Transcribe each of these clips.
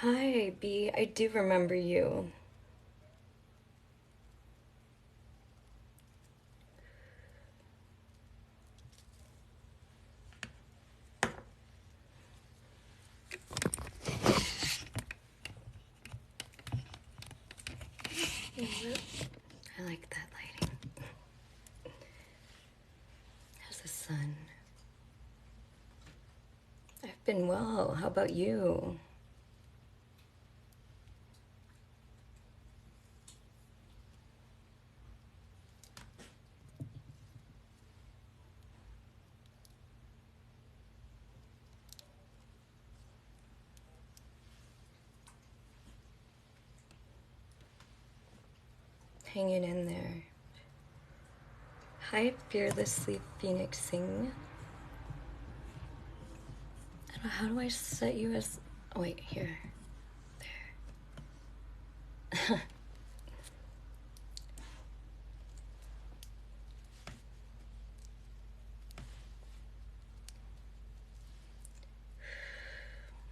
Hi, B. I do remember you. I like that lighting. How's the sun? I've been well. How about you? Hanging in there. Hi, fearlessly phoenixing. I don't know, how do I set you as... Oh, wait, here. There.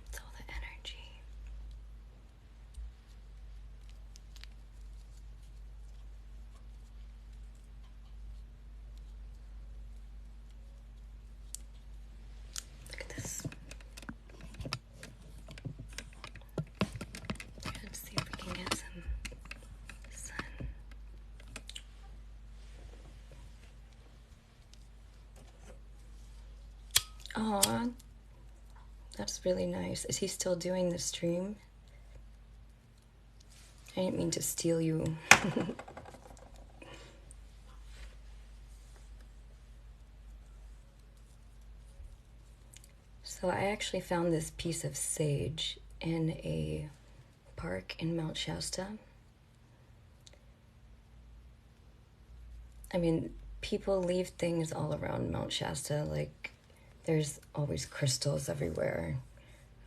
It's all the energy. Look at this. Let's see if we can get some sun. Aw, that's really nice. Is he still doing the stream? I didn't mean to steal you. So I actually found this piece of sage in a park in Mount Shasta. I mean, people leave things all around Mount Shasta. Like, there's always crystals everywhere.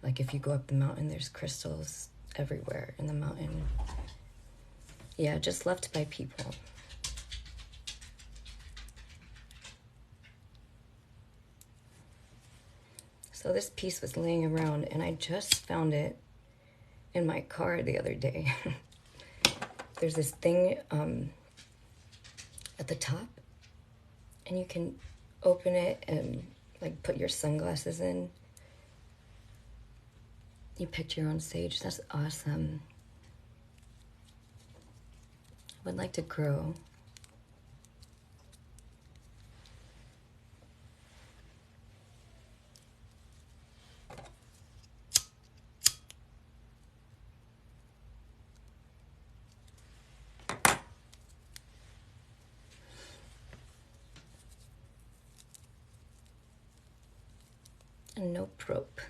Like, if you go up the mountain, there's crystals everywhere in the mountain. Yeah, just left by people. So this piece was laying around, and I just found it in my car the other day. There's this thing at the top, and you can open it and like put your sunglasses in. You picked your own sage. That's awesome. I would like to grow. And no rope.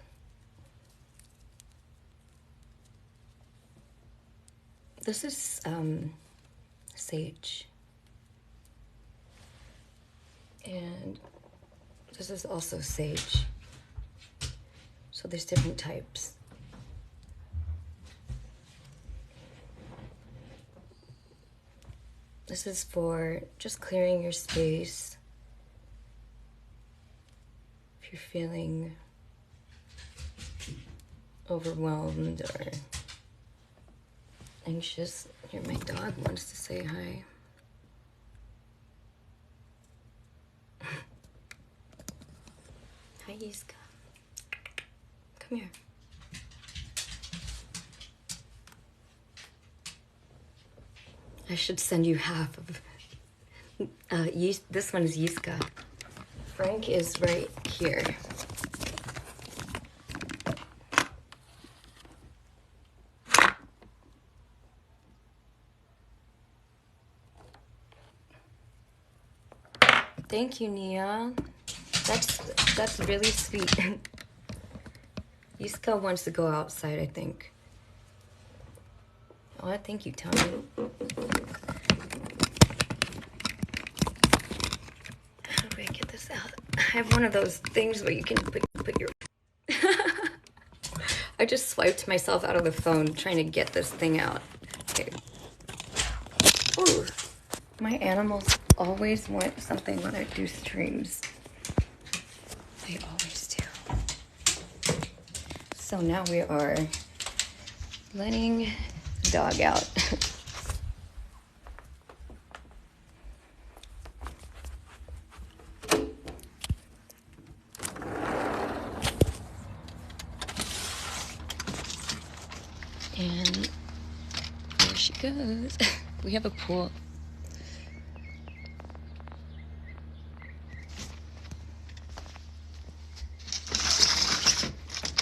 This is sage. And this is also sage. So there's different types. This is for just clearing your space. If you're feeling overwhelmed or anxious. Here, my dog wants to say hi. Hi, Yiska. Come here. I should send you half of... this one is Yiska. Frank is right here. Thank you, Nia. That's really sweet. Yiska wants to go outside, I think. Oh, thank you, Tommy. How do I get this out? I have one of those things where you can put your... I just swiped myself out of the phone trying to get this thing out. Okay. Ooh. My animals always want something when I do streams. They always do. So now we are letting the dog out. And there she goes. We have a pool.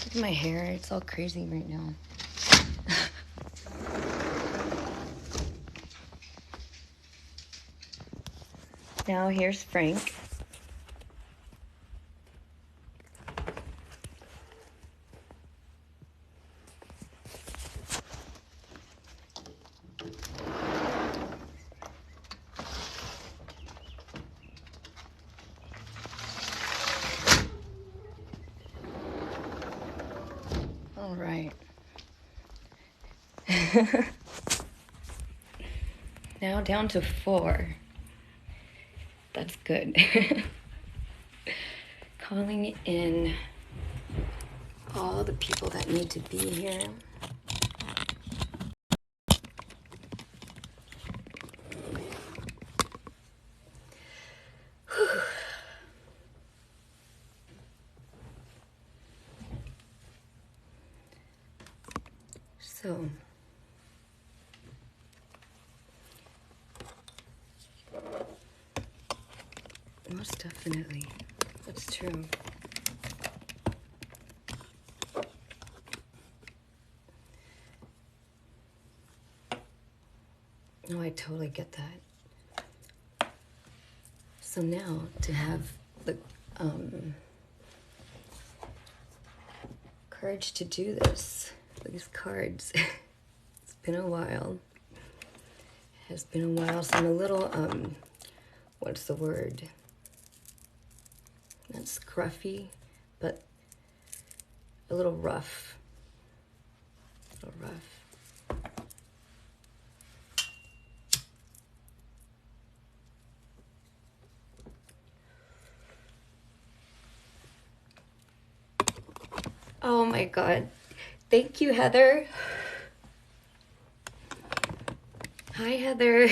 Look at my hair, it's all crazy right now. Now here's Frank. All right. Now down to 4. That's good. Calling in all the people that need to be here. So, most definitely, that's true. No, I totally get that. So now to have the courage to do this, these cards, it's been a while. It has been a while, so I'm a little, what's the word? Not scruffy, but a little rough. A little rough. Oh my God. Thank you, Heather. Hi, Heather.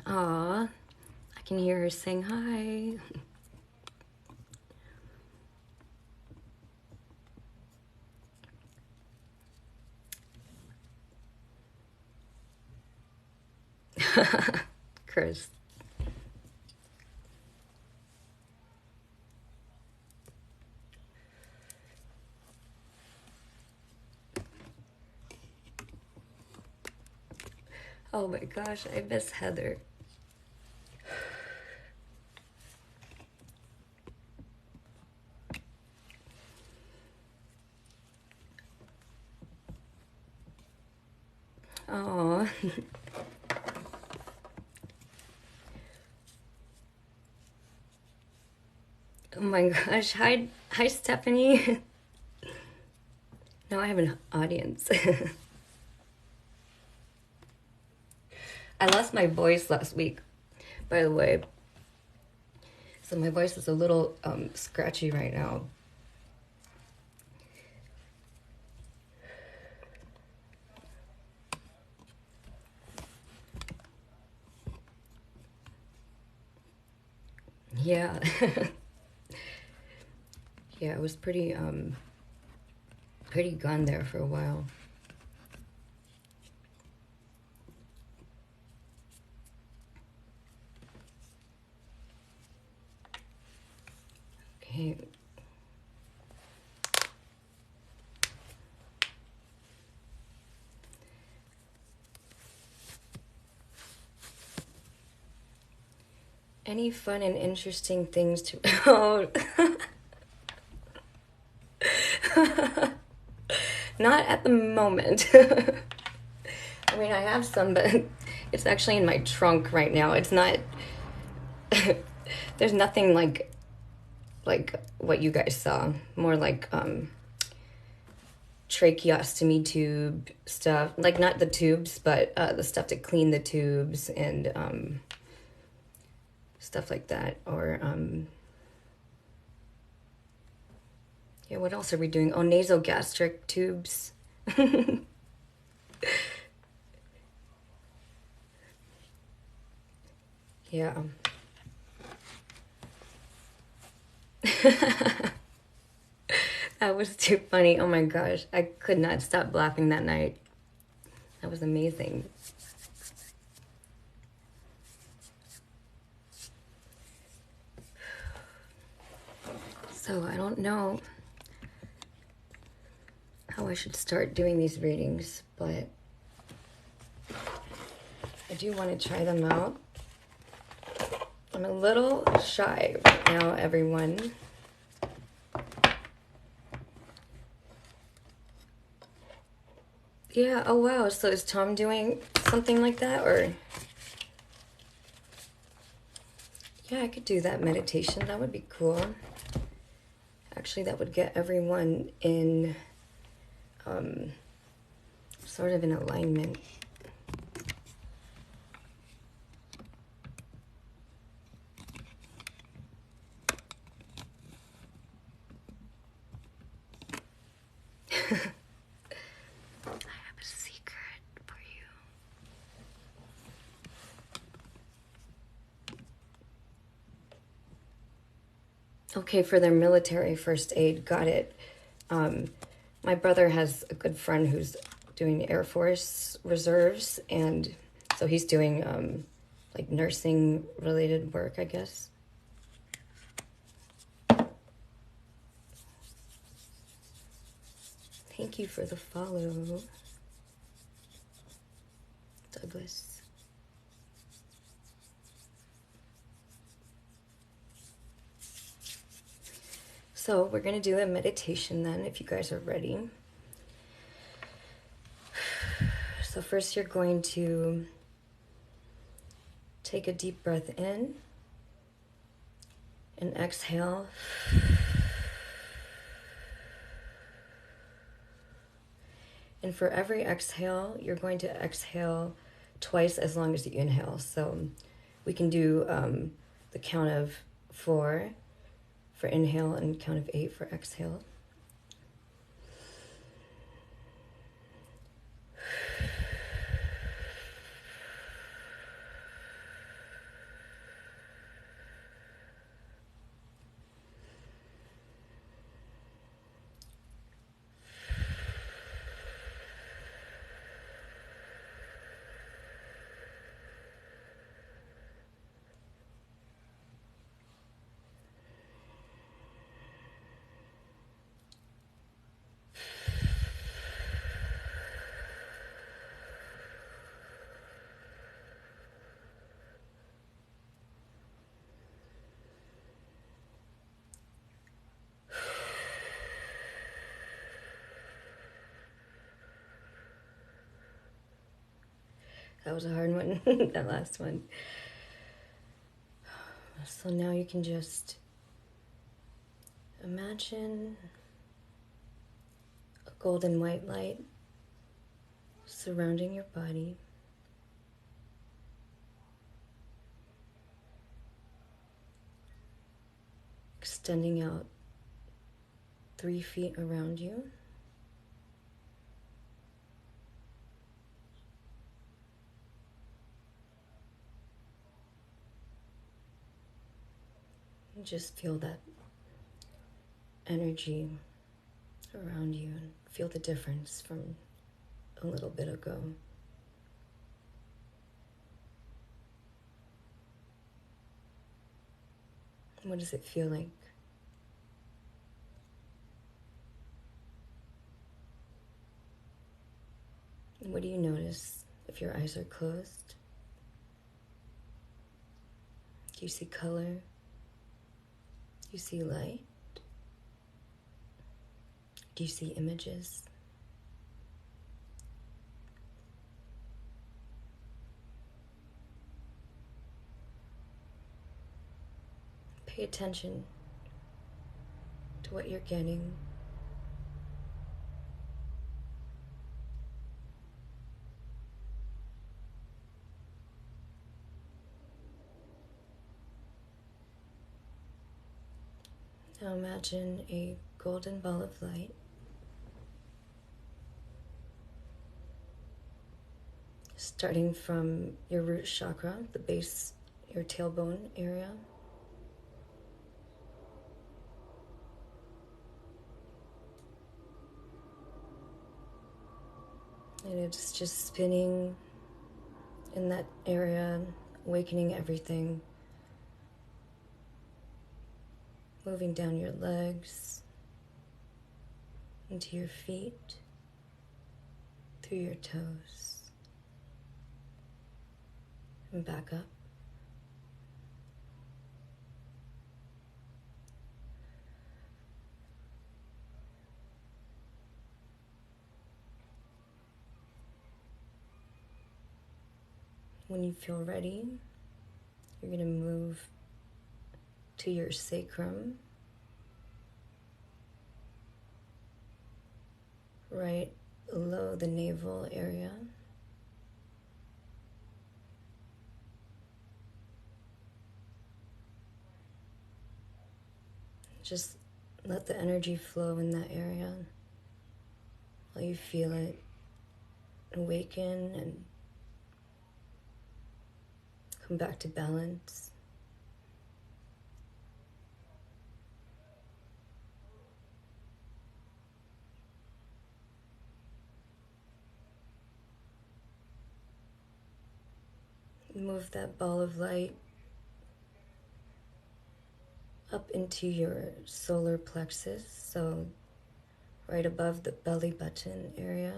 Aw, I can hear her saying hi. Chris. Oh my gosh, I miss Heather. Oh. Oh my gosh. Hi, Stephanie. Now I have an audience. I lost my voice last week, by the way. So my voice is a little scratchy right now. Yeah. Yeah, it was pretty gone there for a while. Okay. Any fun and interesting things to... Oh. Not at the moment. I mean, I have some, but it's actually in my trunk right now. It's not... There's nothing like what you guys saw. More like tracheostomy tube stuff. Like, not the tubes, but the stuff to clean the tubes and stuff like that. Or Yeah, what else are we doing? Oh, nasogastric tubes. Yeah. That was too funny. Oh my gosh. I could not stop laughing that night. That was amazing. So I don't know how I should start doing these readings, but I do want to try them out. I'm a little shy right now, everyone. Yeah, oh wow, so is Tom doing something like that, or? Yeah, I could do that meditation, that would be cool. Actually, that would get everyone in, sort of in alignment. I have a secret for you. Okay, for their military first aid, got it. My brother has a good friend who's doing Air Force Reserves, and so he's doing like nursing related work, I guess. Thank you for the follow, Douglas. So we're going to do a meditation then, if you guys are ready. So first you're going to take a deep breath in and exhale. And for every exhale, you're going to exhale twice as long as you inhale. So we can do the count of 4 for inhale and count of 8 for exhale. That was a hard one, that last one. So now you can just imagine a golden white light surrounding your body. Extending out 3 feet around you. And just feel that energy around you and feel the difference from a little bit ago. What does it feel like? What do you notice if your eyes are closed? Do you see color? Do you see light? Do you see images? Pay attention to what you're getting. Now imagine a golden ball of light. Starting from your root chakra, the base, your tailbone area. And it's just spinning in that area, awakening everything. Moving down your legs, into your feet, through your toes, and back up. When you feel ready, you're going to move to your sacrum, right below the navel area. Just let the energy flow in that area while you feel it awaken and come back to balance. Move that ball of light up into your solar plexus, so right above the belly button area.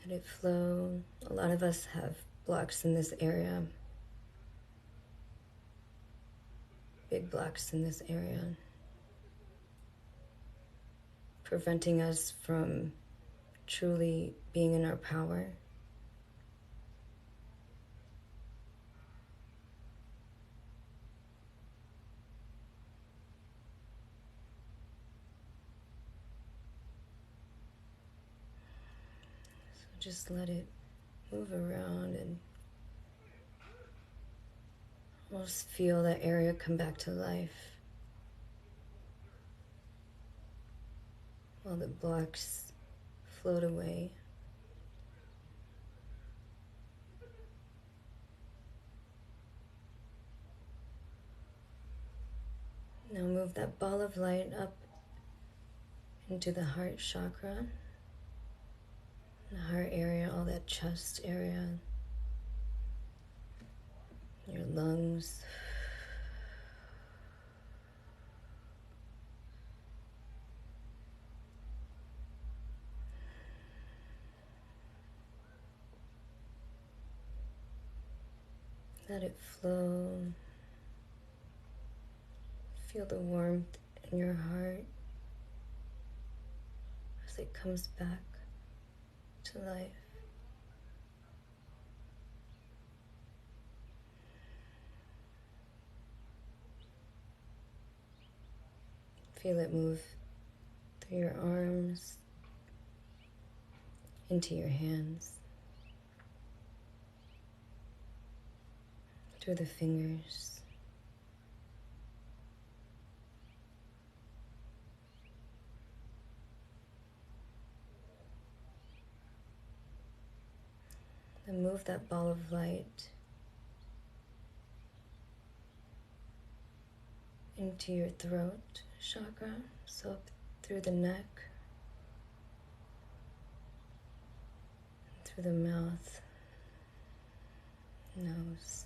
Let it flow. A lot of us have blocks in this area. Big blocks in this area. Preventing us from truly being in our power. So just let it move around and almost feel that area come back to life. While the blocks float away. Now move that ball of light up into the heart chakra, the heart area, all that chest area, your lungs. Let it flow. Feel the warmth in your heart as it comes back to life. Feel it move through your arms, into your hands, through the fingers. Then move that ball of light into your throat chakra, so up through the neck, through the mouth, nose.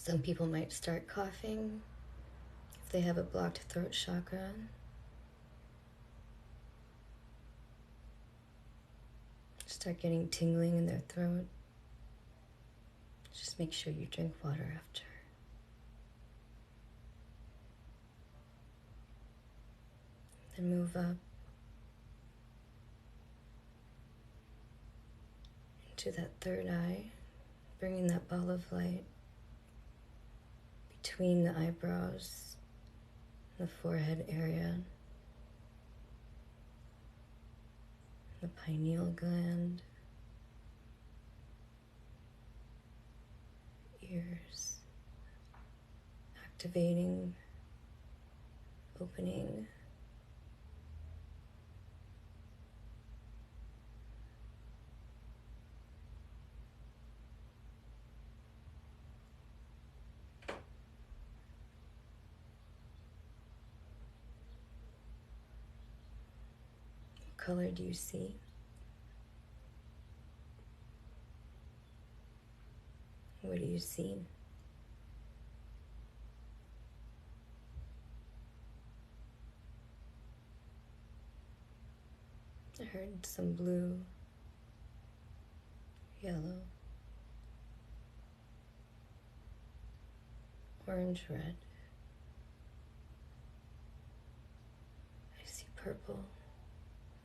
Some people might start coughing if they have a blocked throat chakra. Start getting tingling in their throat. Just make sure you drink water after. Then move up into that third eye, bringing that ball of light between the eyebrows and the forehead area, the pineal gland, ears, activating, opening. What color do you see? What do you see? I heard some blue, yellow, orange, red. I see purple,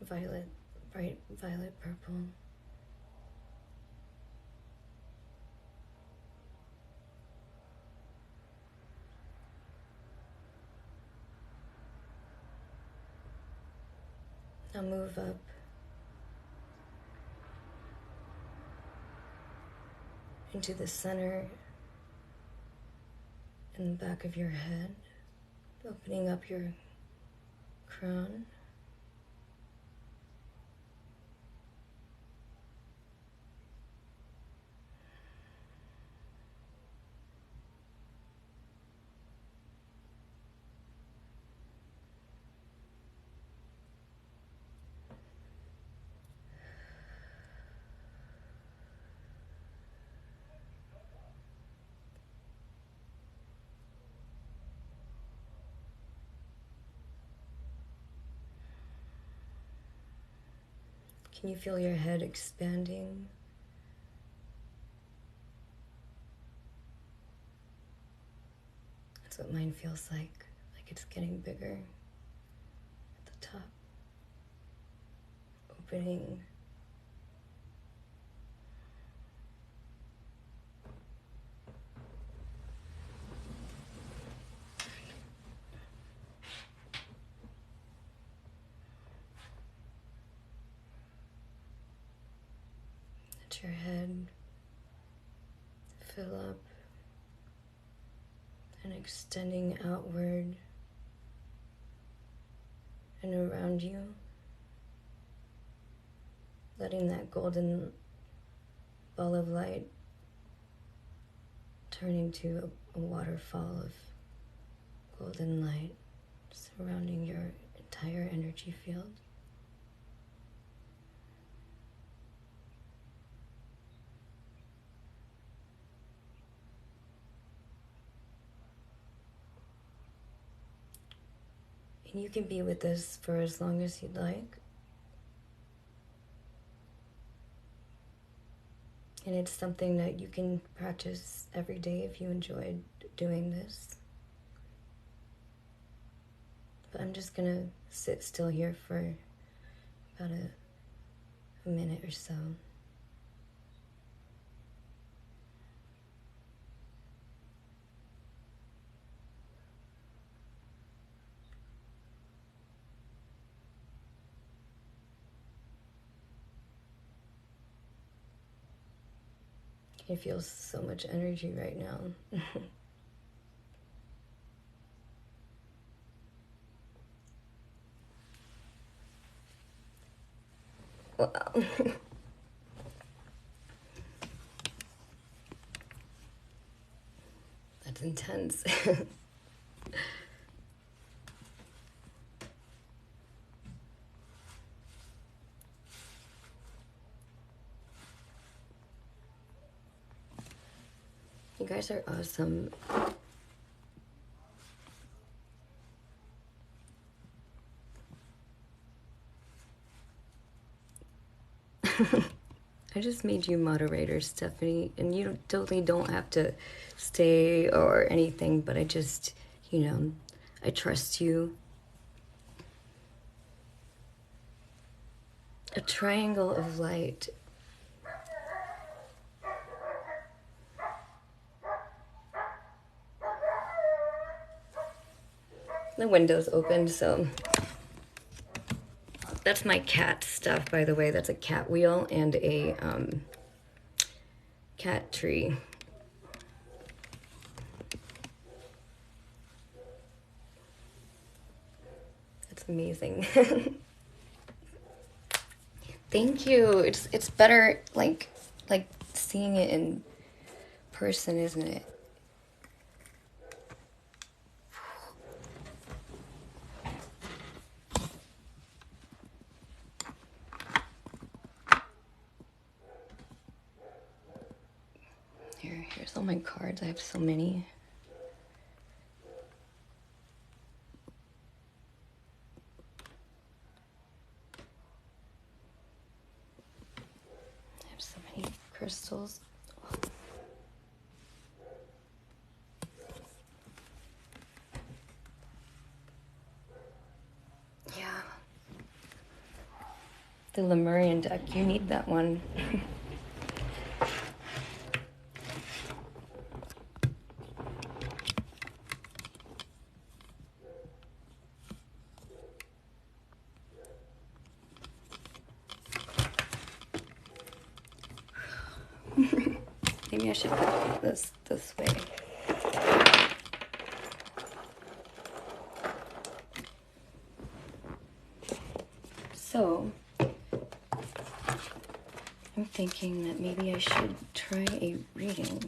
violet, bright violet purple. Now move up into the center and the back of your head, opening up your crown. Can you feel your head expanding? That's what mine feels like it's getting bigger at the top. Opening. Let your head fill up and extending outward and around you, letting that golden ball of light turn into a waterfall of golden light surrounding your entire energy field. And you can be with this for as long as you'd like. And it's something that you can practice every day if you enjoyed doing this. But I'm just gonna sit still here for about a minute or so. I feel so much energy right now. Wow. That's intense. You guys are awesome. I just made you moderator, Stephanie, and you totally don't have to stay or anything, but I just, you know, I trust you. A triangle of light. The window's open, so that's my cat stuff, by the way. That's a cat wheel and a cat tree. That's amazing. Thank you. It's better like seeing it in person, isn't it? Here's all my cards. I have so many. I have so many crystals. Yeah. The Lemurian deck. You need that one. Maybe I should put this way. So, I'm thinking that maybe I should try a reading.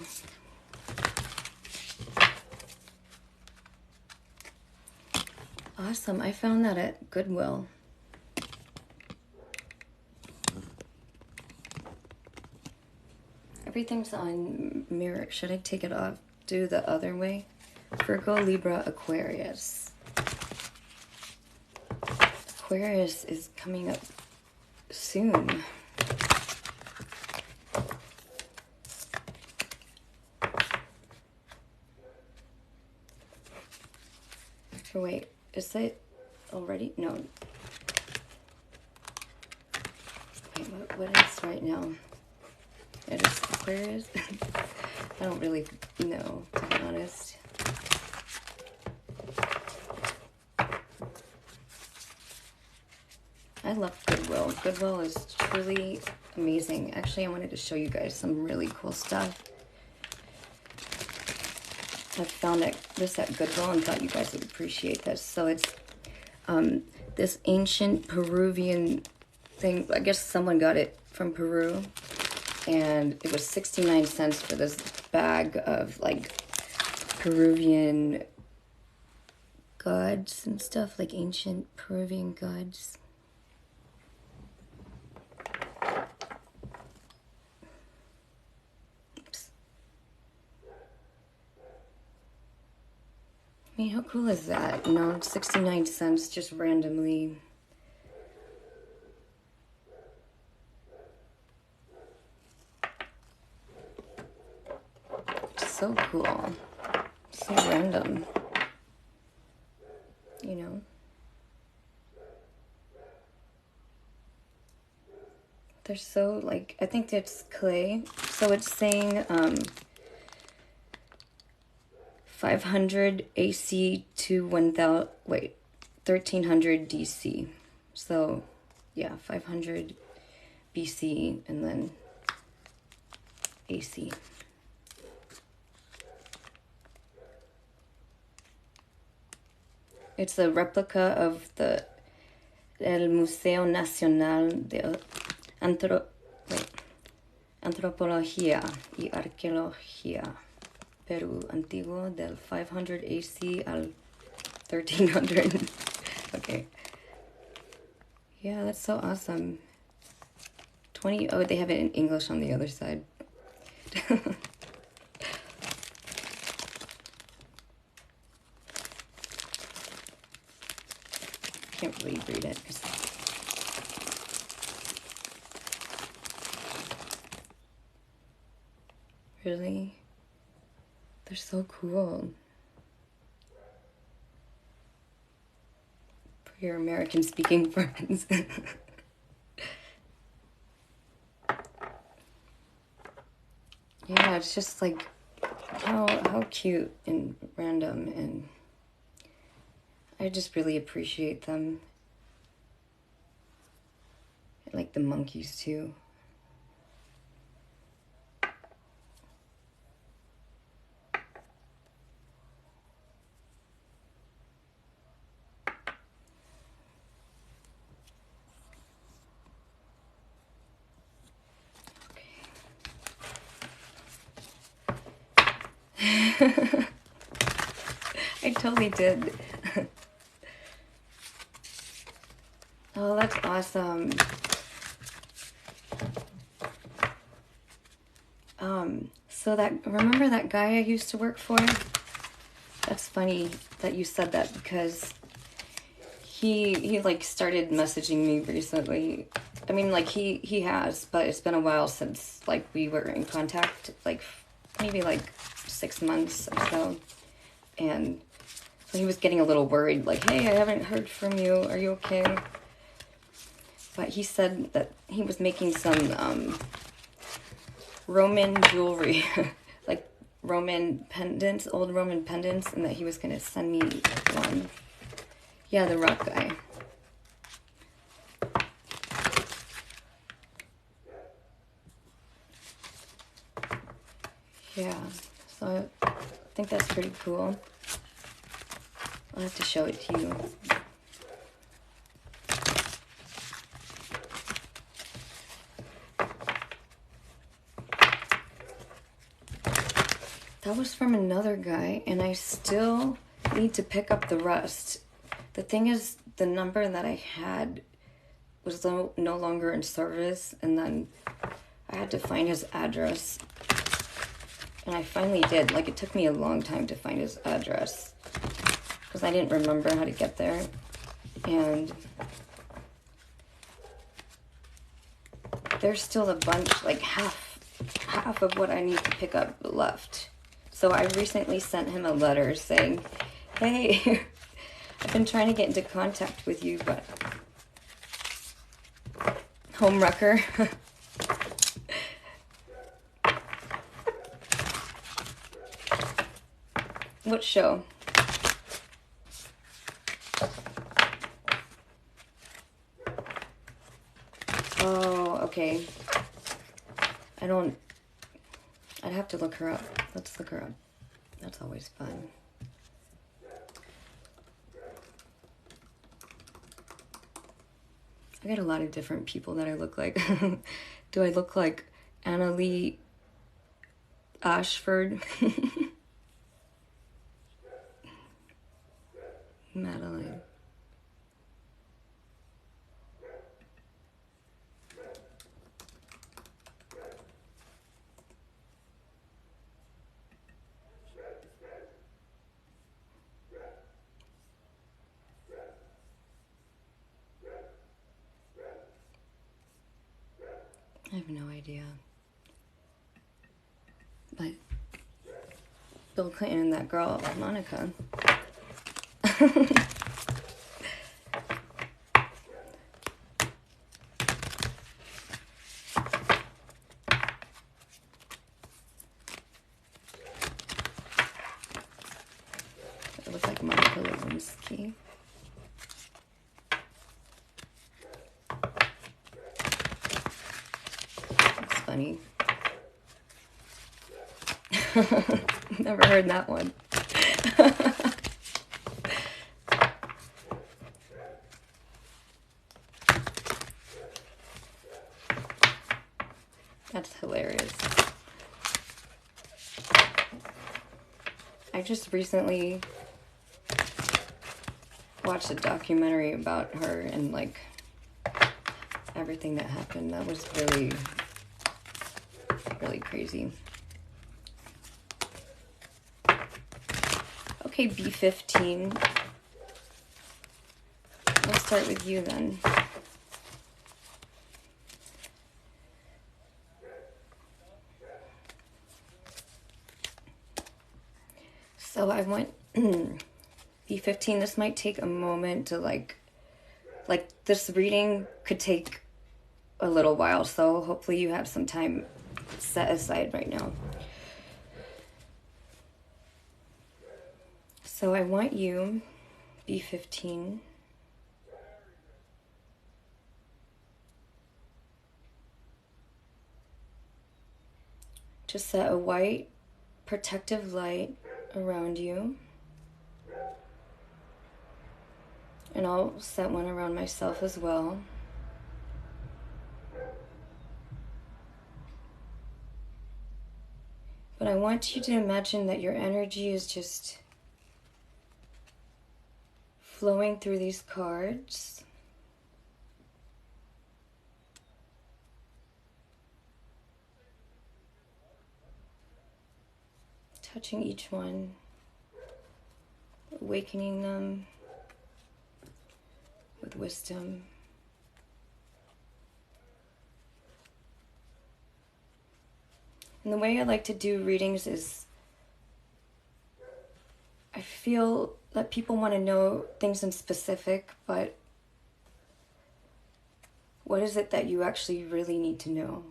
Awesome, I found that at Goodwill. Everything's on mirror. Should I take it off? Do the other way? Virgo, Libra, Aquarius. Aquarius is coming up soon. Oh, wait, is it already? No. Wait, what is right now? It is Aquarius? I don't really know, to be honest. I love Goodwill. Goodwill is truly amazing. Actually, I wanted to show you guys some really cool stuff. I found this at Goodwill and thought you guys would appreciate this. So it's this ancient Peruvian thing. I guess someone got it from Peru. And it was 69 cents for this bag of like Peruvian gods and stuff, like ancient Peruvian gods. Oops. I mean, how cool is that? You know, 69 cents just randomly. So cool. So random. You know? They're so, like, I think it's clay. So it's saying 500 AC to 1000, wait, 1300 DC. So, yeah, 500 BC and then AC. It's a replica of the El Museo Nacional de Antropología y Arqueología, Perú, antiguo del 500 AC al 1300. Okay. Yeah, that's so awesome. 20, oh, they have it in English on the other side. can't really read it. Really? They're so cool. For your American speaking friends. Yeah, it's just like how cute and random, and I just really appreciate them. I like the monkeys too. I totally did. Oh, that's awesome. So remember that guy I used to work for? That's funny that you said that, because he like started messaging me recently. I mean, like he has, but it's been a while since like we were in contact, like maybe like 6 months or so. And so he was getting a little worried, like, hey, I haven't heard from you. Are you okay? But he said that he was making some Roman jewelry, like Roman pendants, old Roman pendants, and that he was going to send me one. Yeah, the rock guy. Yeah, so I think that's pretty cool. I'll have to show it to you. That was from another guy, and I still need to pick up the rest. The thing is, the number that I had was no longer in service, and then I had to find his address. And I finally did. Like, it took me a long time to find his address, because I didn't remember how to get there. And there's still a bunch, like half of what I need to pick up left. So I recently sent him a letter saying, hey, I've been trying to get into contact with you, but home wrecker. What show? Oh, okay. I'd have to look her up. Let's look her up. That's always fun. I got a lot of different people that I look like. Do I look like Annalie Ashford? Madeline. I have no idea. But Bill Clinton and that girl, Monica. It looks like Monica Lewinsky. That's funny. Never heard that one. That's hilarious. I just recently watched a documentary about her and like everything that happened. That was really, really crazy. Okay, B15. Let's start with you then. So I want B15. This might take a moment to like this reading could take a little while, so hopefully you have some time set aside right now. So I want you, B15, to set a white protective light around you. And I'll set one around myself as well. But I want you to imagine that your energy is just flowing through these cards. Touching each one, awakening them with wisdom. And the way I like to do readings is I feel that people want to know things in specific, but what is it that you actually really need to know?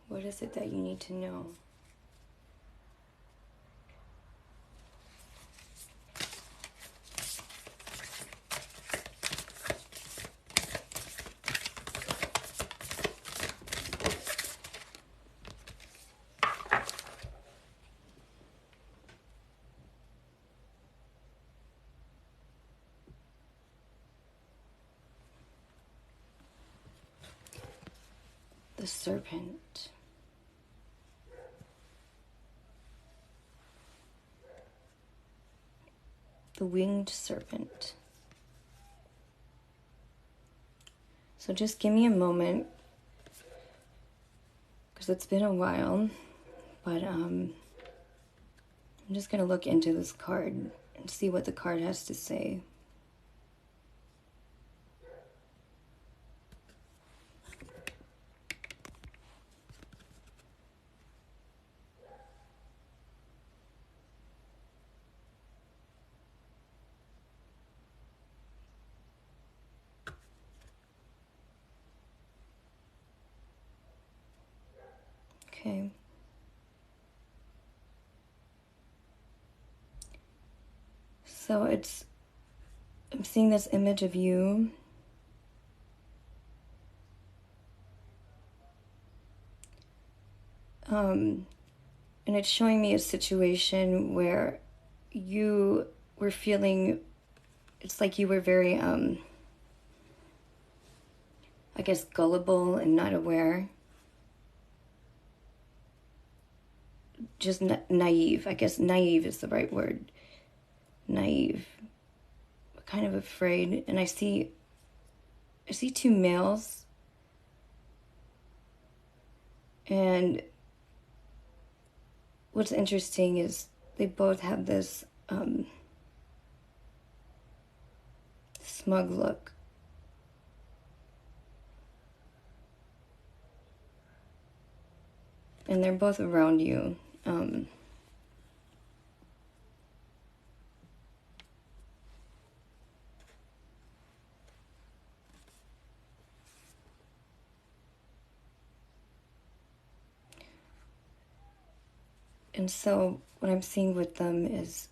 What is it that you need to know? The serpent. The winged serpent. So just give me a moment, because it's been a while, but I'm just going to look into this card and see what the card has to say. Okay. So I'm seeing this image of you. And it's showing me a situation where you were feeling, it's like you were very, I guess, gullible and not aware. Just naive. I guess naive is the right word. Naive. Kind of afraid. And I see two males. And what's interesting is they both have this smug look. And they're both around you. And so what I'm seeing with them is,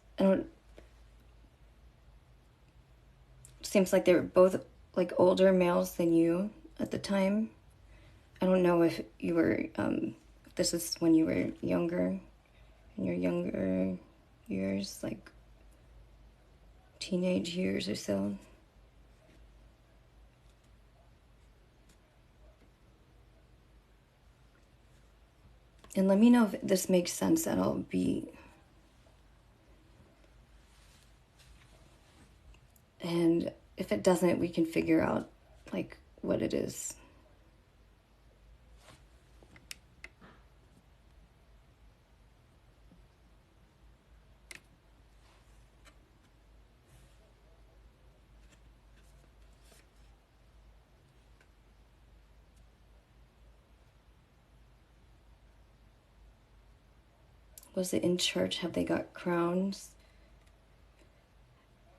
seems like they were both like older males than you at the time. I don't know if you were, this is when you were younger, in your younger years, like teenage years or so. And let me know if this makes sense at all. And if it doesn't, we can figure out like what it is. Was it in church? Have they got crowns?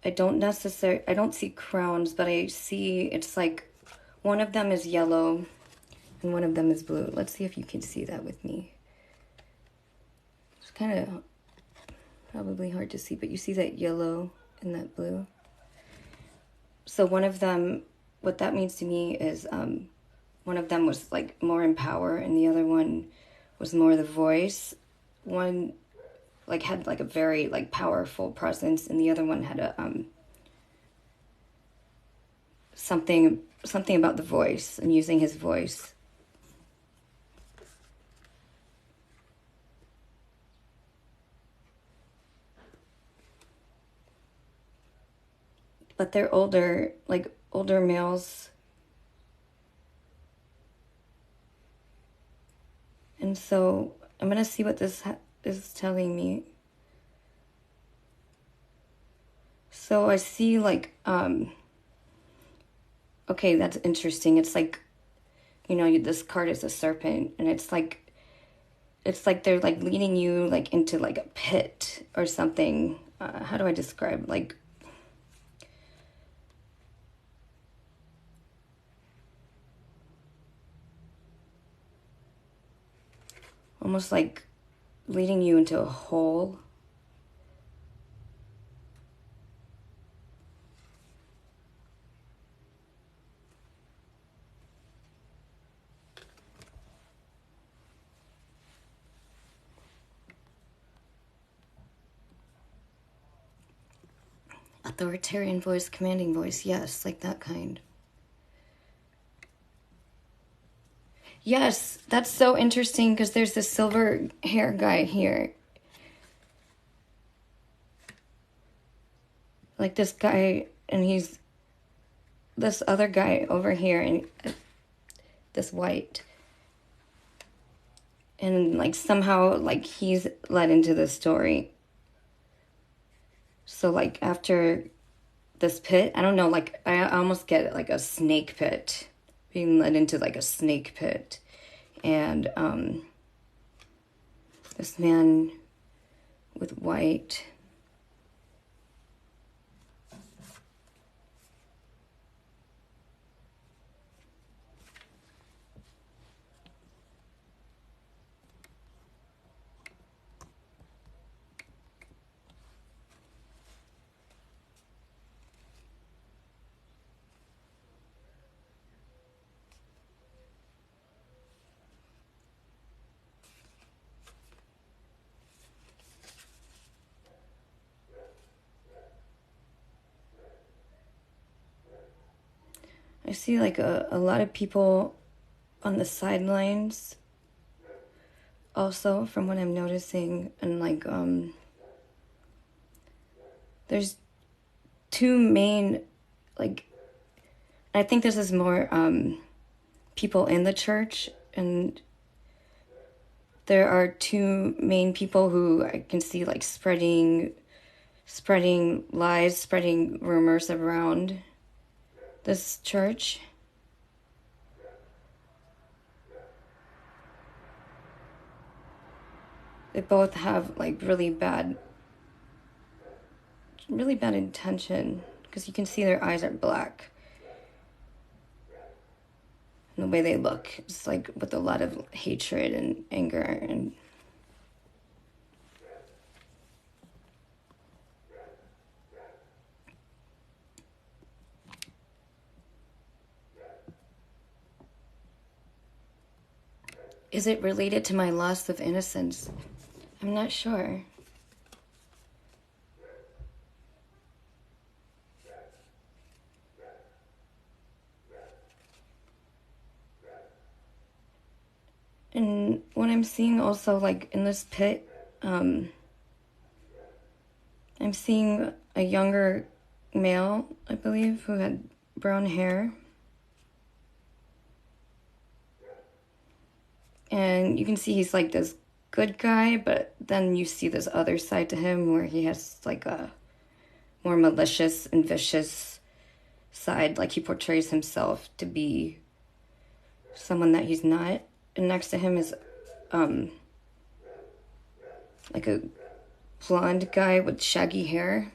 I don't see crowns, but I see it's like one of them is yellow and one of them is blue. Let's see if you can see that with me. It's kind of probably hard to see, but you see that yellow and that blue. So one of them, what that means to me is one of them was like more in power and the other one was more the voice. One like had like a very like powerful presence and the other one had a something about the voice and using his voice. But they're older, like older males. And so I'm gonna see what this is telling me. So I see like, okay, that's interesting. It's like, you know, this card is a serpent and it's like they're like leading you like into like a pit or something. How do I describe? Like, almost like leading you into a hole. Authoritarian voice, commanding voice, yes, like that kind. Yes, that's so interesting because there's this silver hair guy here. Like this guy, and he's this other guy over here, and this white. And like somehow like he's led into this story. So like after this pit, I don't know, like I almost get like a snake pit, being led into like a snake pit. And this man with white. I see like a lot of people on the sidelines also from what I'm noticing, and like there's two main, like I think this is more people in the church, and there are two main people who I can see like spreading lies, spreading rumors around this church. They both have like really bad intention, because you can see their eyes are black. And the way they look, it's like with a lot of hatred and anger and is it related to my loss of innocence? I'm not sure. And what I'm seeing also, like in this pit, I'm seeing a younger male, I believe, who had brown hair. And you can see he's like this good guy, but then you see this other side to him where he has like a more malicious and vicious side. Like he portrays himself to be someone that he's not. And next to him is like a blonde guy with shaggy hair.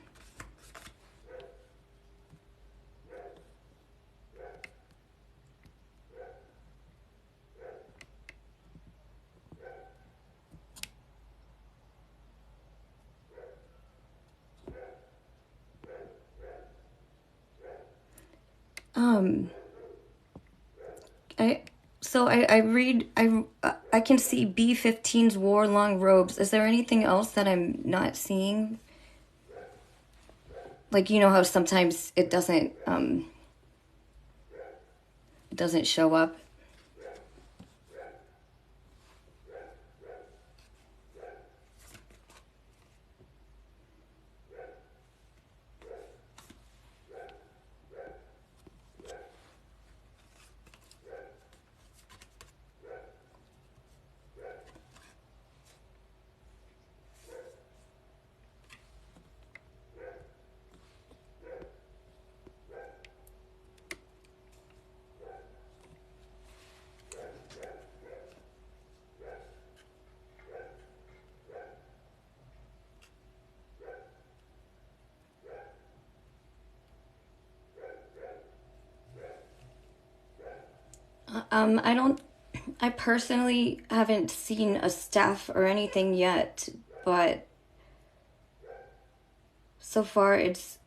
I read, I can see B-15's wore long robes. Is there anything else that I'm not seeing? Like, you know how sometimes it doesn't show up? I don't, I personally haven't seen a staff or anything yet, but so far it's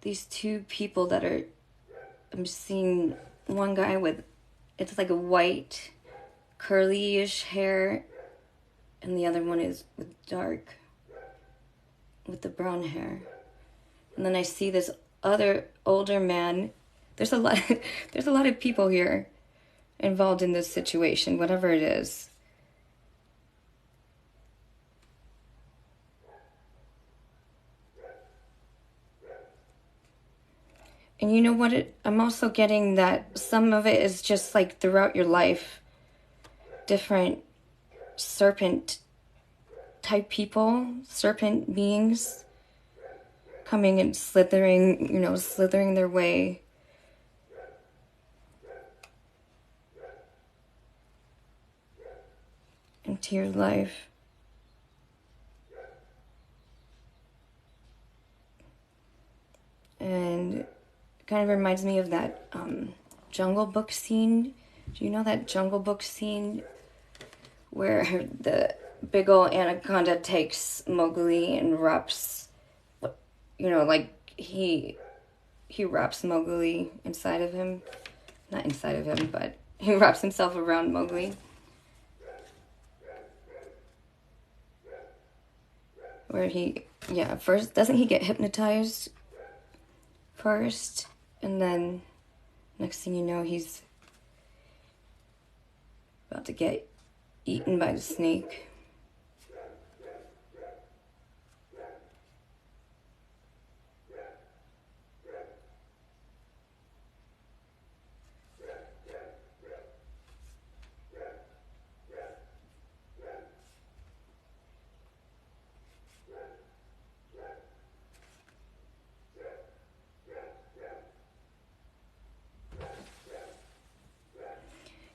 these two people that are, I'm seeing one guy with, it's like a white curly-ish hair, and the other one is with dark, with the brown hair. And then I see this other older man. There's a lot there's a lot of people here involved in this situation, whatever it is. And you know what? I'm also getting that some of it is just like throughout your life, different serpent type people, serpent beings coming and slithering their way into your life. And it kind of reminds me of that Jungle Book scene. Do you know that Jungle Book scene where the big old anaconda takes Mowgli and wraps, like he wraps Mowgli inside of him. Not inside of him, but he wraps himself around Mowgli. Where first, doesn't he get hypnotized first? And then next thing you know, he's about to get eaten by the snake.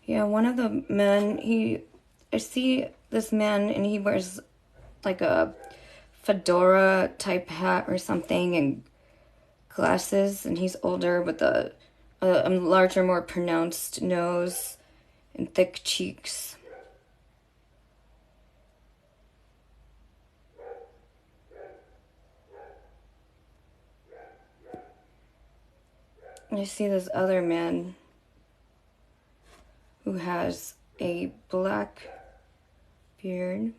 Yeah, one of the men, I see this man and he wears like a fedora type hat or something and glasses, and he's older with a larger, more pronounced nose and thick cheeks. And I see this other man who has a black beard.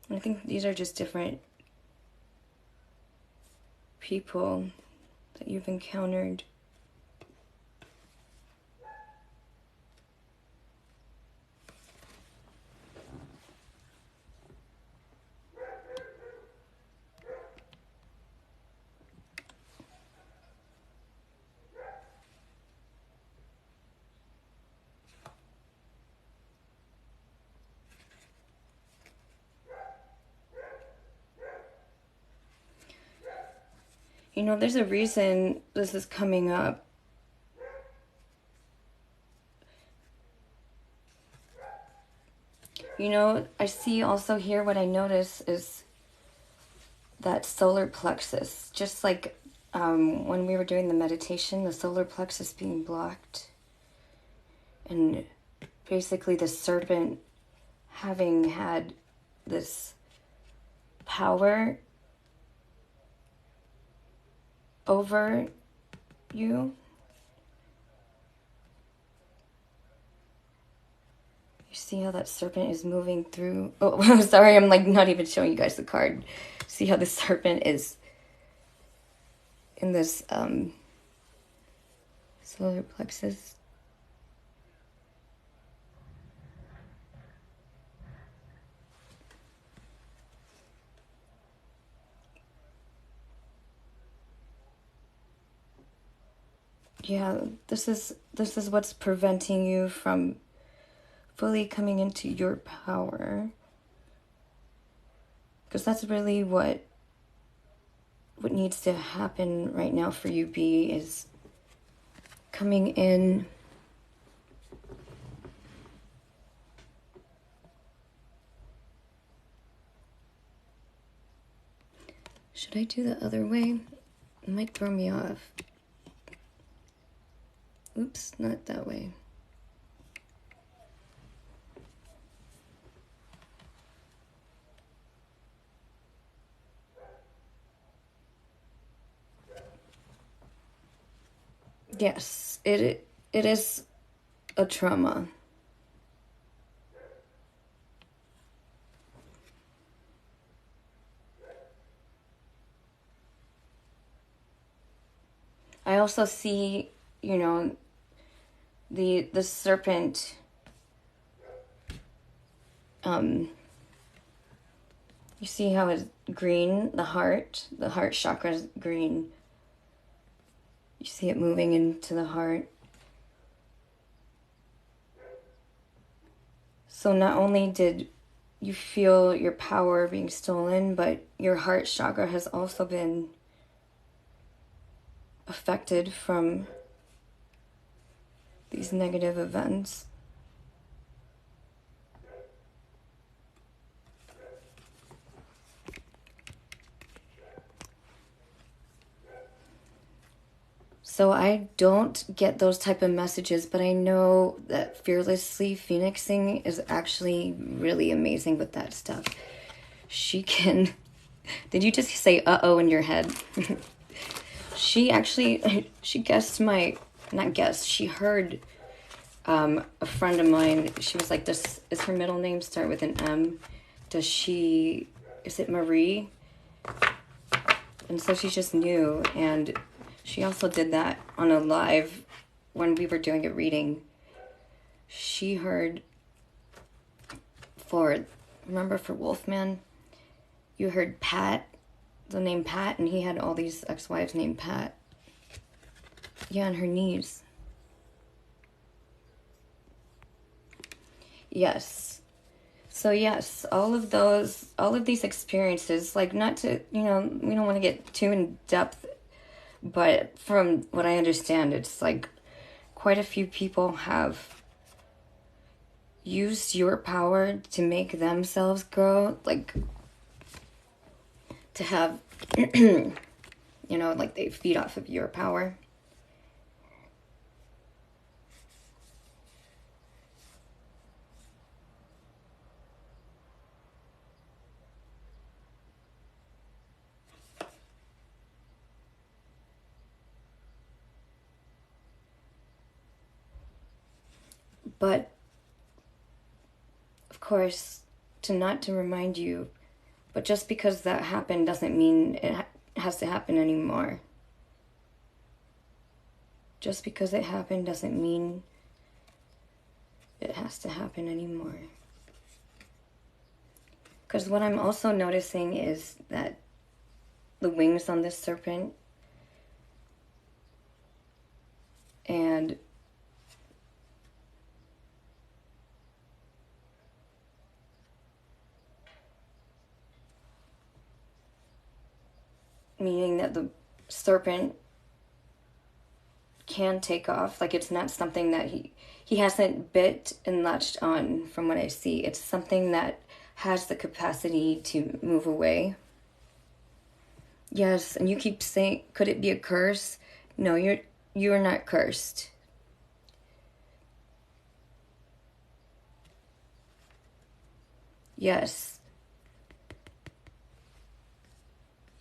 I think these are just different people that you've encountered. There's a reason this is coming up, You know, I see also here what I notice is that solar plexus, just like when we were doing the meditation, the solar plexus being blocked, and basically the serpent having had this power over you. You see how that serpent is moving through? Oh, I'm sorry, I'm like not even showing you guys the card. See how the serpent is in this solar plexus? Yeah, this is what's preventing you from fully coming into your power. Because that's really what needs to happen right now for you, B, is coming in. Should I do the other way? It might throw me off. Oops, not that way. Yes, it is a trauma. I also see, you know, the serpent you see how it's green, the heart chakra is green. You see it moving into the heart. So not only did you feel your power being stolen, but your heart chakra has also been affected from these negative events. So I don't get those type of messages, but I know that fearlessly phoenixing is actually really amazing with that stuff. She can... Did you just say uh-oh in your head? She guessed my... Not guessed, she heard a friend of mine. She was like, does her middle name start with an M? Is it Marie? And so she just knew, and she also did that on a live when we were doing a reading. She heard remember for Wolfman, you heard Pat, the name Pat, and he had all these ex-wives named Pat. Yeah, on her knees. Yes. So yes, all of these experiences, like not to, we don't want to get too in depth, but from what I understand, it's like quite a few people have used your power to make themselves grow, like to have, like they feed off of your power. But of course, to remind you, but just because that happened doesn't mean it has to happen anymore. Just because it happened doesn't mean it has to happen anymore. Because what I'm also noticing is that the wings on this serpent and meaning that the serpent can take off. Like, it's not something that he hasn't bit and latched on, from what I see. It's something that has the capacity to move away. Yes, and you keep saying, could it be a curse? No, you're not cursed. Yes.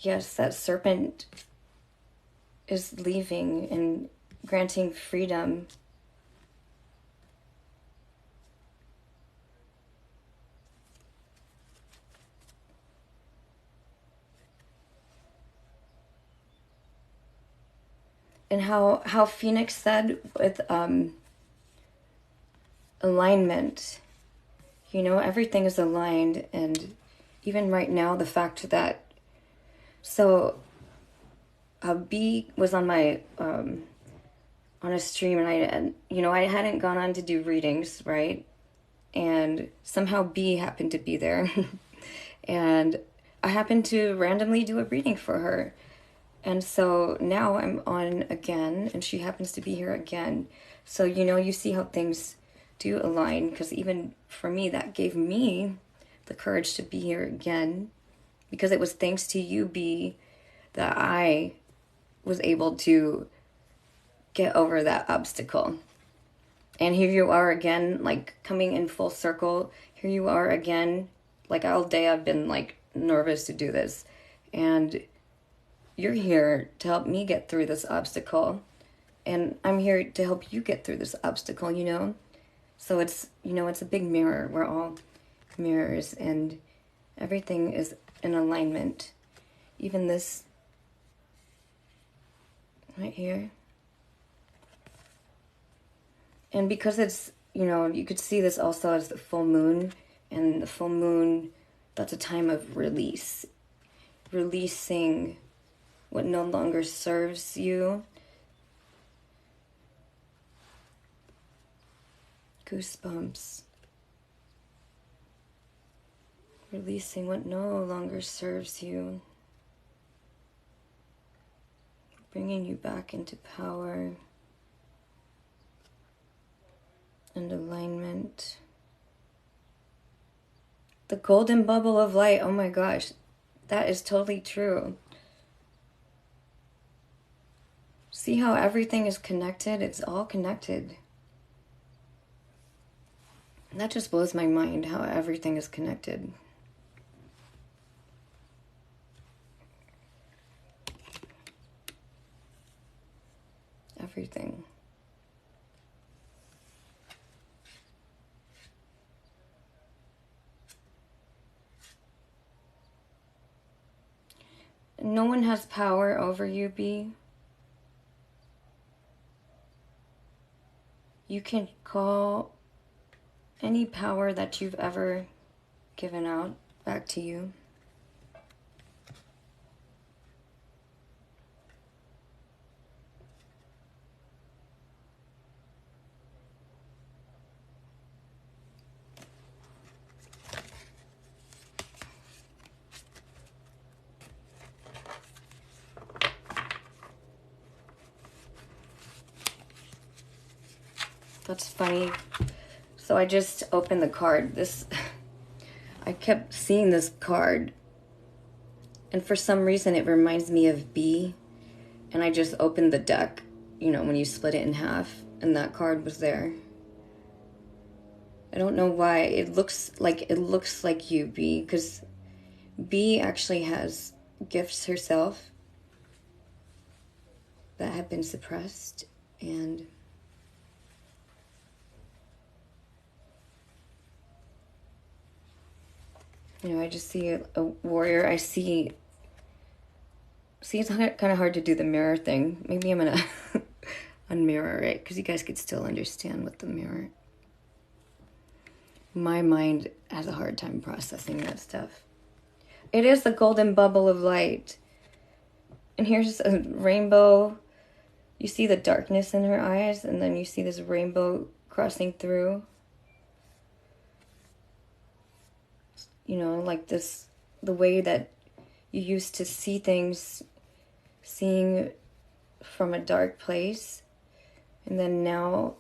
Yes, that serpent is leaving and granting freedom. And how Phoenix said with alignment, you know, everything is aligned. And even right now, the fact that, so B was on my on a stream, and I hadn't gone on to do readings, right? And somehow B happened to be there. And I happened to randomly do a reading for her. And so now I'm on again, and she happens to be here again. So, you see how things do align, because even for me, that gave me the courage to be here again, because it was thanks to you, B, that I was able to get over that obstacle. And here you are again, like coming in full circle. Here you are again. Like, all day I've been like nervous to do this. And you're here to help me get through this obstacle. And I'm here to help you get through this obstacle, So it's, it's a big mirror. We're all mirrors, and everything is in alignment. Even this right here. And because it's, you could see this also as the full moon. And the full moon, that's a time of release. Releasing what no longer serves you. Goosebumps. Releasing what no longer serves you. Bringing you back into power and alignment. The golden bubble of light, oh my gosh, that is totally true. See how everything is connected? It's all connected. And that just blows my mind, how everything is connected. Everything. No one has power over you, B. You can call any power that you've ever given out back to you. That's funny. So I just opened the card. I kept seeing this card, and for some reason it reminds me of B. And I just opened the deck, when you split it in half, and that card was there. I don't know why. It looks like you, B, because B actually has gifts herself that have been suppressed, and I just see a warrior. I see it's kind of hard to do the mirror thing. Maybe I'm gonna unmirror it, because you guys could still understand with the mirror. My mind has a hard time processing that stuff. It is the golden bubble of light. And here's a rainbow. You see the darkness in her eyes, and then you see this rainbow crossing through. Like this, the way that you used to see things, seeing from a dark place, And then now,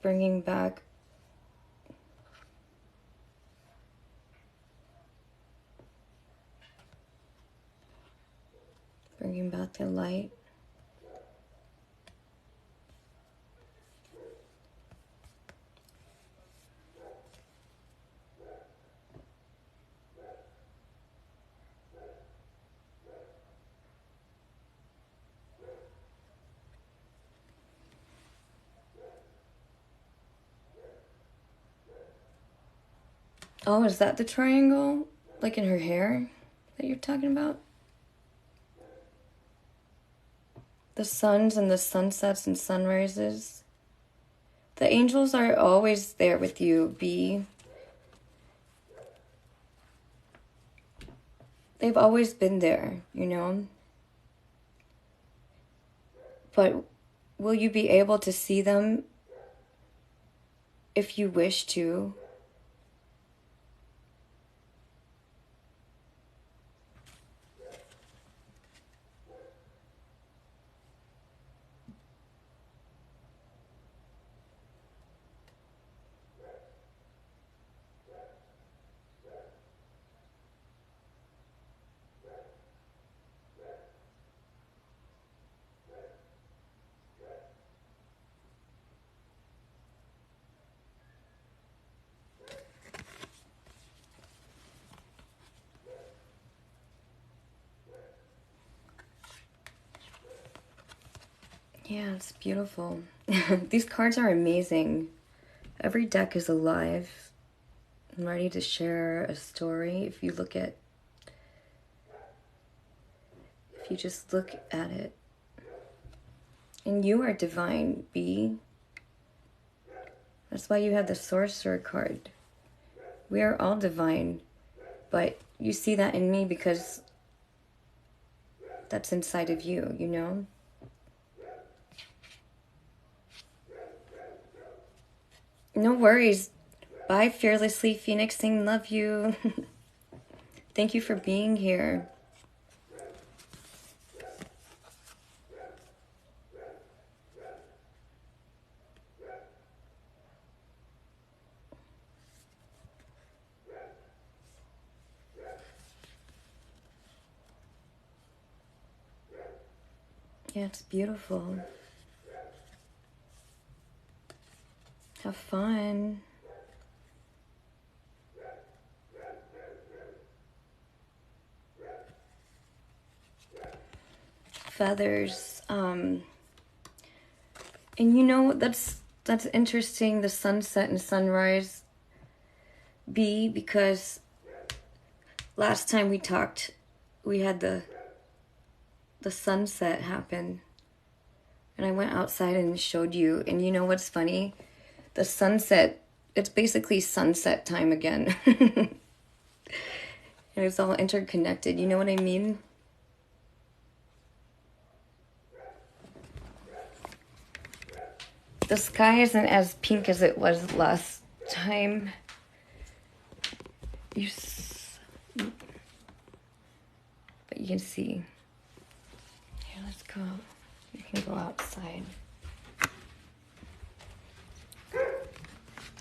bringing back the light. Oh, is that the triangle? Like in her hair that you're talking about? The suns and the sunsets and sunrises. The angels are always there with you, B. They've always been there, you know? But will you be able to see them if you wish to? Yeah, it's beautiful. These cards are amazing. Every deck is alive and ready to share a story. If you just look at it. And you are divine, B. That's why you have the Sorcerer card. We are all divine. But you see that in me because that's inside of you, you know? No worries. Bye, Fearlessly Phoenixing. Love you. Thank you for being here. Yeah, it's beautiful. Have fun. Feathers. And you know, that's interesting, the sunset and sunrise, B, because last time we talked, we had the sunset happen. And I went outside and showed you. And you know what's funny? The sunset, it's basically sunset time again. And it's all interconnected. You know what I mean? The sky isn't as pink as it was last time. But you can see. Here, let's go. You can go outside.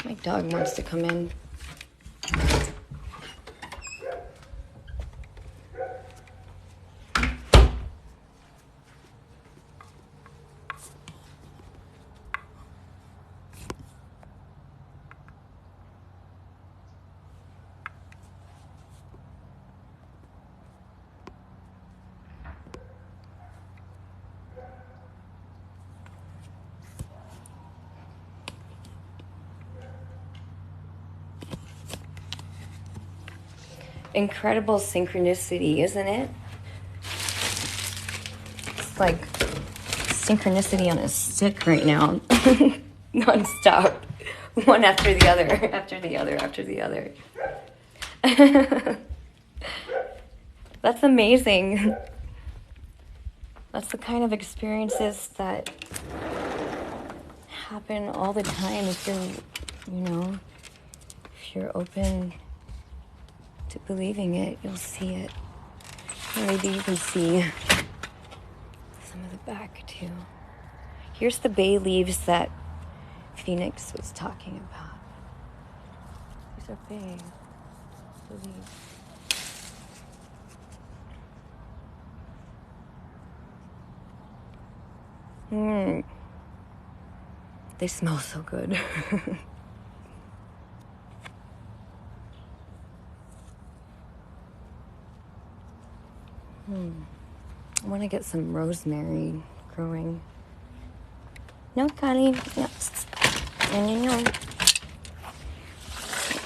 My dog wants to come in. Incredible synchronicity, isn't it? It's like synchronicity on a stick right now. Non-stop. One after the other, after the other, after the other. That's amazing. That's the kind of experiences that happen all the time if you're open to believing it, you'll see it. Maybe you can see some of the back too. Here's the bay leaves that Phoenix was talking about. These are bay leaves. They smell so good. I want to get some rosemary growing. No, Connie. No. No.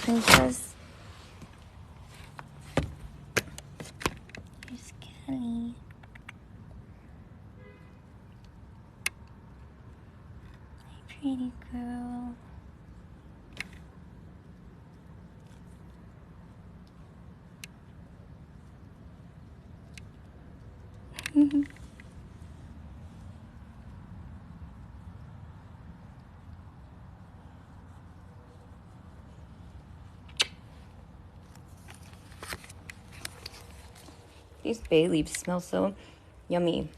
Princess. Here's Connie. Hey, pretty girl. These bay leaves smell so yummy.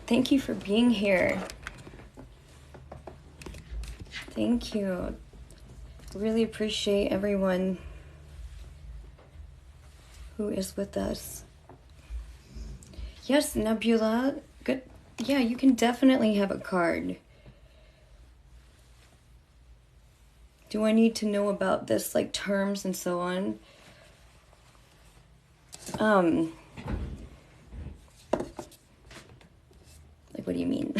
Thank you for being here. Thank you. Really appreciate everyone who is with us. Yes, Nebula. Good. Yeah, you can definitely have a card. Do I need to know about this, like terms and so on? Like, what do you mean?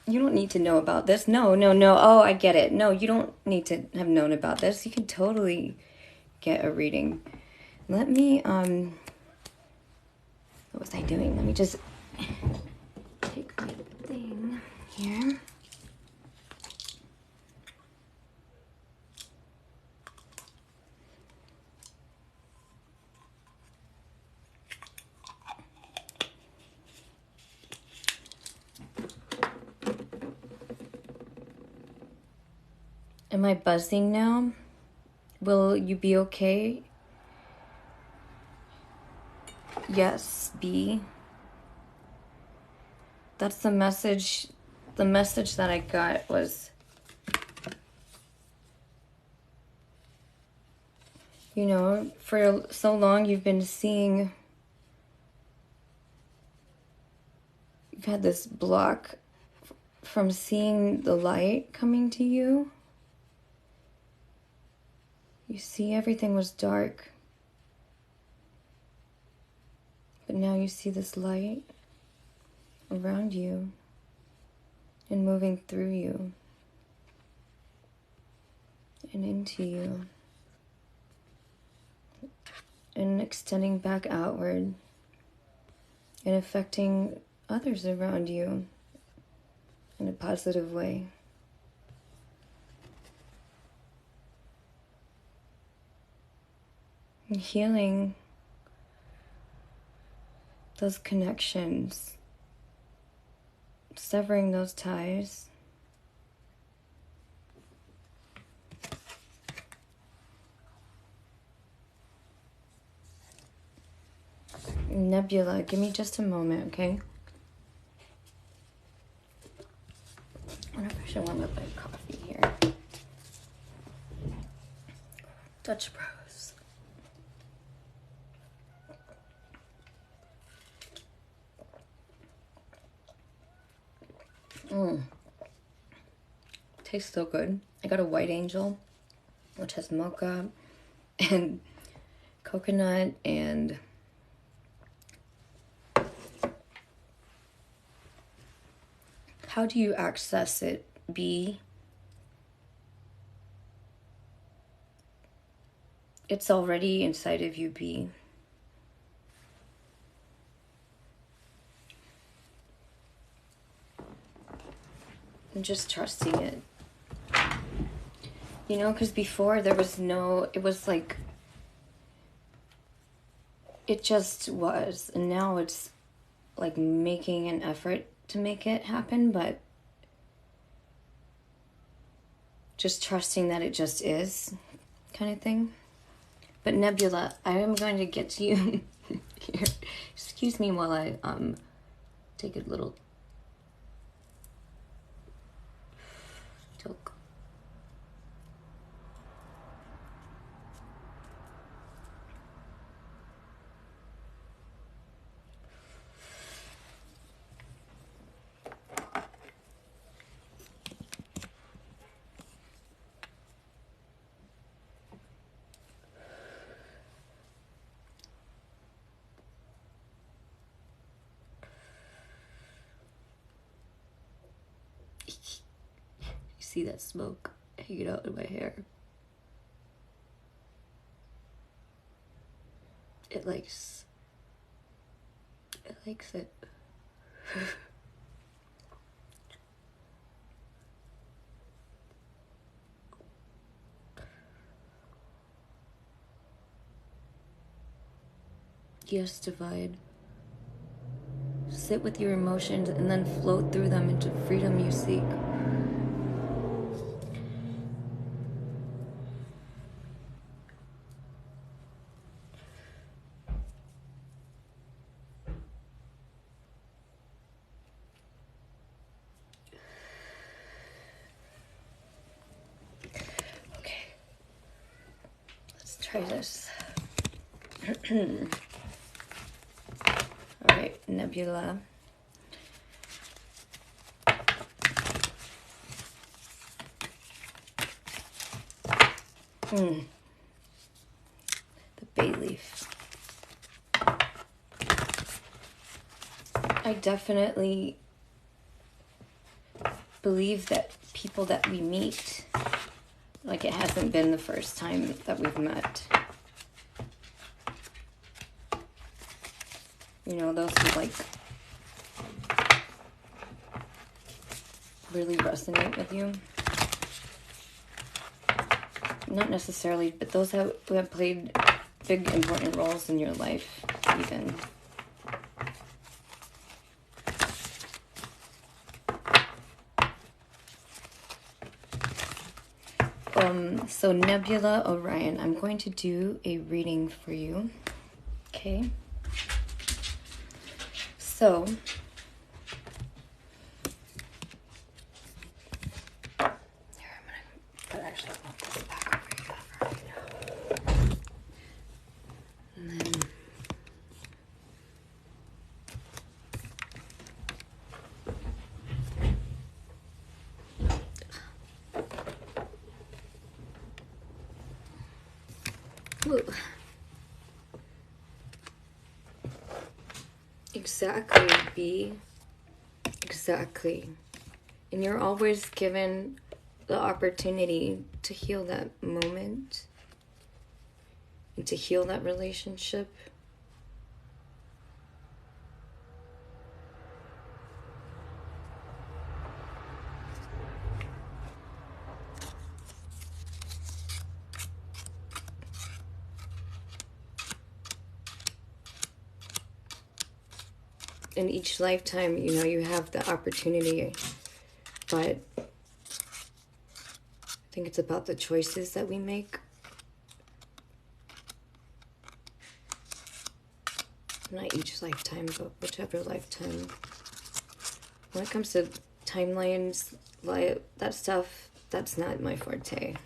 You don't need to know about this. No. Oh, I get it. No, you don't need to have known about this. You can totally get a reading. Let me, what was I doing? Let me just take my thing here. Am I buzzing now? Will you be okay? Yes, B. That's the message. The message that I got was, you know, for so long you've been seeing, you've had this block from seeing the light coming to you. You see, everything was dark. But now you see this light around you and moving through you and into you and extending back outward and affecting others around you in a positive way. And healing those connections, severing those ties. Nebula, give me just a moment, okay? I wonder if I should warm up my coffee here. Dutch Bros. Tastes so good. I got a White Angel, which has mocha and coconut and how do you access it, B? It's already inside of you, B. I'm just trusting it. You know, because before there was no, it was like, it just was. And now it's like making an effort to make it happen, but just trusting that it just is, kind of thing. But Nebula, I am going to get to you here. Excuse me while I take a little toke. See that smoke hanging out in my hair? It likes it. Yes, Divine. Sit with your emotions and then float through them into freedom you seek. Okay. Let's try this. All right, Nebula. The bay leaf. I definitely believe that people that we meet, like it hasn't been the first time that we've met. You know, those who like really resonate with you. Not necessarily, but those who have played big, important roles in your life, even. So Nebula Orion, I'm going to do a reading for you. Okay. So, here, I'm going to put actually put this back over right now. And then ooh. Exactly, B. Exactly. And you're always given the opportunity to heal that moment and to heal that relationship. In each lifetime, you know, you have the opportunity, but I think it's about the choices that we make. Not each lifetime, but whichever lifetime. When it comes to timelines, like that stuff, that's not my forte.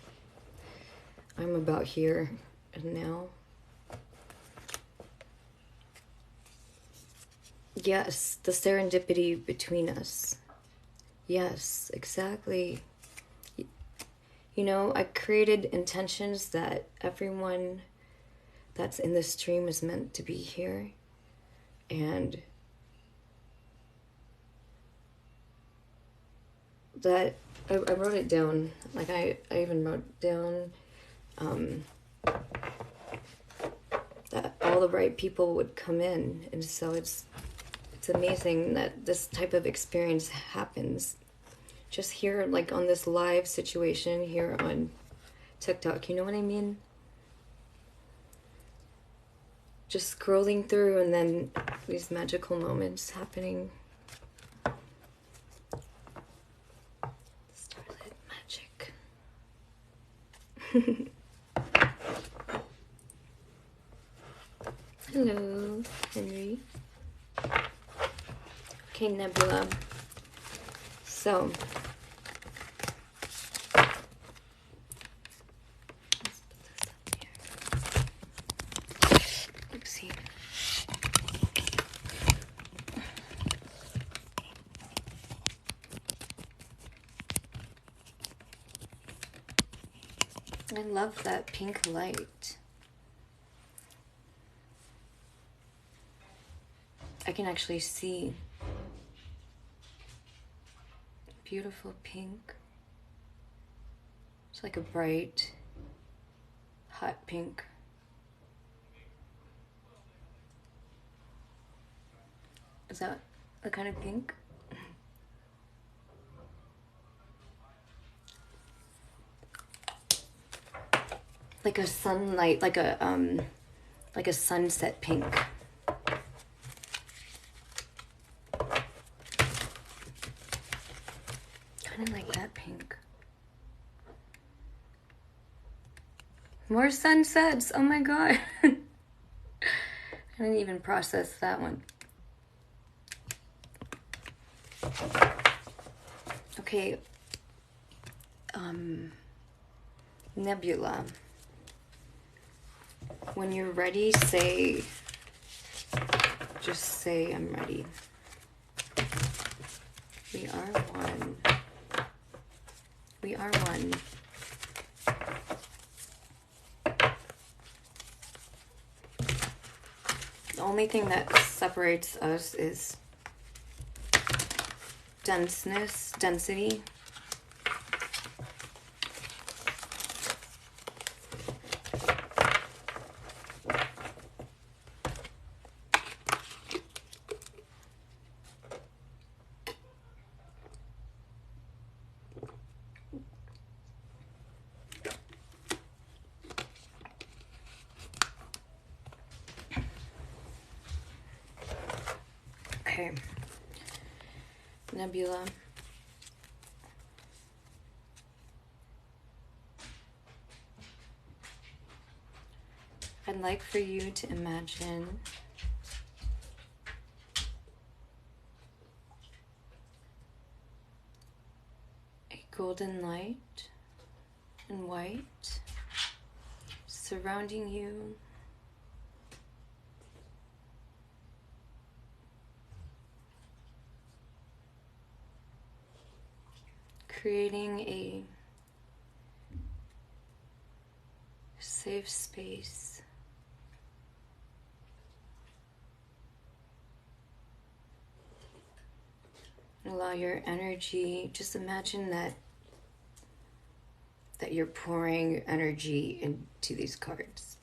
I'm about here and now. Yes, the serendipity between us. Yes, exactly. You know, I created intentions that everyone that's in this stream is meant to be here. And that, I wrote it down. Like, I even wrote down that all the right people would come in. And so it's amazing that this type of experience happens just here, like on this live situation here on TikTok, you know what I mean? Just scrolling through and then these magical moments happening. Starlit magic. Hello, Henry. Okay, Nebula. So, let's put this up here. Oopsie. I love that pink light. I can actually see beautiful pink. It's like a bright, hot pink. Is that the kind of pink? Like a sunlight, like a sunset pink. Kind of like that pink. More sunsets. Oh my god. I didn't even process that one. Okay. Nebula. When you're ready, just say, I'm ready. We are one. We are one. The only thing that separates us is density. Okay, Nebula. I'd like for you to imagine a golden light and white surrounding you. Creating a safe space. Allow your energy, just imagine that you're pouring energy into these cards.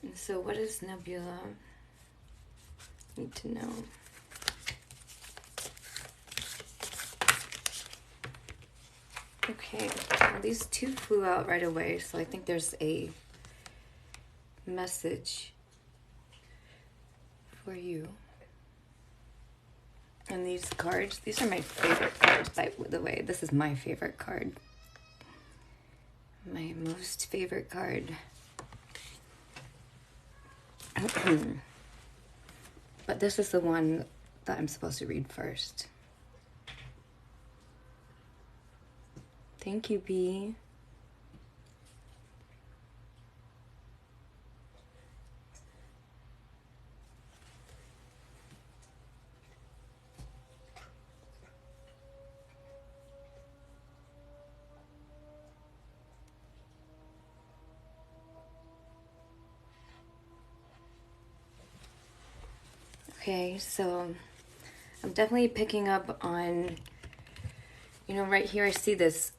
And so what does Nebula need to know? Okay, well, these two flew out right away, so I think there's a message for you. And these cards, these are my favorite cards, by the way. This is my favorite card. My most favorite card. But this is the one that I'm supposed to read first. Thank you, B. Okay, so I'm definitely picking up on, you know, right here I see this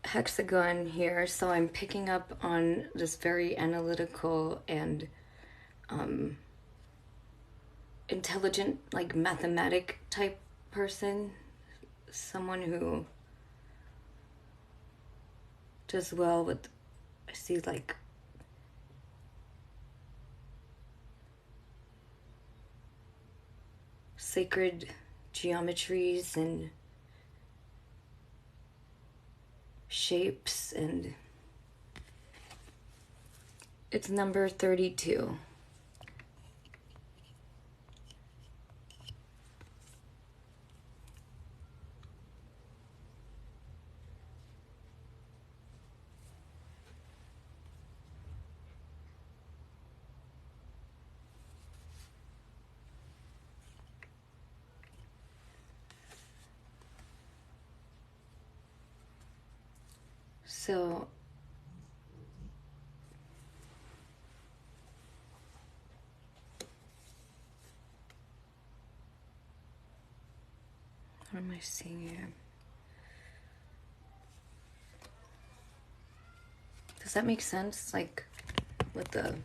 hexagon here, so I'm picking up on this very analytical and intelligent, like mathematic type person, someone who does well with, I see like sacred geometries and shapes, and it's number 32. So what am I seeing here? Does that make sense? Like with the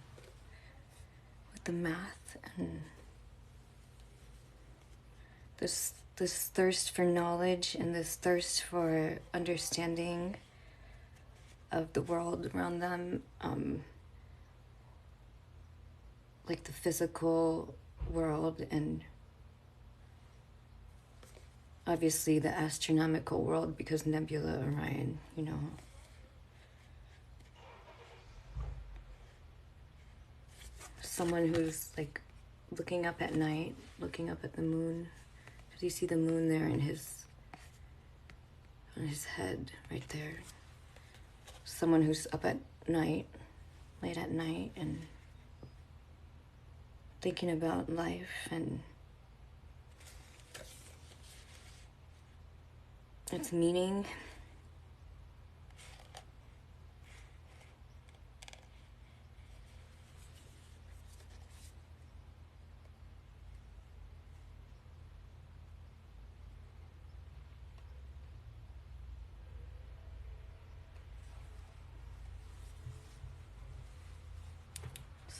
math and this thirst for knowledge and this thirst for understanding of the world around them, like the physical world and obviously the astronomical world, because Nebula Orion, you know. Someone who's like looking up at night, looking up at the moon. Do you see the moon there in on his head right there? Someone who's up at night, late at night, and thinking about life and its meaning.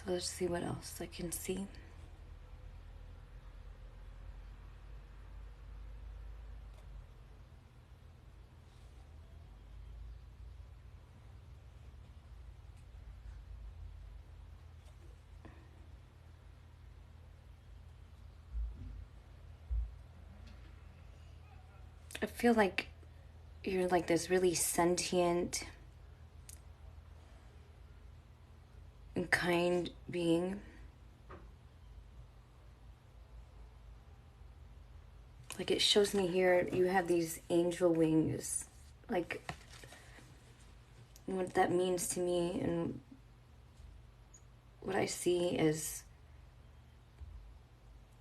So let's see what else I can see. I feel like you're like this really sentient and kind being. Like it shows me here, you have these angel wings. Like what that means to me and what I see is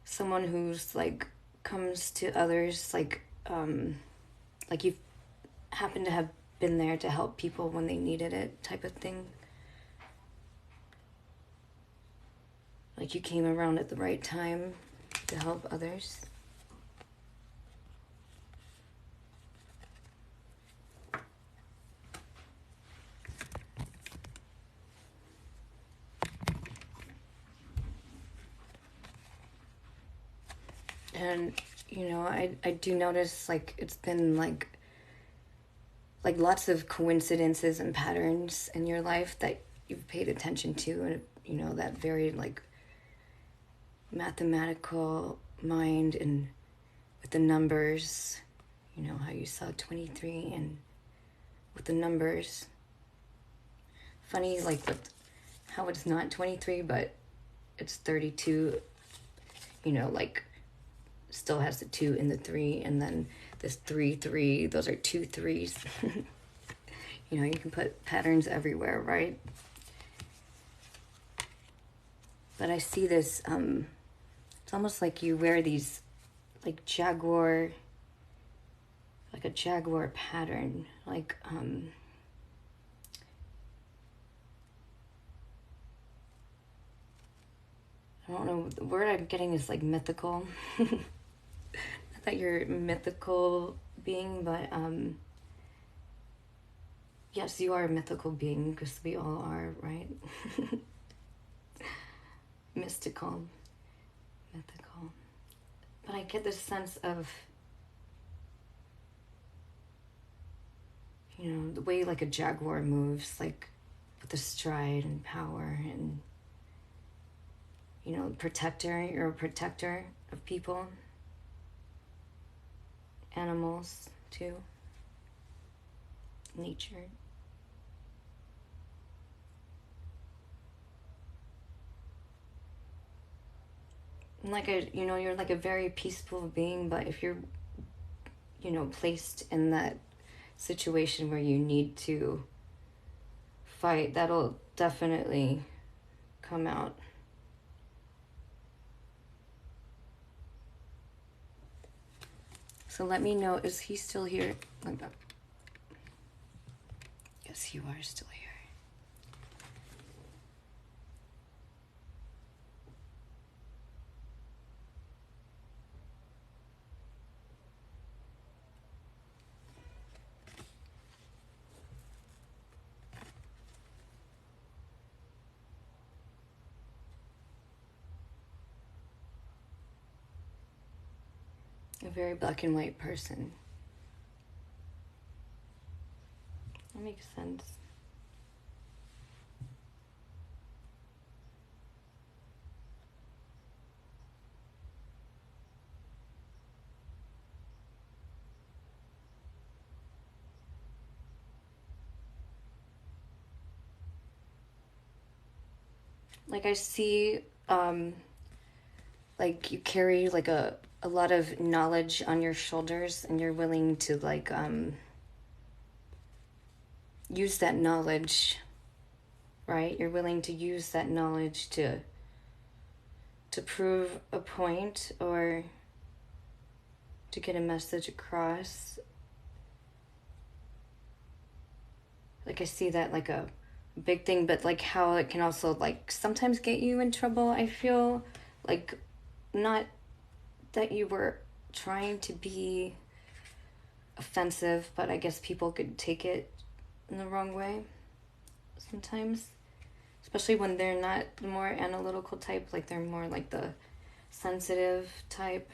someone who's like comes to others like you happen to have been there to help people when they needed it, type of thing. Like you came around at the right time to help others. And you know, I do notice like it's been like lots of coincidences and patterns in your life that you've paid attention to, and you know, that very like mathematical mind and with the numbers, you know, how you saw 23 and with the numbers. Funny like with how it's not 23 but it's 32, you know, like still has the 2 and the 3, and then this 3 3, those are 2 3s. You know, you can put patterns everywhere, right? But I see this it's almost like you wear these like a jaguar pattern, like I I don't know, the word I'm getting is like mythical. Not that you're a mythical being, but yes, you are a mythical being, because we all are, right? Mystical, mythical. But I get this sense of, you know, the way like a jaguar moves, like with the stride and power and, you know, protector. You're a protector of people, animals too, nature. And like a, you know, you're like a very peaceful being, but if you're, you know, placed in that situation where you need to fight, that'll definitely come out. So let me know, is he still here? Like that. Yes, you are still here. A very black and white person. That makes sense. Like I see, like you carry like a lot of knowledge on your shoulders, and you're willing to like use that knowledge, right? You're willing to use that knowledge to prove a point or to get a message across. Like I see that like a big thing, but like how it can also like sometimes get you in trouble. I feel like, not that you were trying to be offensive, but I guess people could take it in the wrong way sometimes, especially when they're not the more analytical type, like they're more like the sensitive type.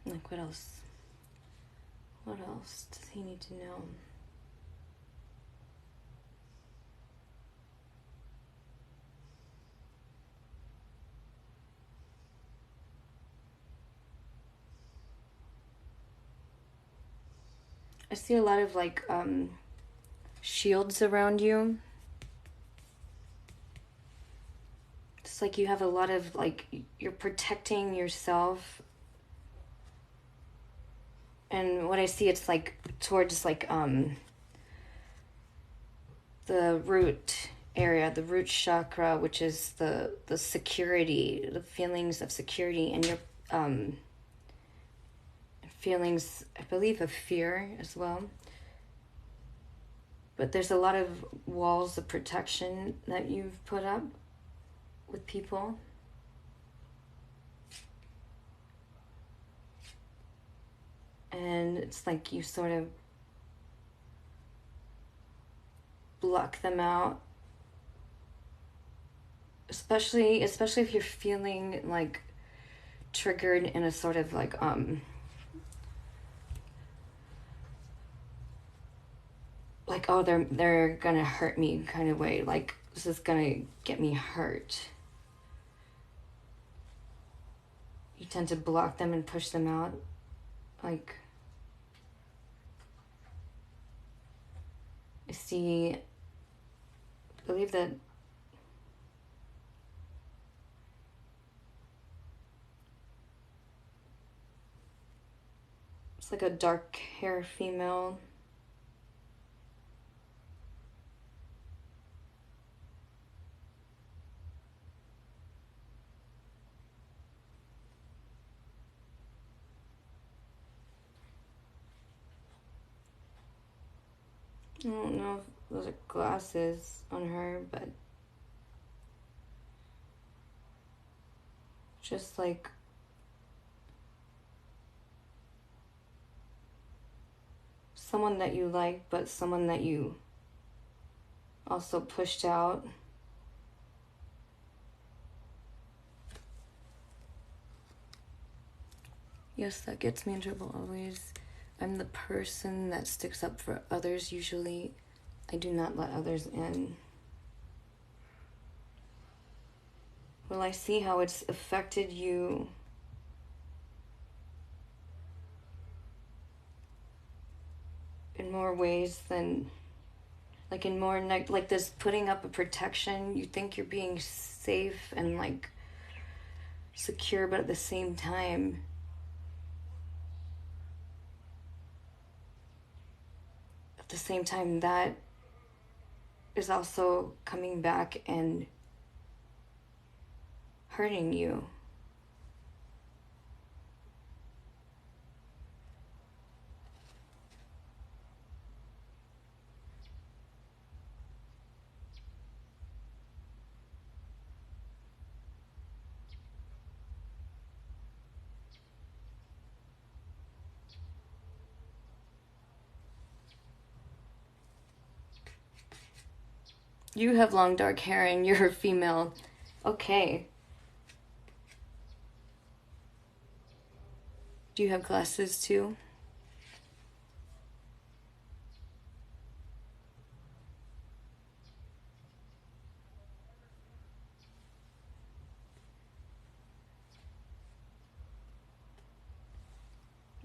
Like what else? What else does he need to know? I see a lot of like shields around you. It's like you have a lot of like, you're protecting yourself. And what I see, it's like towards like the root area, the root chakra, which is the security, the feelings of security, and your feelings, I believe, of fear as well. But there's a lot of walls of protection that you've put up with people. And it's like you sort of block them out, especially if you're feeling like triggered in a sort of like oh, they're gonna hurt me kind of way, like this is gonna get me hurt. You tend to block them and push them out, like I believe that it's like a dark hair female. I don't know if those are glasses on her, but just like someone that you like, but someone that you also pushed out. Yes, that gets me in trouble always. I'm the person that sticks up for others usually. I do not let others in. Well, I see how it's affected you. In more ways than, like in more, like this putting up a protection. You think you're being safe and like secure, but at the same time, that is also coming back and hurting you. You have long dark hair and you're a female. Okay. Do you have glasses too?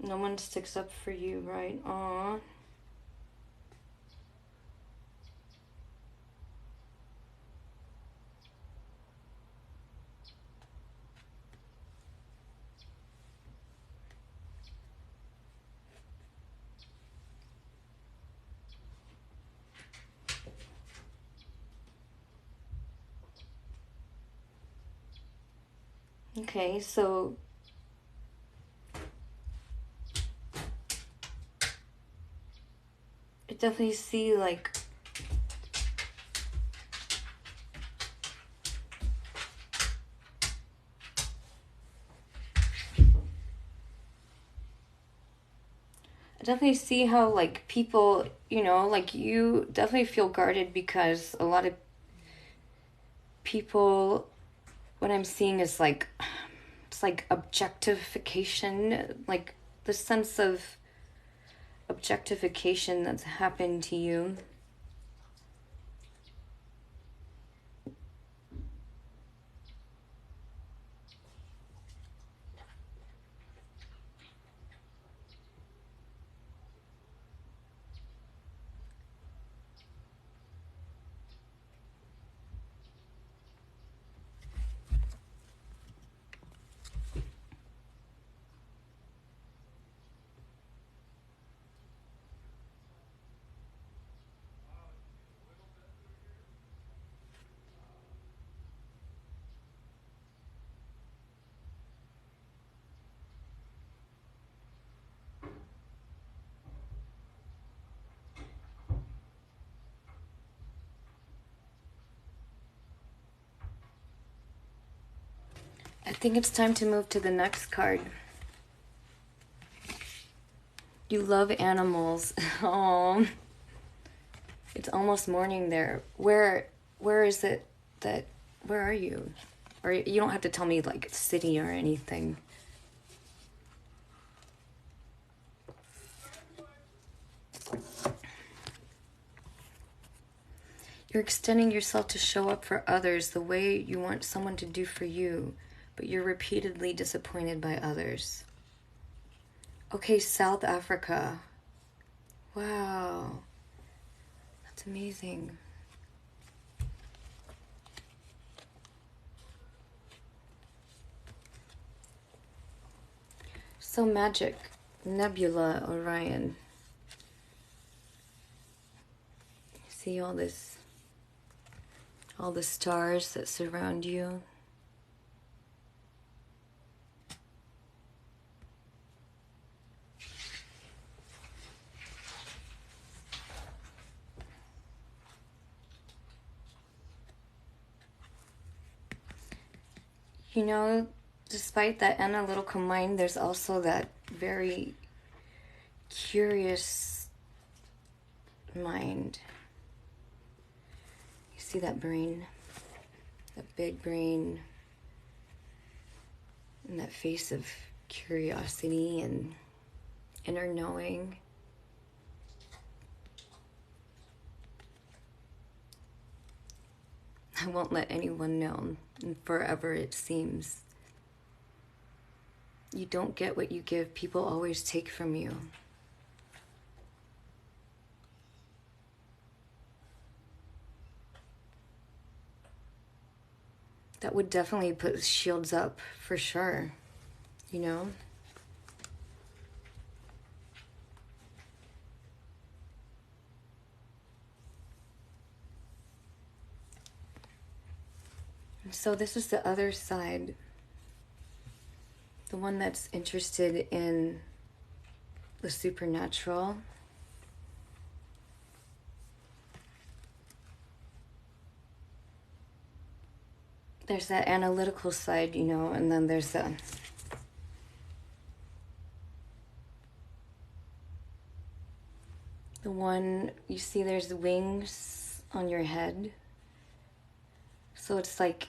No one sticks up for you, right? Aww. Okay, so I definitely see like how like people, like you definitely feel guarded because a lot of people, what I'm seeing is like, it's like objectification, like the sense of objectification that's happened to you. I think it's time to move to the next card. You love animals. Oh, it's almost morning there. Where is it that, where are you? Or you don't have to tell me like city or anything. You're extending yourself to show up for others the way you want someone to do for you, but you're repeatedly disappointed by others. Okay, South Africa. Wow. It's amazing. So magic. Nebula, Orion. See all the stars that surround you. You know, despite that analytical mind, there's also that very curious mind. You see that brain, that big brain, and that face of curiosity and inner knowing. I won't let anyone know, and forever it seems. You don't get what you give. People always take from you. That would definitely put shields up for sure, you know? So this is the other side, the one that's interested in the supernatural. There's that analytical side, you know, and then there's the one, you see there's wings on your head. So it's like,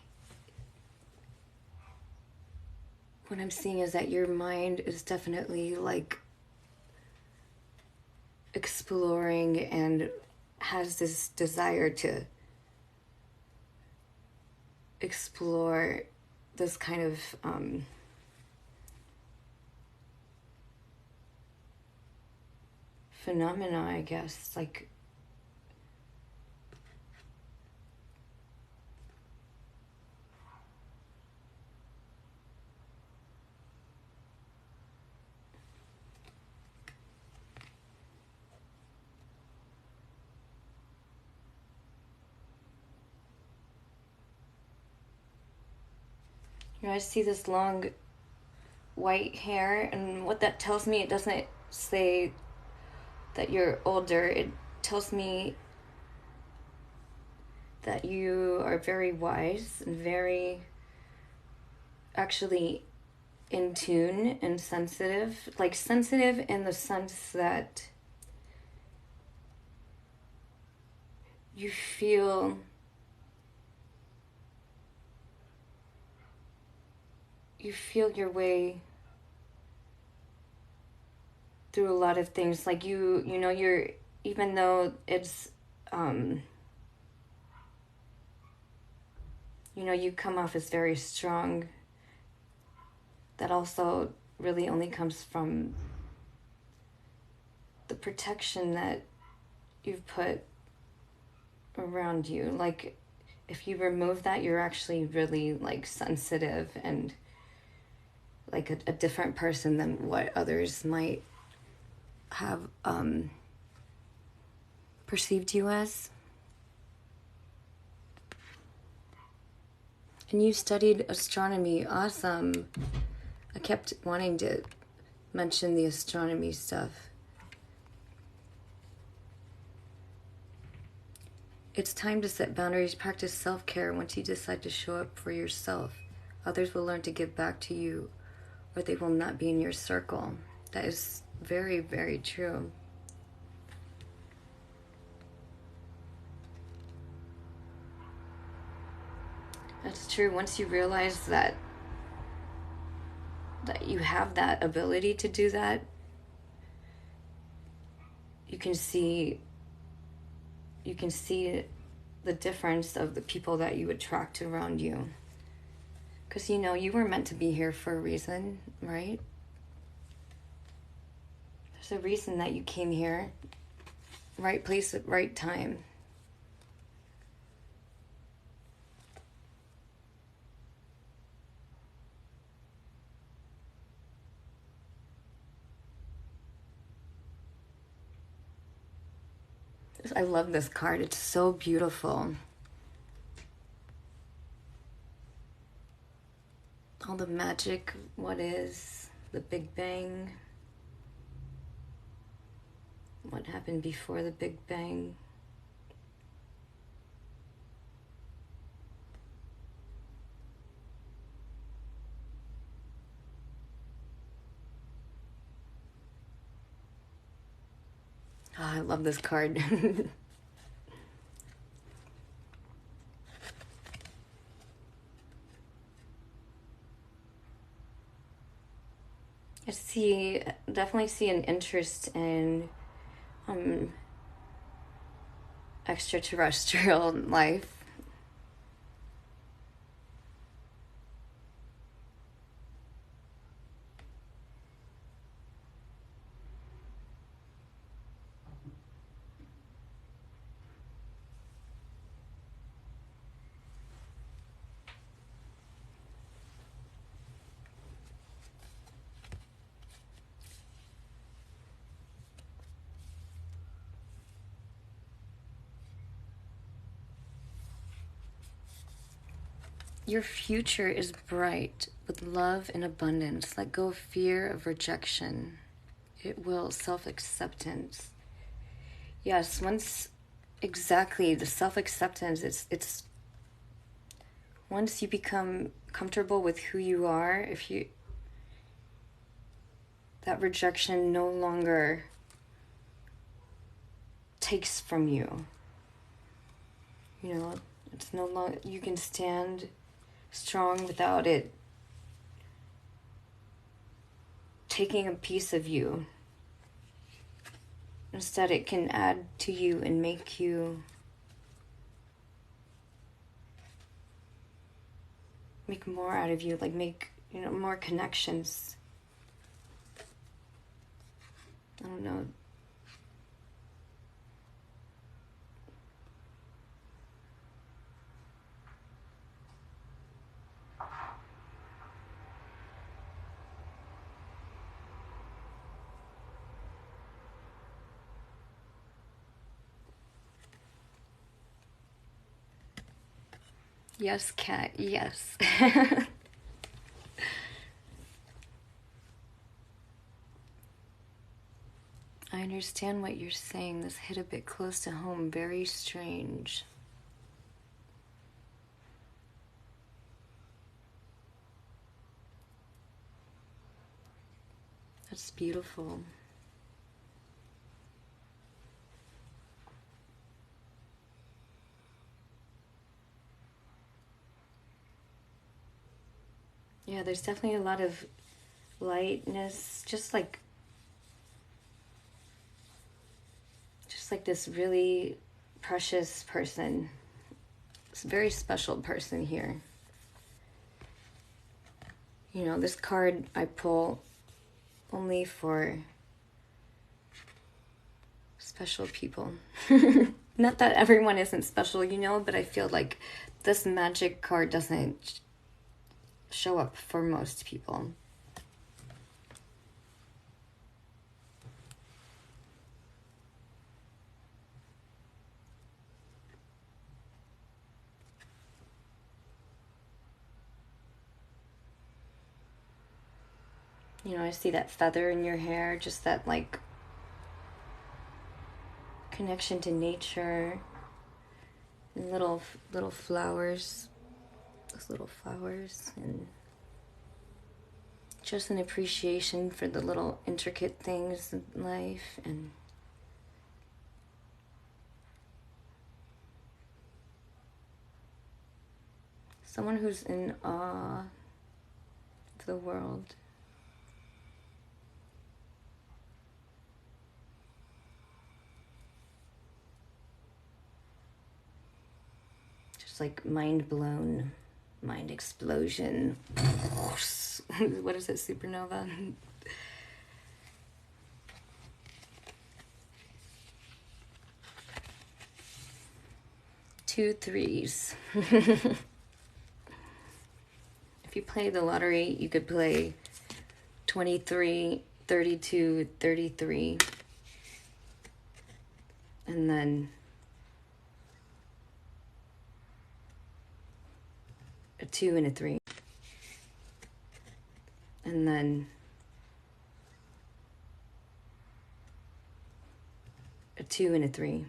what I'm seeing is that your mind is definitely like exploring and has this desire to explore this kind of phenomena, I guess, like you know, I see this long white hair, and what that tells me, it doesn't say that you're older. It tells me that you are very wise and very actually in tune and sensitive. Like sensitive in the sense that you feel your way through a lot of things. Like you know, you're, even though it's you know, you come off as very strong, that also really only comes from the protection that you've put around you. Like if you remove that, you're actually really like sensitive and like a different person than what others might have perceived you as. And you studied astronomy. Awesome. I kept wanting to mention the astronomy stuff. It's time to set boundaries, practice self-care. Once you decide to show up for yourself, others will learn to give back to you, or they will not be in your circle. That is very, very true. That's true. Once you realize that you have that ability to do that, you can see the difference of the people that you attract around you. Because, you know, you were meant to be here for a reason, right? There's a reason that you came here. Right place at right time. I love this card. It's so beautiful. All the magic, what is, the Big Bang, what happened before the Big Bang. Oh, I love this card. Definitely see an interest in extraterrestrial life. Your future is bright with love and abundance. Let go of fear of rejection. It will self-acceptance. Yes, once exactly the self-acceptance, it's once you become comfortable with who you are, that rejection no longer takes from you. You know, it's no longer, you can stand strong without it taking a piece of you. Instead, it can add to you and make you make more out of you, like make, more connections. I don't know. Yes, cat, yes. I understand what you're saying. This hit a bit close to home. Very strange. That's beautiful. Yeah, there's definitely a lot of lightness, just like this really precious person, this very special person here. This card I pull only for special people. Not that everyone isn't special, but I feel like this magic card doesn't show up for most people. I see that feather in your hair, just that like connection to nature, and little flowers, those little flowers, and just an appreciation for the little intricate things in life, and someone who's in awe of the world. Just like mind blown, mind explosion. What is it, supernova? 2 3s. If you play the lottery, you could play 23, 32, 33. and then a 2 and a 3, and then a 2 and a 3.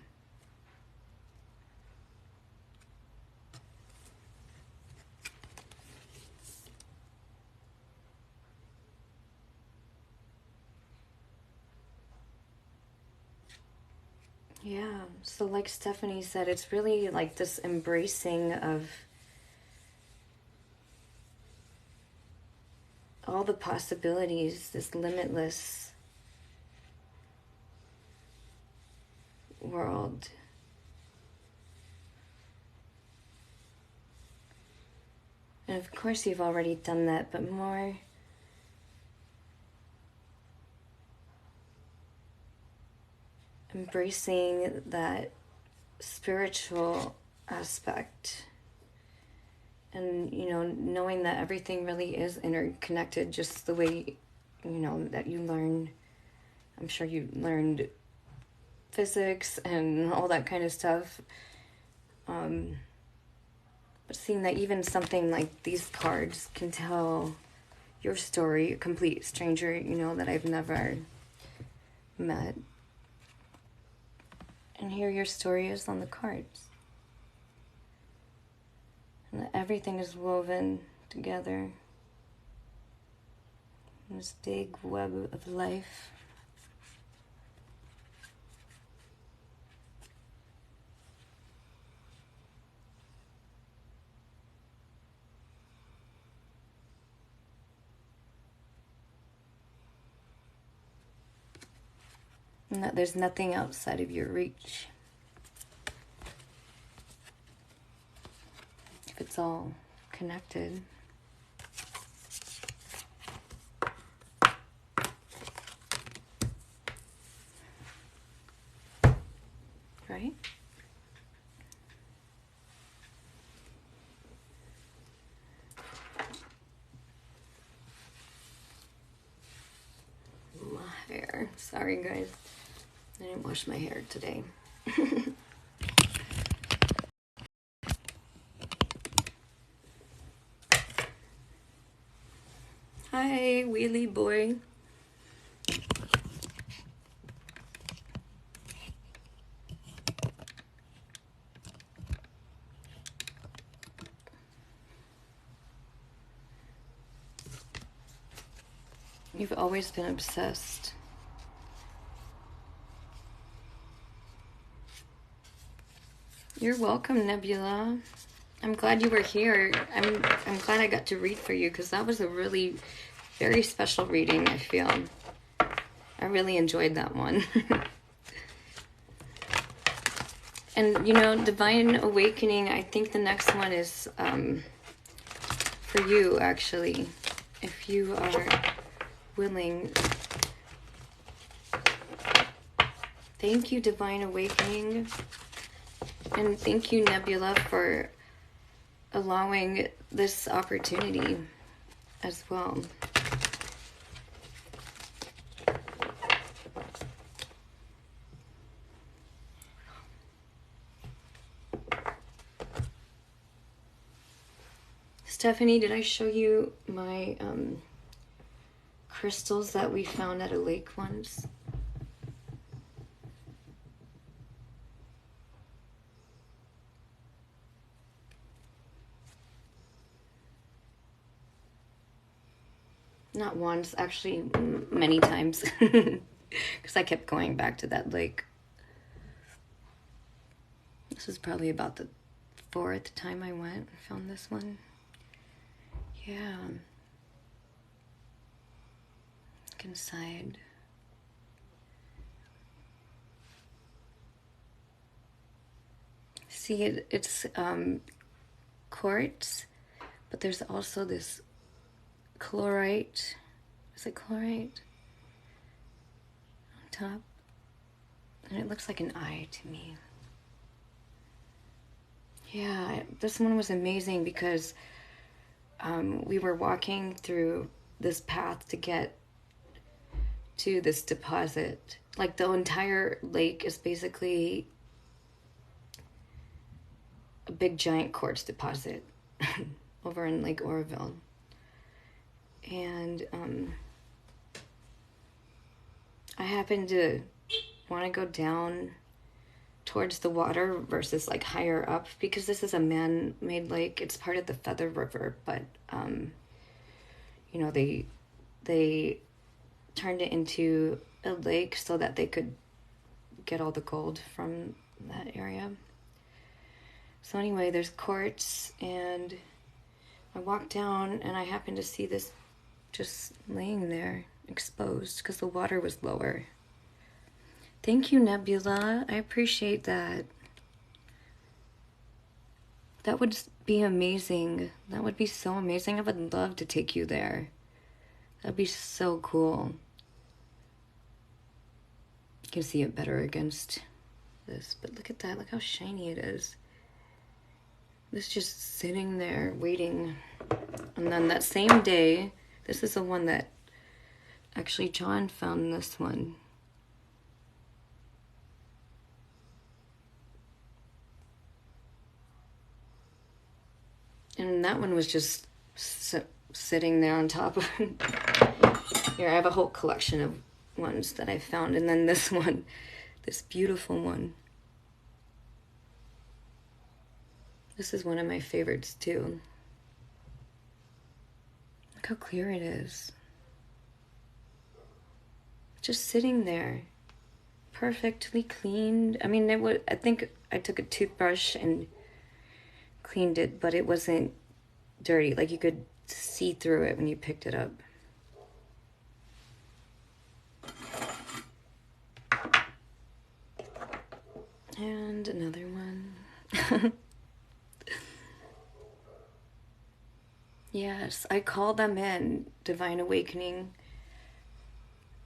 Yeah, so like Stephanie said, it's really like this embracing of all the possibilities, this limitless world. And of course you've already done that, but more embracing that spiritual aspect, and knowing that everything really is interconnected, just the way that you learn. I'm sure you learned physics and all that kind of stuff, but seeing that even something like these cards can tell your story, a complete stranger that I've never met, and here your story is on the cards. And that everything is woven together in this big web of life. And that there's nothing outside of your reach. If it's all connected. Right? My hair. Sorry, guys. I didn't wash my hair today. Hi, wheelie boy. You've always been obsessed. You're welcome, Nebula. I'm glad you were here. I'm glad I got to read for you, because that was a really very special reading, I feel. I really enjoyed that one. And Divine Awakening, I think the next one is for you, actually, if you are willing. Thank you, Divine Awakening. And thank you, Nebula, for allowing this opportunity as well. Stephanie, did I show you my crystals that we found at a lake once? Not once, actually many times, because I kept going back to that lake. This is probably about the 4th time I went and found this one. Yeah. Look inside. See, it's quartz, but there's also this chlorite. Is it chlorite? On top. And it looks like an eye to me. Yeah, this one was amazing because we were walking through this path to get to this deposit. Like the entire lake is basically a big giant quartz deposit over in Lake Oroville. And I happened to want to go down towards the water versus like higher up, because this is a man-made lake. It's part of the Feather River, but you know, they turned it into a lake so that they could get all the gold from that area. So anyway, there's quartz, and I walked down and I happened to see this just laying there exposed because the water was lower. Thank you, Nebula. I appreciate that. That would be amazing. That would be so amazing. I would love to take you there. That'd be so cool. You can see it better against this, but look at that. Look how shiny it is. It's just sitting there waiting. And then that same day, this is the one that actually John found, this one. And that one was just sitting there on top of here. I have a whole collection of ones that I found, and then this one, this beautiful one. This is one of my favorites too. Look how clear it is. Just sitting there, perfectly cleaned. I mean, I think I took a toothbrush and cleaned it, but it wasn't dirty. Like, you could see through it when you picked it up. And another one. Yes, I call them in, Divine Awakening.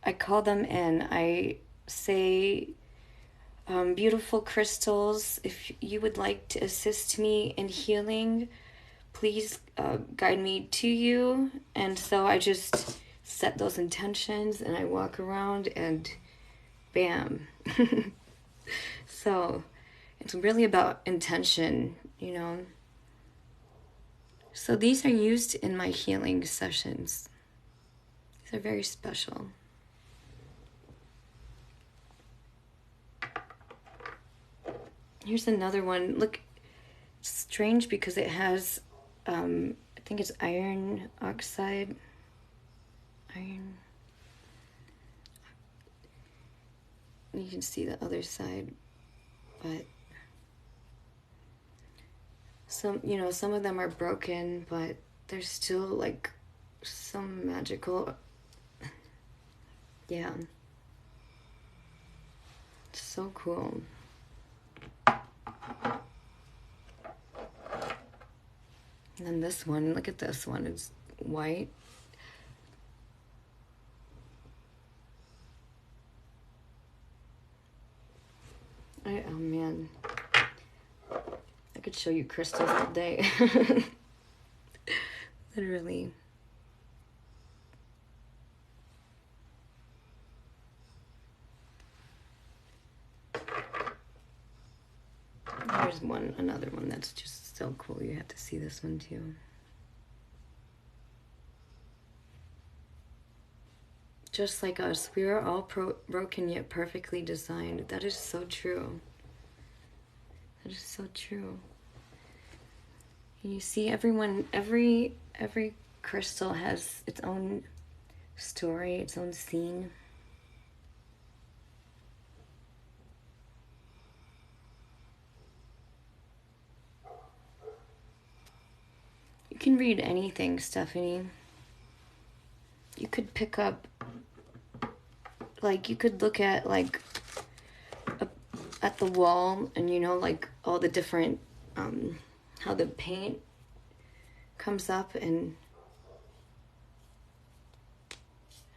I call them in. I say, beautiful crystals, if you would like to assist me in healing, please guide me to you. And so I just set those intentions and I walk around and bam. So it's really about intention, you know. So these are used in my healing sessions. These are very special. Here's another one. Look, it's strange because it has, I think it's iron oxide. Iron. You can see the other side, but some, you know, some of them are broken, but there's still like some magical, yeah. It's so cool. And then this one, look at this one, it's white. Oh man, I could show you crystals all day. Literally. There's another one that's just so cool. You have to see this one too. Just like us, we are all broken yet perfectly designed. That is so true. That is so true. And you see, every crystal has its own story, its own scene. You can read anything, Stephanie. You could pick up, like, you could look at, like, at the wall and, you know, like, all the different, how the paint comes up and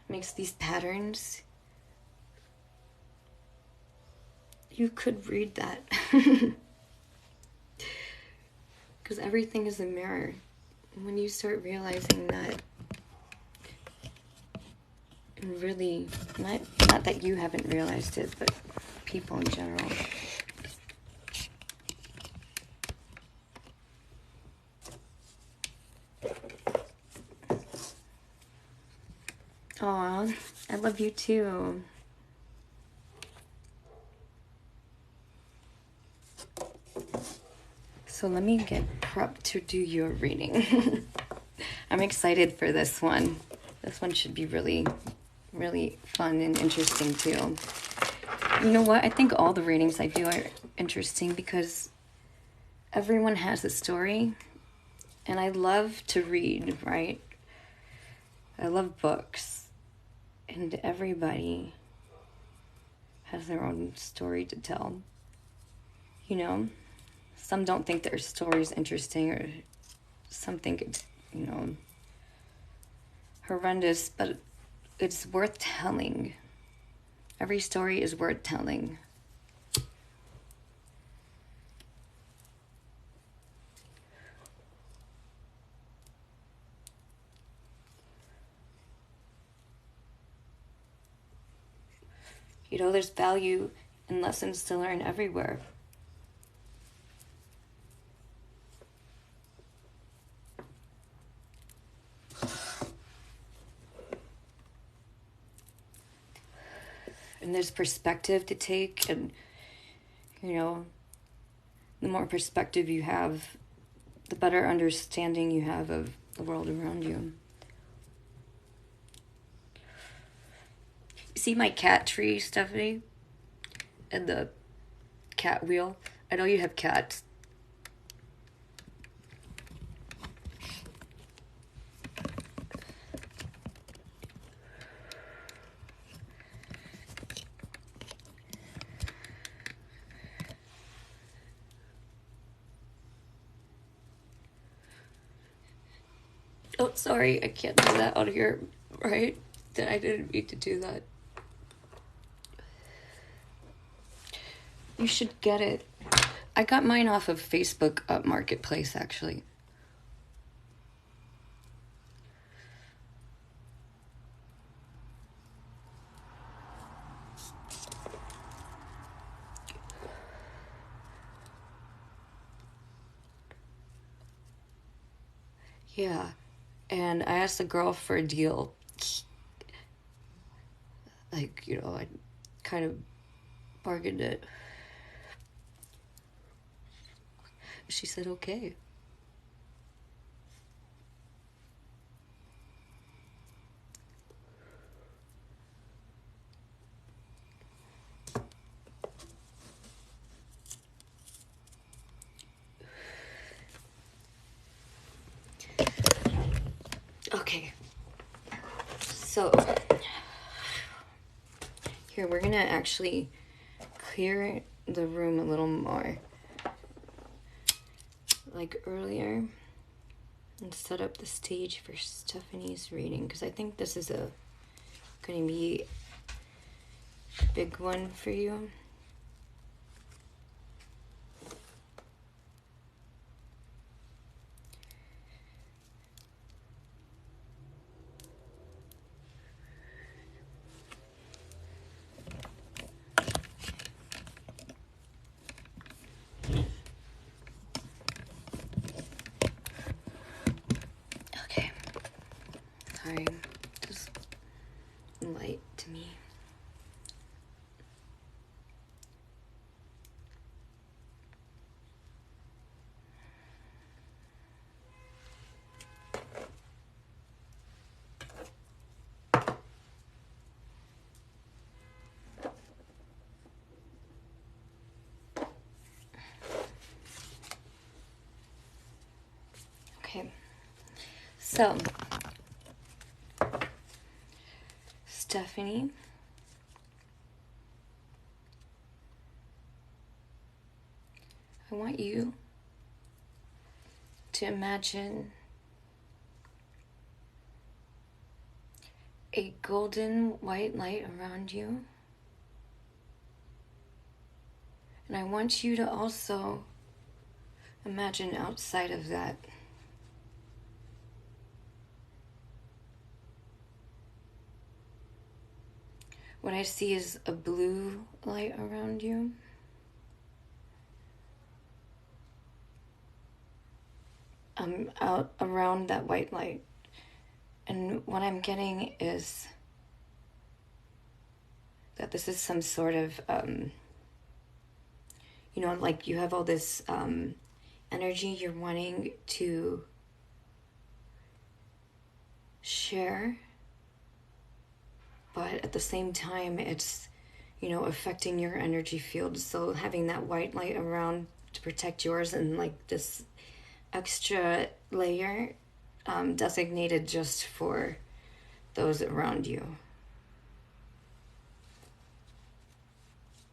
makes these patterns. You could read that. Because everything is a mirror. When you start realizing that, and really, not that you haven't realized it, but people in general. love you too. So let me get prepped to do your reading. I'm excited for this one. This one should be really, really fun and interesting too. You know what? I think all the readings I do are interesting because everyone has a story. And I love to read, right? I love books. And everybody has their own story to tell. You know? Some don't think their story's interesting, or some think it's, you know, horrendous, but it's worth telling. Every story is worth telling. You know, there's value and lessons to learn everywhere. And there's perspective to take, and, you know, the more perspective you have, the better understanding you have of the world around you. See my cat tree, Stephanie? And the cat wheel? I know you have cats. Oh, sorry, I can't do that out here, right? I didn't mean to do that. You should get it. I got mine off of Facebook Marketplace, actually. Yeah, and I asked the girl for a deal. Like, you know, I kind of bargained it. She said, okay. Okay. So, here, we're gonna actually clear the room a little more. Like earlier, and set up the stage for Stephanie's reading, because I think this is gonna be a big one for you. Okay. Sorry, just light to me. Okay, so Stephanie, I want you to imagine a golden white light around you. And I want you to also imagine outside of that. What I see is a blue light around you. Out around that white light. And what I'm getting is that this is some sort of, you know, like you have all this energy you're wanting to share, but at the same time, it's, you know, affecting your energy field. So having that white light around to protect yours, and like this extra layer designated just for those around you.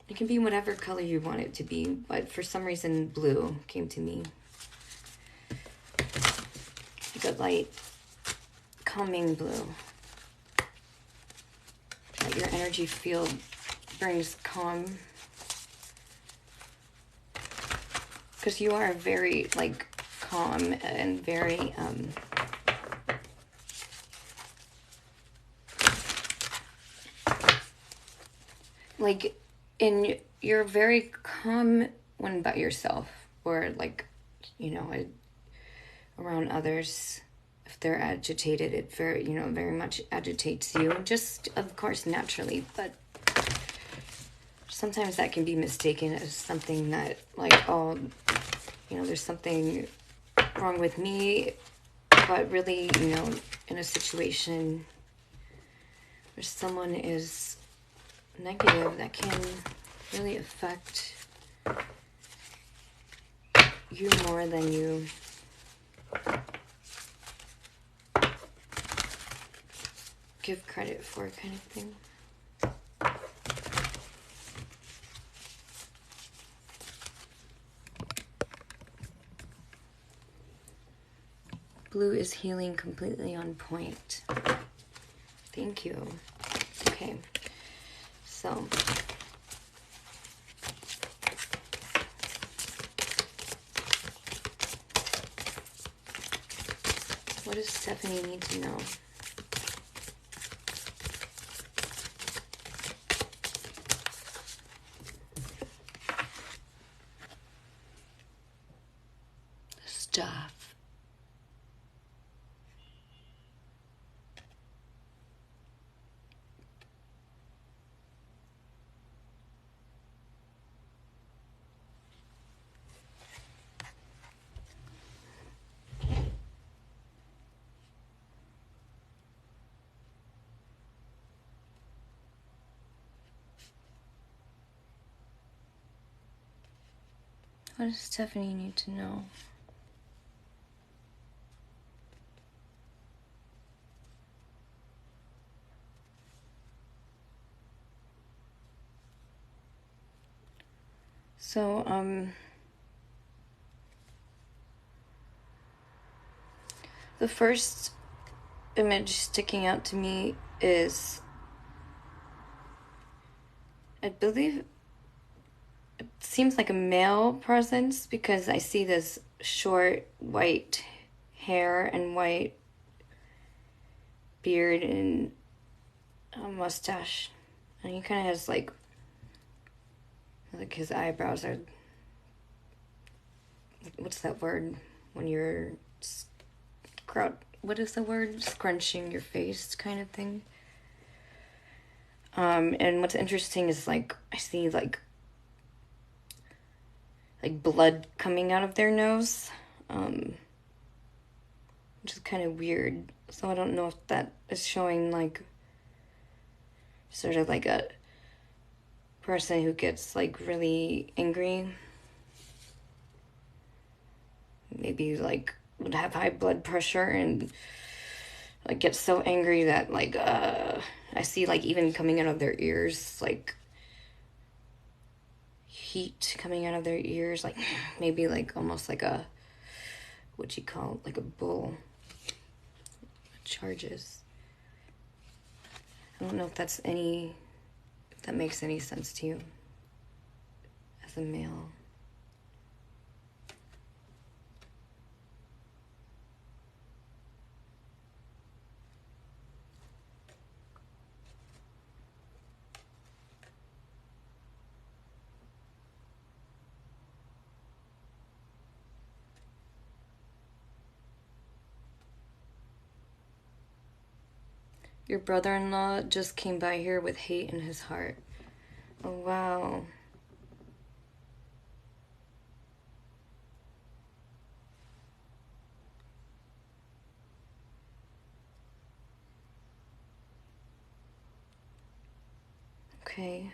It can be whatever color you want it to be, but for some reason blue came to me. Like a light, calming blue. That your energy field brings calm. Because you are very, like, calm and very, like, you're very calm when by yourself, or like, you know, around others. If they're agitated, it very, you know, very much agitates you, just of course naturally, but sometimes that can be mistaken as something that, like, oh, you know, there's something wrong with me, but really, you know, in a situation where someone is negative, that can really affect you more than you give credit for, kind of thing. Blue is healing, completely on point. Thank you. Okay, so what does Stephanie need to know? Stuff. What does Stephanie need to know? So, the first image sticking out to me is, I believe it seems like a male presence, because I see this short white hair and white beard and a mustache, and he kind of has like his eyebrows are, what's that word when you're what is the word, scrunching your face kind of thing. And what's interesting is, like, I see like blood coming out of their nose, which is kind of weird. So I don't know if that is showing like sort of like a person who gets like really angry, maybe like would have high blood pressure and like gets so angry that like I see like even coming out of their ears, like heat coming out of their ears, like maybe like almost like a, what you call, like a bull charges. I don't know if that makes any sense to you as a male. Your brother-in-law just came by here with hate in his heart. Oh, wow. Okay.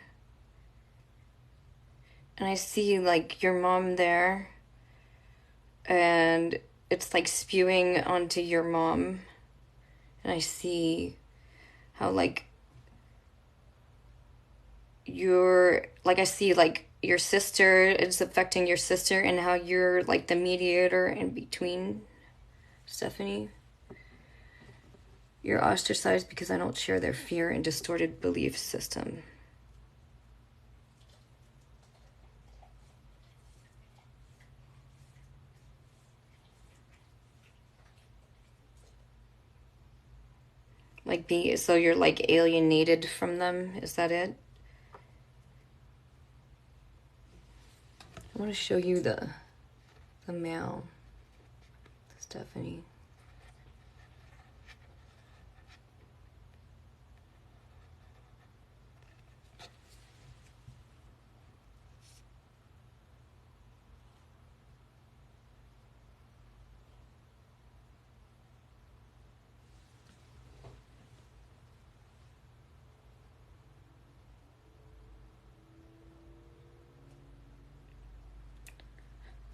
And I see like your mom there, and it's like spewing onto your mom. And I see how like I see like your sister, it's affecting your sister, and how you're like the mediator in between, Stephanie. You're ostracized because I don't share their fear and distorted belief system. Like so you're like alienated from them, is that it? I want to show you the mail, Stephanie.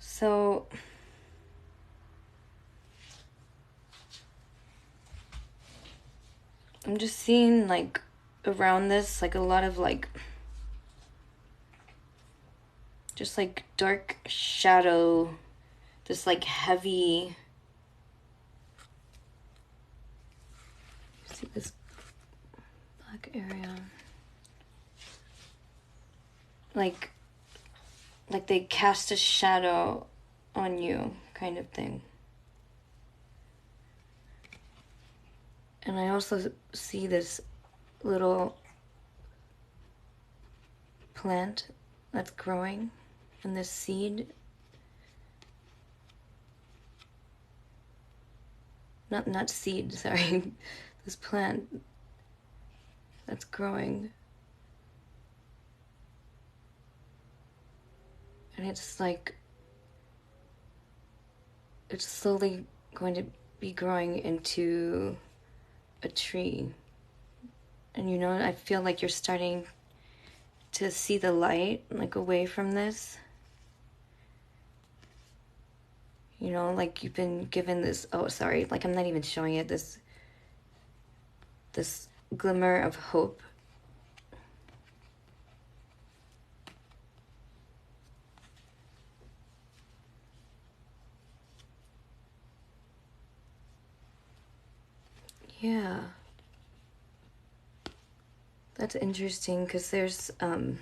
So I'm just seeing like around this like a lot of like just like dark shadow, this like heavy, see this black area, like they cast a shadow on you kind of thing. And I also see this little plant that's growing, and this seed, not seed, sorry, this plant that's growing. And it's like, it's slowly going to be growing into a tree. And you know, I feel like you're starting to see the light, like away from this. You know, like you've been given this, oh, sorry, like I'm not even showing it, this glimmer of hope. Yeah. That's interesting because there's, I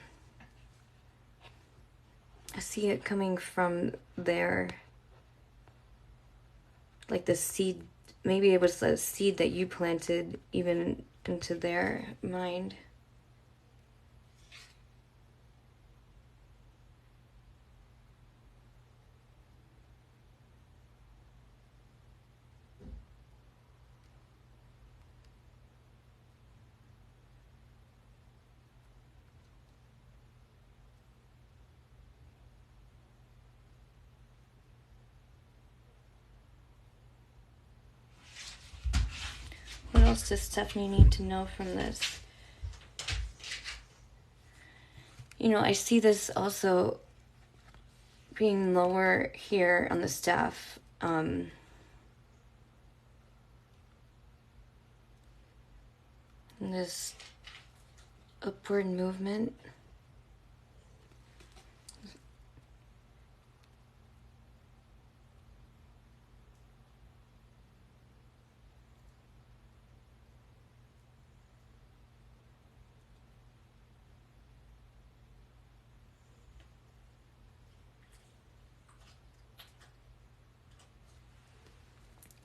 see it coming from there. Like the seed, maybe it was a seed that you planted even into their mind. What else does Stephanie need to know from this? You know, I see this also being lower here on the staff. This upward movement.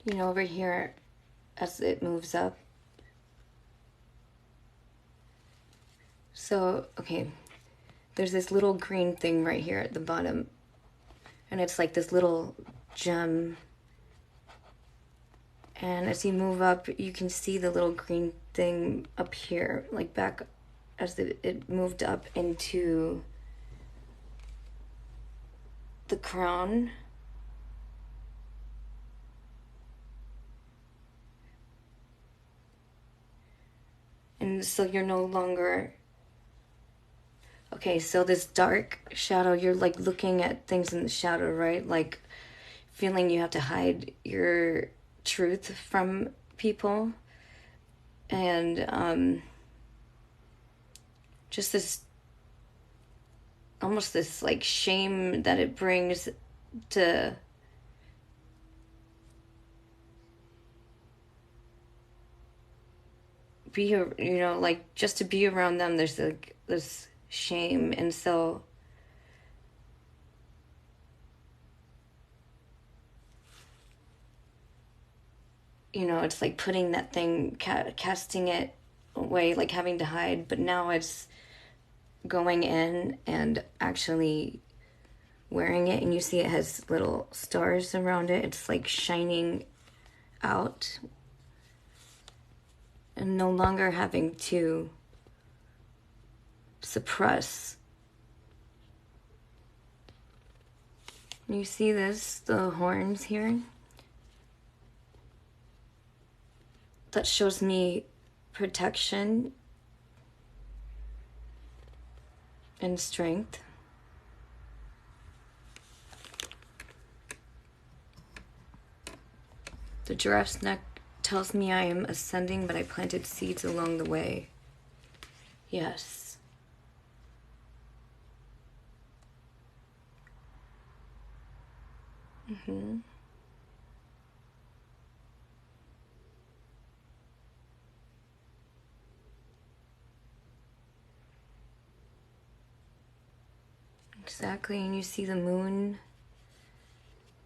You know, over here as it moves up. So, okay, there's this little green thing right here at the bottom, and it's like this little gem. And as you move up, you can see the little green thing up here, like back as it moved up into the crown. And so you're no longer... Okay, so this dark shadow, you're like looking at things in the shadow, right? Like feeling you have to hide your truth from people. And just this, almost this like shame that it brings to be, you know, like just to be around them, there's like this shame. And so you know, it's like putting that thing, casting it away, like having to hide, but now it's going in and actually wearing it, and you see it has little stars around it. It's like shining out, and no longer having to suppress. You see this, the horns here? That shows me protection and strength. The giraffe's neck tells me I am ascending, but I planted seeds along the way. Yes. Mm-hmm. Exactly, and you see the moon.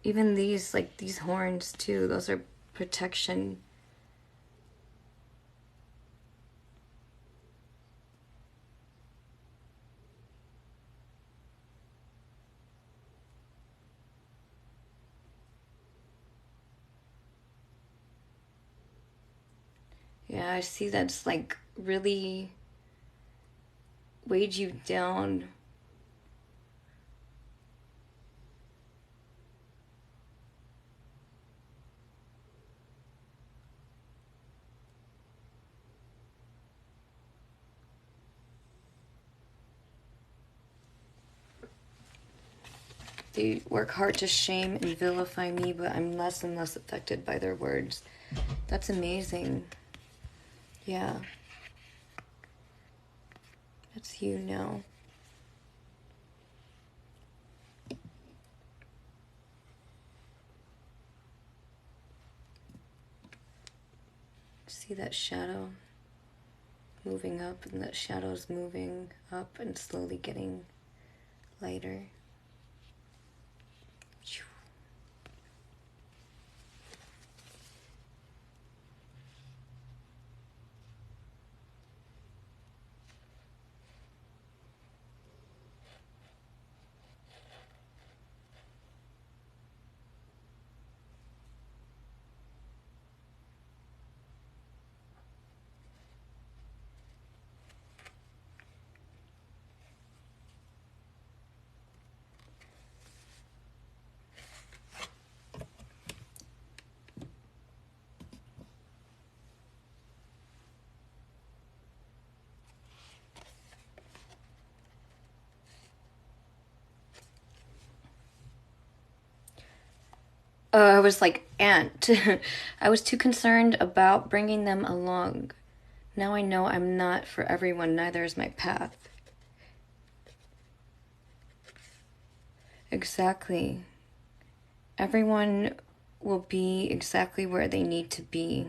Even these, like these horns too, those are protection. Yeah, I see that's like really weighed you down. They work hard to shame and vilify me, but I'm less and less affected by their words. That's amazing. Yeah. That's you now. See that shadow moving up, and that shadow's moving up and slowly getting lighter. I was like, Aunt. I was too concerned about bringing them along. Now I know I'm not for everyone, neither is my path. Exactly. Everyone will be exactly where they need to be.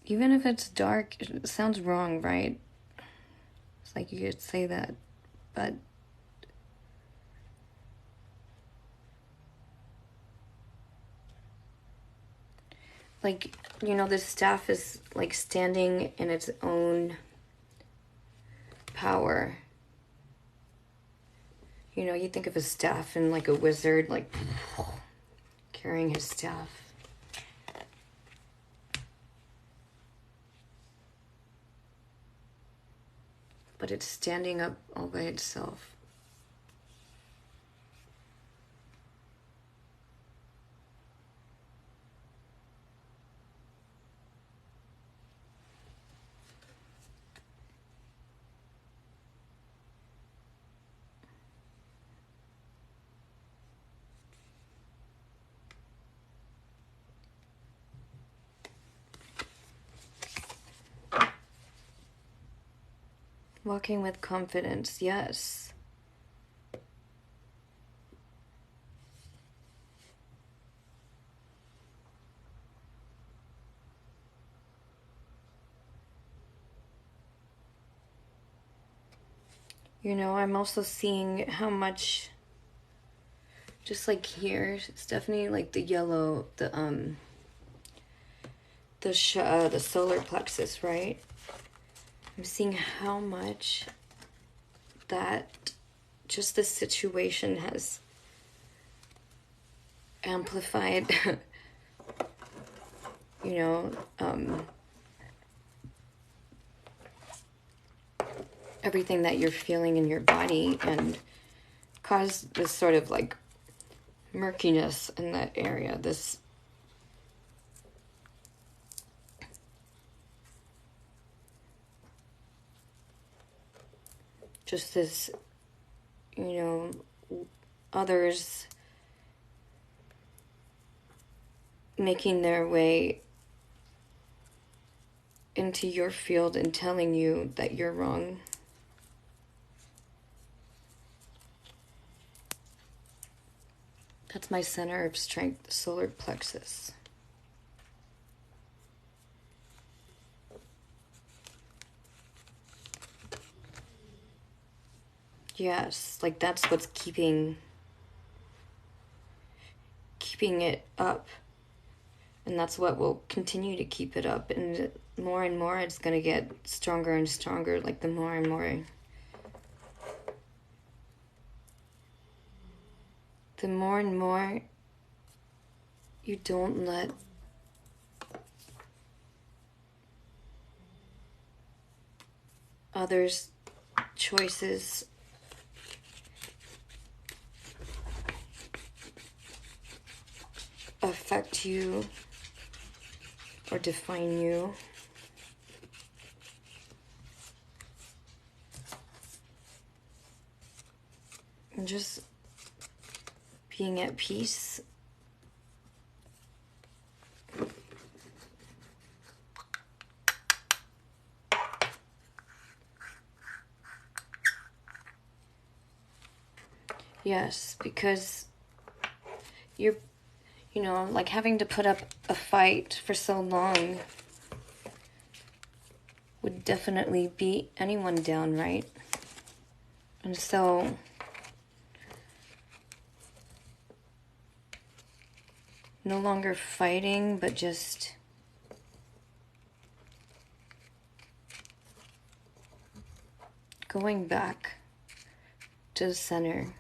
Even if it's dark, it sounds wrong, right? It's like you could say that, but like, you know, this staff is like standing in its own power. You know, you think of a staff and like a wizard, like carrying his staff. But it's standing up all by itself. Walking with confidence, yes. You know, I'm also seeing how much, just here, it's definitely the yellow, the solar plexus, right? I'm seeing how much that just this situation has amplified, everything that you're feeling in your body and caused this sort of murkiness in that area, this just this, others making their way into your field and telling you that you're wrong. That's my center of strength, solar plexus. Yes, that's what's keeping it up. And that's what will continue to keep it up. And more it's going to get stronger and stronger, the more and more. The more and more you don't let others' choices affect you or define you. And just being at peace. Yes, because you're, having to put up a fight for so long would definitely beat anyone down, right? And so no longer fighting, but just going back to the center.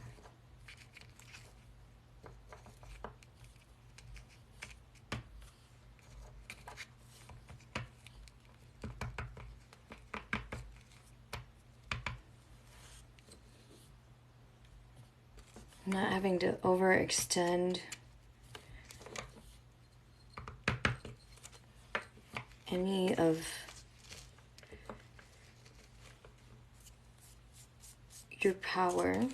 Not having to overextend any of your power.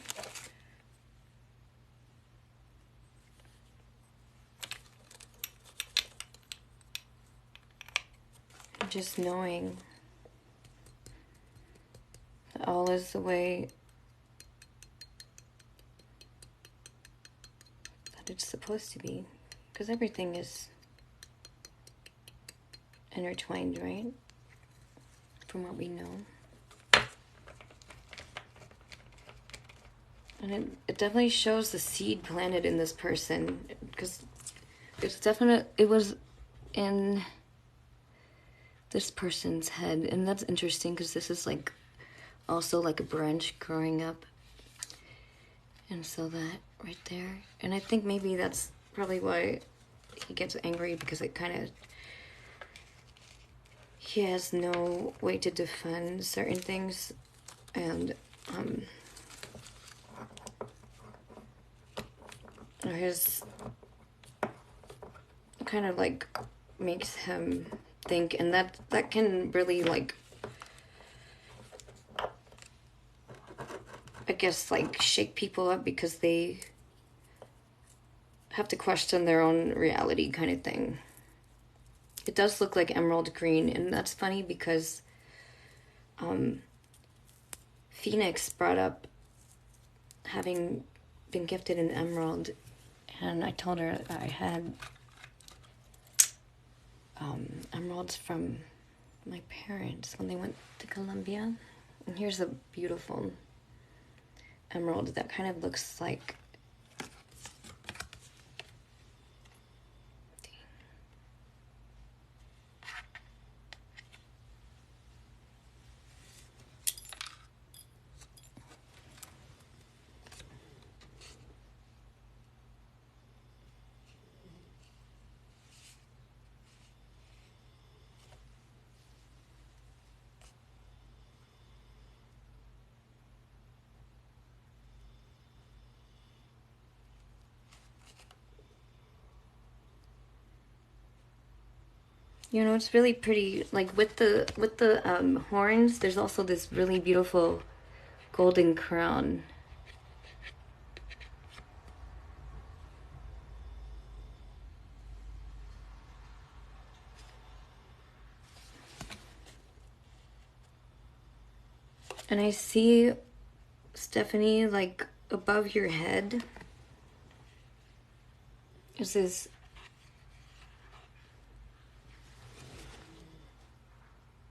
Just knowing that all is the way that it's supposed to be, because everything is intertwined, right? From what we know. And it definitely shows the seed planted in this person, because it was in this person's head. And that's interesting, because this is also a branch growing up. And so that right there, and I think maybe that's probably why he gets angry, because it kind of, he has no way to defend certain things, and his kind of like makes him think, and that can really, like, I guess, like, shake people up, because they have to question their own reality, kind of thing. It does look like emerald green, and that's funny because Phoenix brought up having been gifted an emerald, and I told her I had emeralds from my parents when they went to Colombia. And here's a beautiful emerald that kind of looks like, you know, it's really pretty. Like, with the horns, there's also this really beautiful golden crown. And I see, Stephanie, like, above your head is this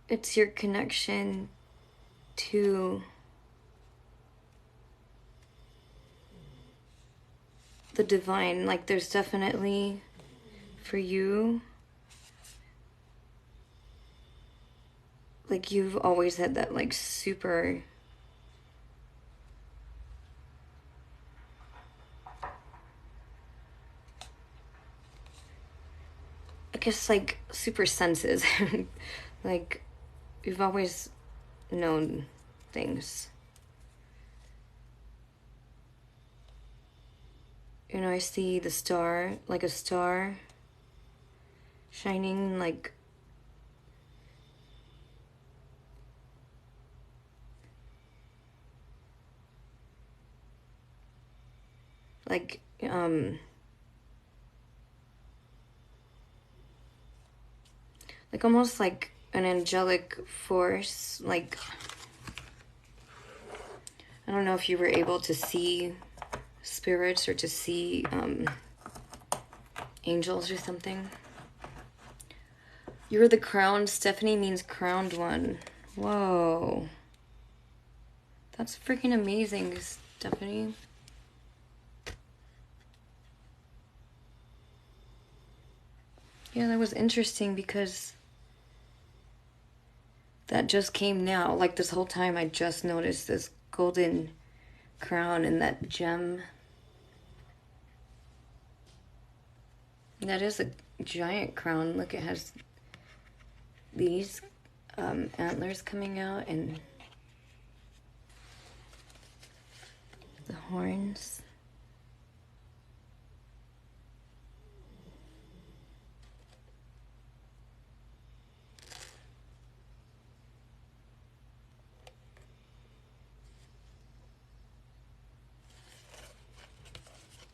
it's your connection to the divine. Like, there's definitely, for you, like, you've always had that, like, super, I guess, like, super senses. Like, you've always known things. You know, I see the star, like a star shining, like, like, like, almost like an angelic force. Like, I don't know if you were able to see spirits or to see angels or something. You're the crowned. Stephanie means crowned one. Whoa. That's freaking amazing, Stephanie. Yeah, that was interesting because that just came now. Like, this whole time I just noticed this golden crown and that gem. That is a giant crown. Look, it has these antlers coming out and the horns.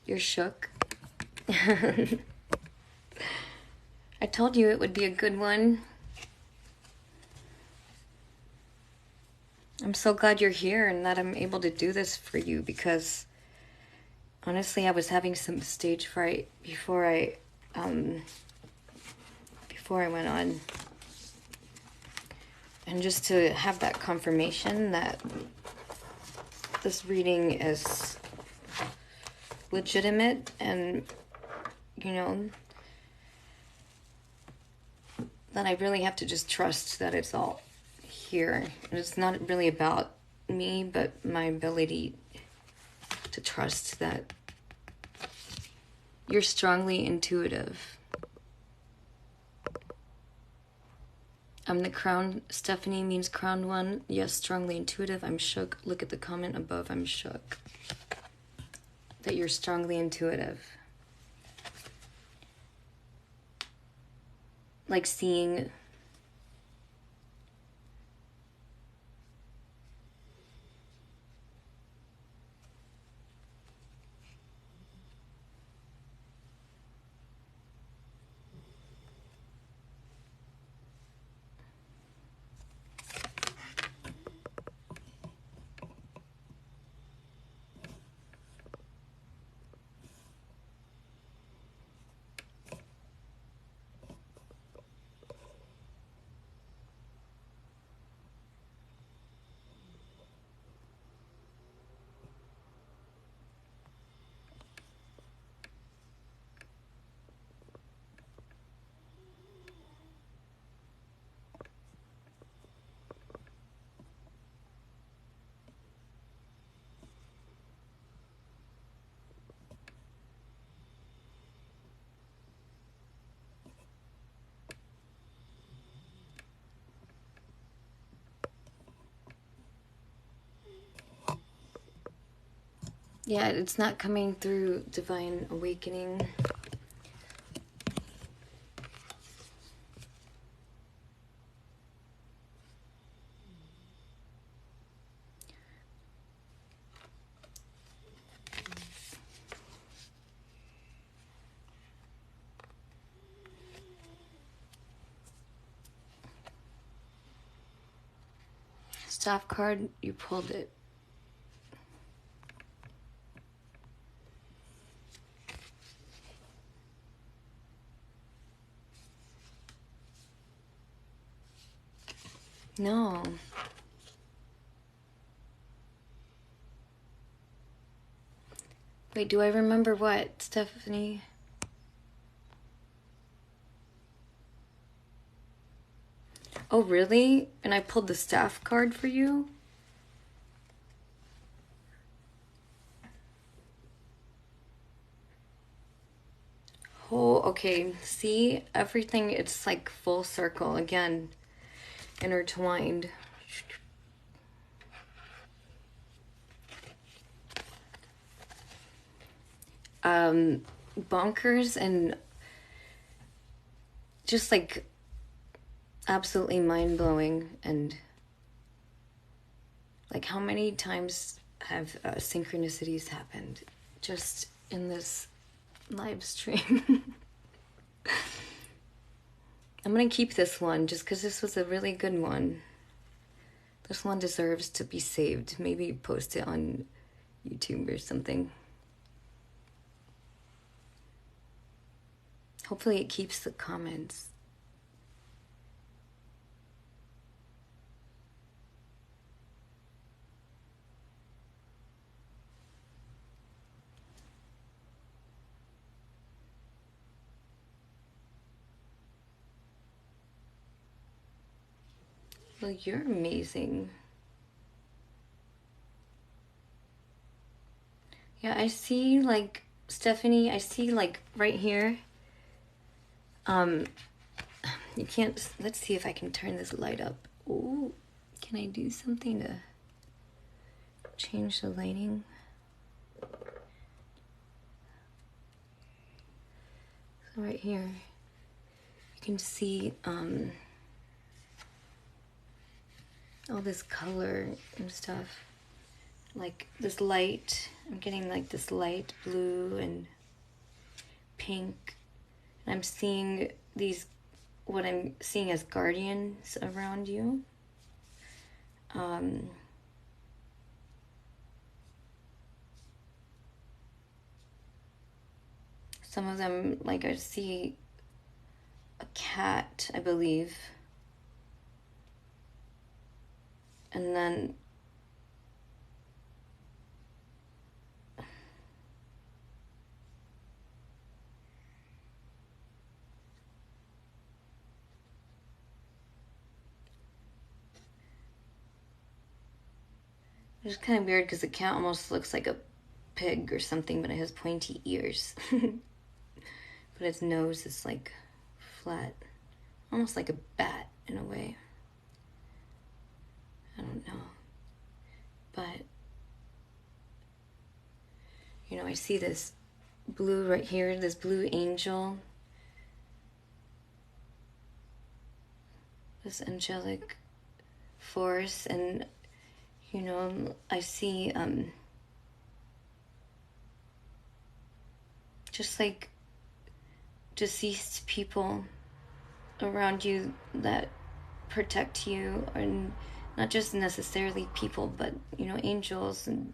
You're shook. I told you it would be a good one. I'm so glad you're here and that I'm able to do this for you, because honestly, I was having some stage fright before I went on. And just to have that confirmation that this reading is legitimate, and, you know, that I really have to just trust that it's all here. And it's not really about me, but my ability to trust that You're strongly intuitive. I'm the crown. Stephanie means crowned one. Yes, strongly intuitive. I'm shook. Look at the comment above. I'm shook. That you're strongly intuitive. Like seeing... Yeah, it's not coming through divine awakening. Staff card, you pulled it. No. Wait, do I remember what, Stephanie? Oh, really? And I pulled the staff card for you? Oh, okay. See, everything, it's like full circle again, intertwined. Bonkers and just like absolutely mind-blowing. And like, how many times have synchronicities happened just in this live stream? I'm gonna keep this one just because this was a really good one. This one deserves to be saved. Maybe post it on YouTube or something. Hopefully it keeps the comments. Well, you're amazing. Yeah, I see, like, Stephanie, I see, like, right here. You can't, let's see if I can turn this light up. Oh, can I do something to change the lighting? So right here, you can see, all this color and stuff. Like this light, I'm getting like this light blue and pink. And I'm seeing these, what I'm seeing as guardians around you. Some of them, like I see a cat, I believe. And then it's kind of weird because the cat almost looks like a pig or something, but it has pointy ears. but its nose is like flat, almost like a bat in a way. I don't know, but you know, I see this blue right here, this blue angel, this angelic force, and you know, I see just like deceased people around you that protect you, and not just necessarily people, but you know, angels, and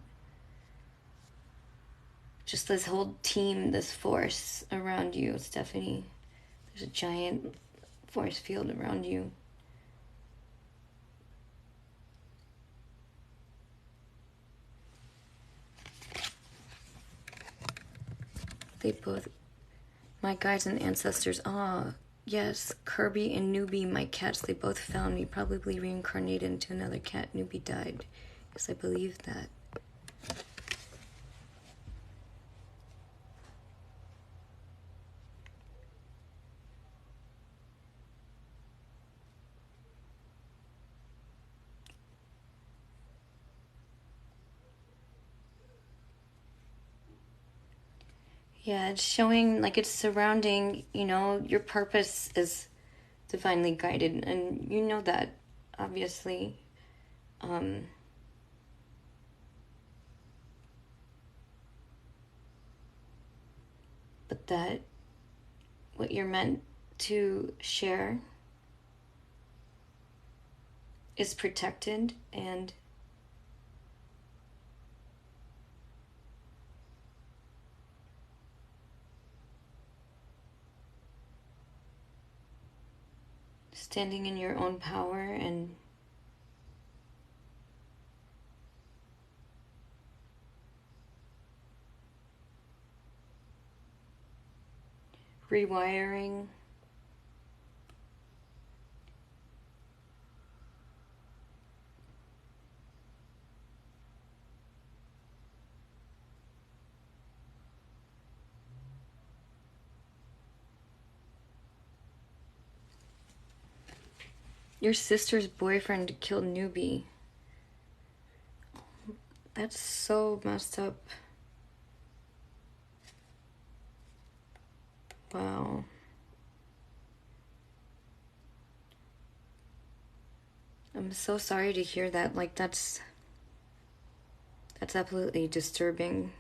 just this whole team, this force around you, Stephanie. There's a giant force field around you. They both, my guides and ancestors, yes, Kirby and Newbie, my cats, they both found me, probably reincarnated into another cat. Newbie died. Yes, I believe that. Yeah, it's showing, like, it's surrounding, you know, your purpose is divinely guided, and you know that, obviously. But that what you're meant to share is protected, and standing in your own power, and rewiring. Your sister's boyfriend killed Newbie. That's so messed up. Wow. I'm so sorry to hear that. Like, that's absolutely disturbing.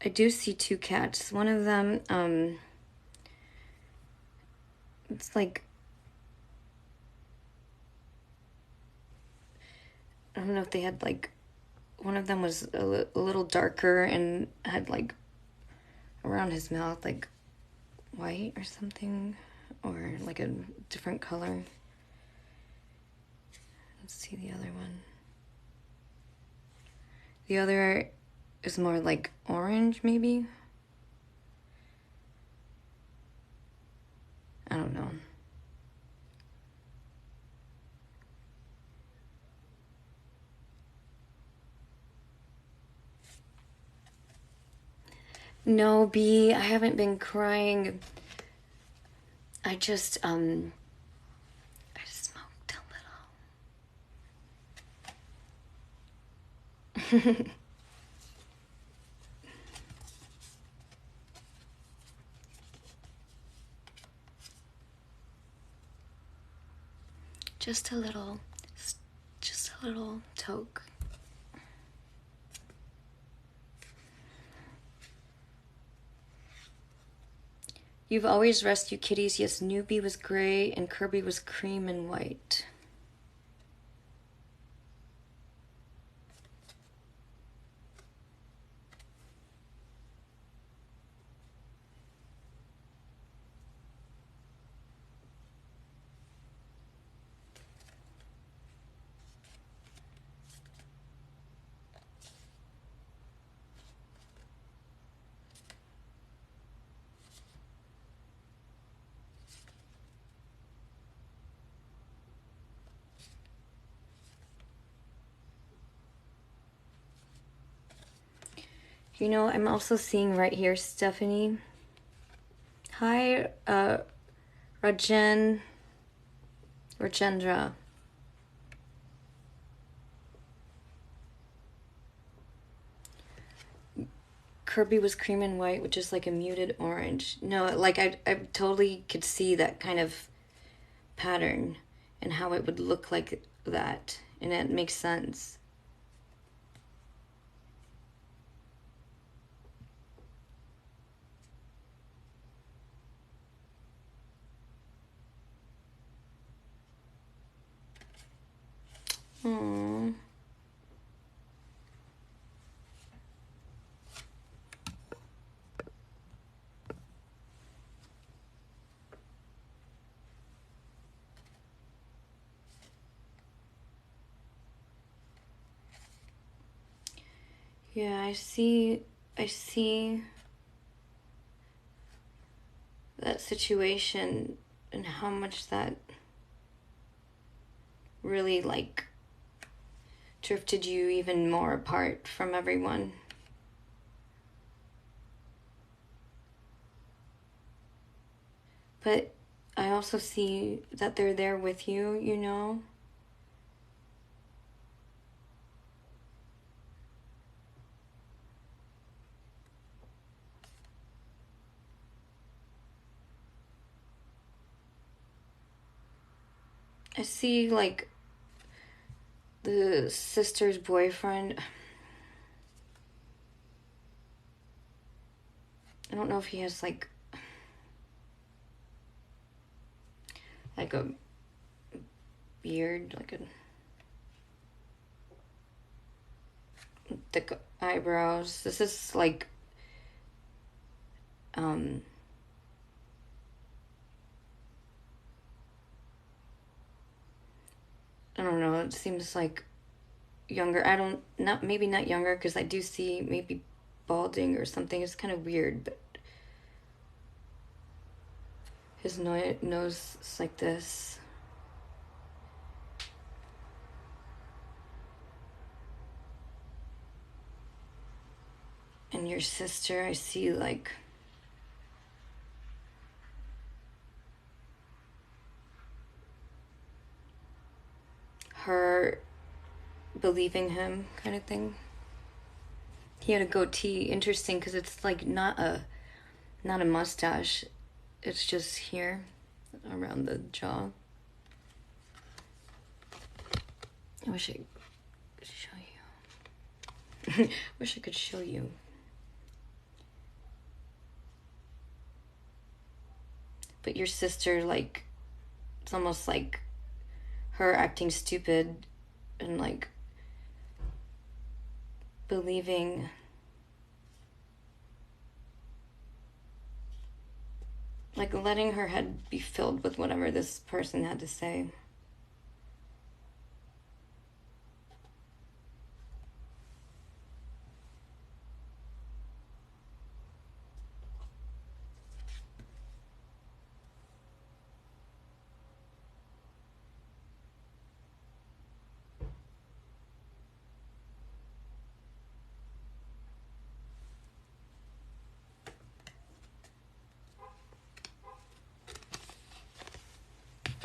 I do see two cats. One of them, it's like, I don't know if they had like, one of them was a little darker and had like around his mouth like white or something, or like a different color. Let's see the other one. The other is more like orange, maybe? I don't know. No, B, I haven't been crying. I just smoked a little. Just a little toke. You've always rescued kitties. Yes, Newbie was gray and Kirby was cream and white. You know, I'm also seeing right here, Stephanie. Hi, Rajendra. Kirby was cream and white with just like a muted orange. No, like I totally could see that kind of pattern and how it would look like that. And it makes sense. Aww. Yeah, I see that situation and how much that really like drifted you even more apart from everyone. But I also see that they're there with you, you know? I see like the sister's boyfriend. I don't know if he has like a beard, like a thick eyebrows. This is like I don't know, it seems like younger. Maybe not younger, because I do see maybe balding or something. It's kind of weird, but his nose is like this. And your sister, I see like her believing him kind of thing. He had a goatee. Interesting, because it's like not a mustache. It's just here around the jaw. I wish I could show you. Wish I could show you. But your sister, like, it's almost like her acting stupid and like believing like letting her head be filled with whatever this person had to say.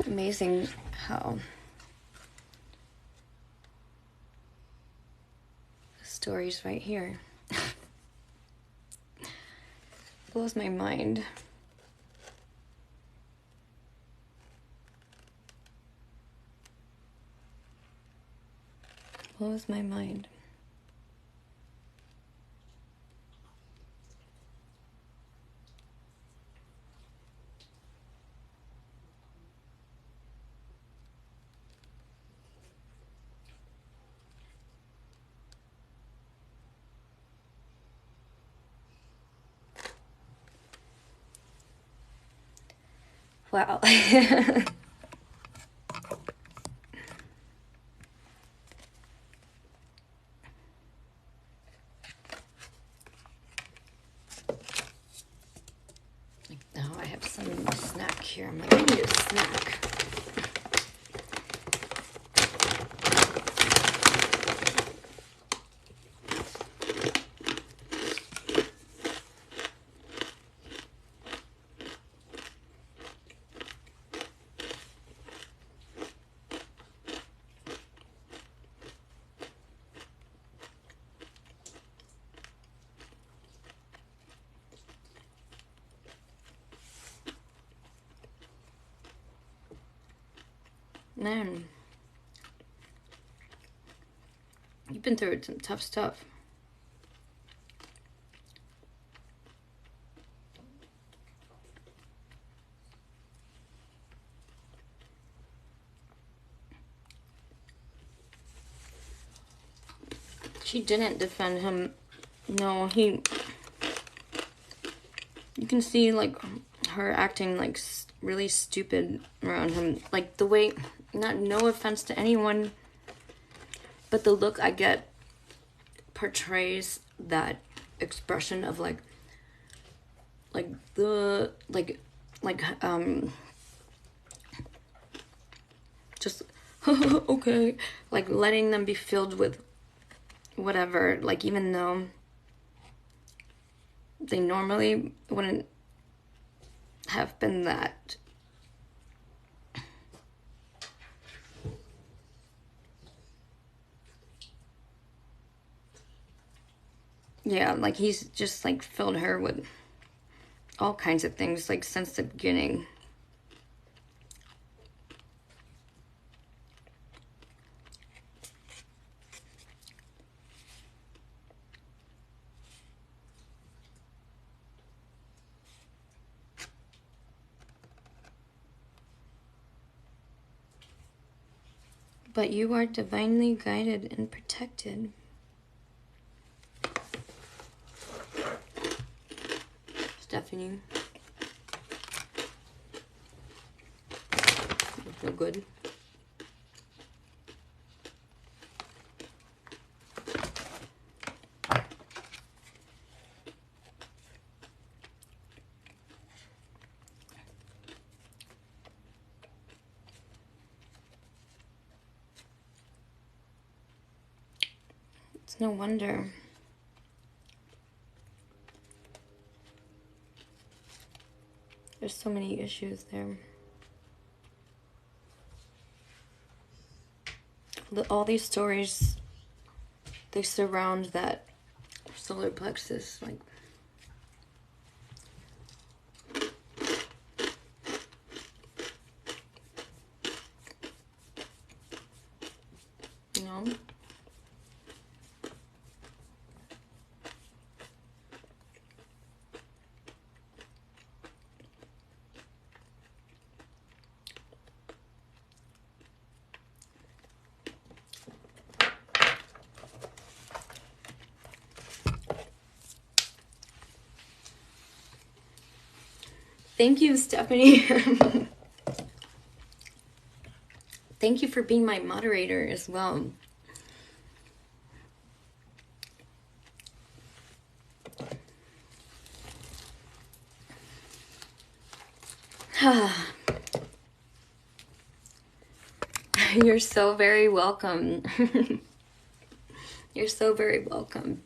Amazing how the story's right here. Blows my mind. Blows my mind. Wow. Now I have some snack here. I'm like, I need a snack. Man, you've been through some tough stuff. She didn't defend him. No, you can see, like, her acting, like, really stupid around him. Like, the way, no offense to anyone, but the look I get portrays that expression of, like, just, okay, like, letting them be filled with whatever, like, even though they normally wouldn't have been that. Yeah, like, he's just, like, filled her with all kinds of things, like, since the beginning. But you are divinely guided and protected. Stephanie. You feel good? It's no wonder. There's so many issues there. All these stories, they surround that solar plexus, like, you know? Thank you, Stephanie. Thank you for being my moderator as well. You're so very welcome. You're so very welcome.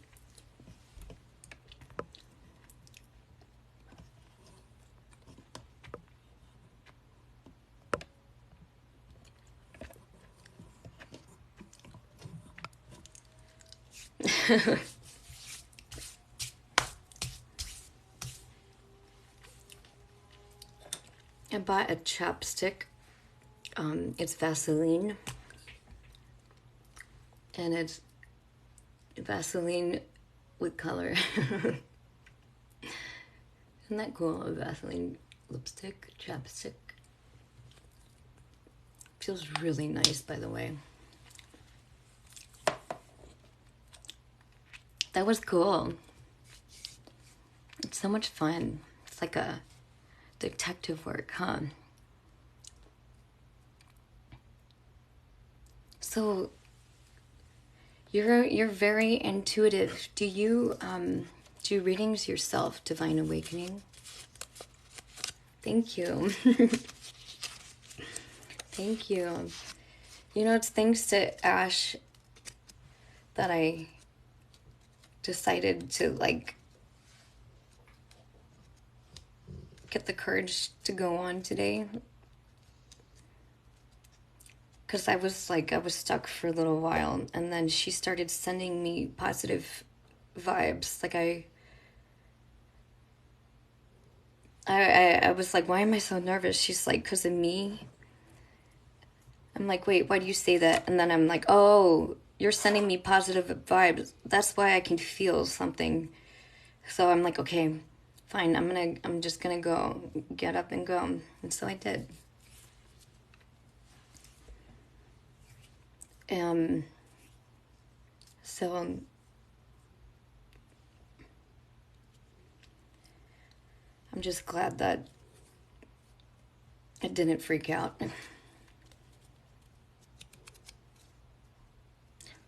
I bought a chapstick. It's Vaseline. And it's Vaseline with color. Isn't that cool? A Vaseline lipstick, chapstick. Feels really nice, by the way. That was cool. It's so much fun. It's like a detective work, huh? So you're very intuitive. Do you do readings yourself, Divine Awakening? Thank you. Thank you. You know, it's thanks to Ash that I decided to, like, get the courage to go on today. Because I was stuck for a little while, and then she started sending me positive vibes. Like, I was like, why am I so nervous? She's like, because of me. I'm like, wait, why do you say that? And then I'm like, oh, you're sending me positive vibes. That's why I can feel something. So I'm like, okay, fine. I'm just gonna go, get up and go. And so I did. So I'm just glad that I didn't freak out.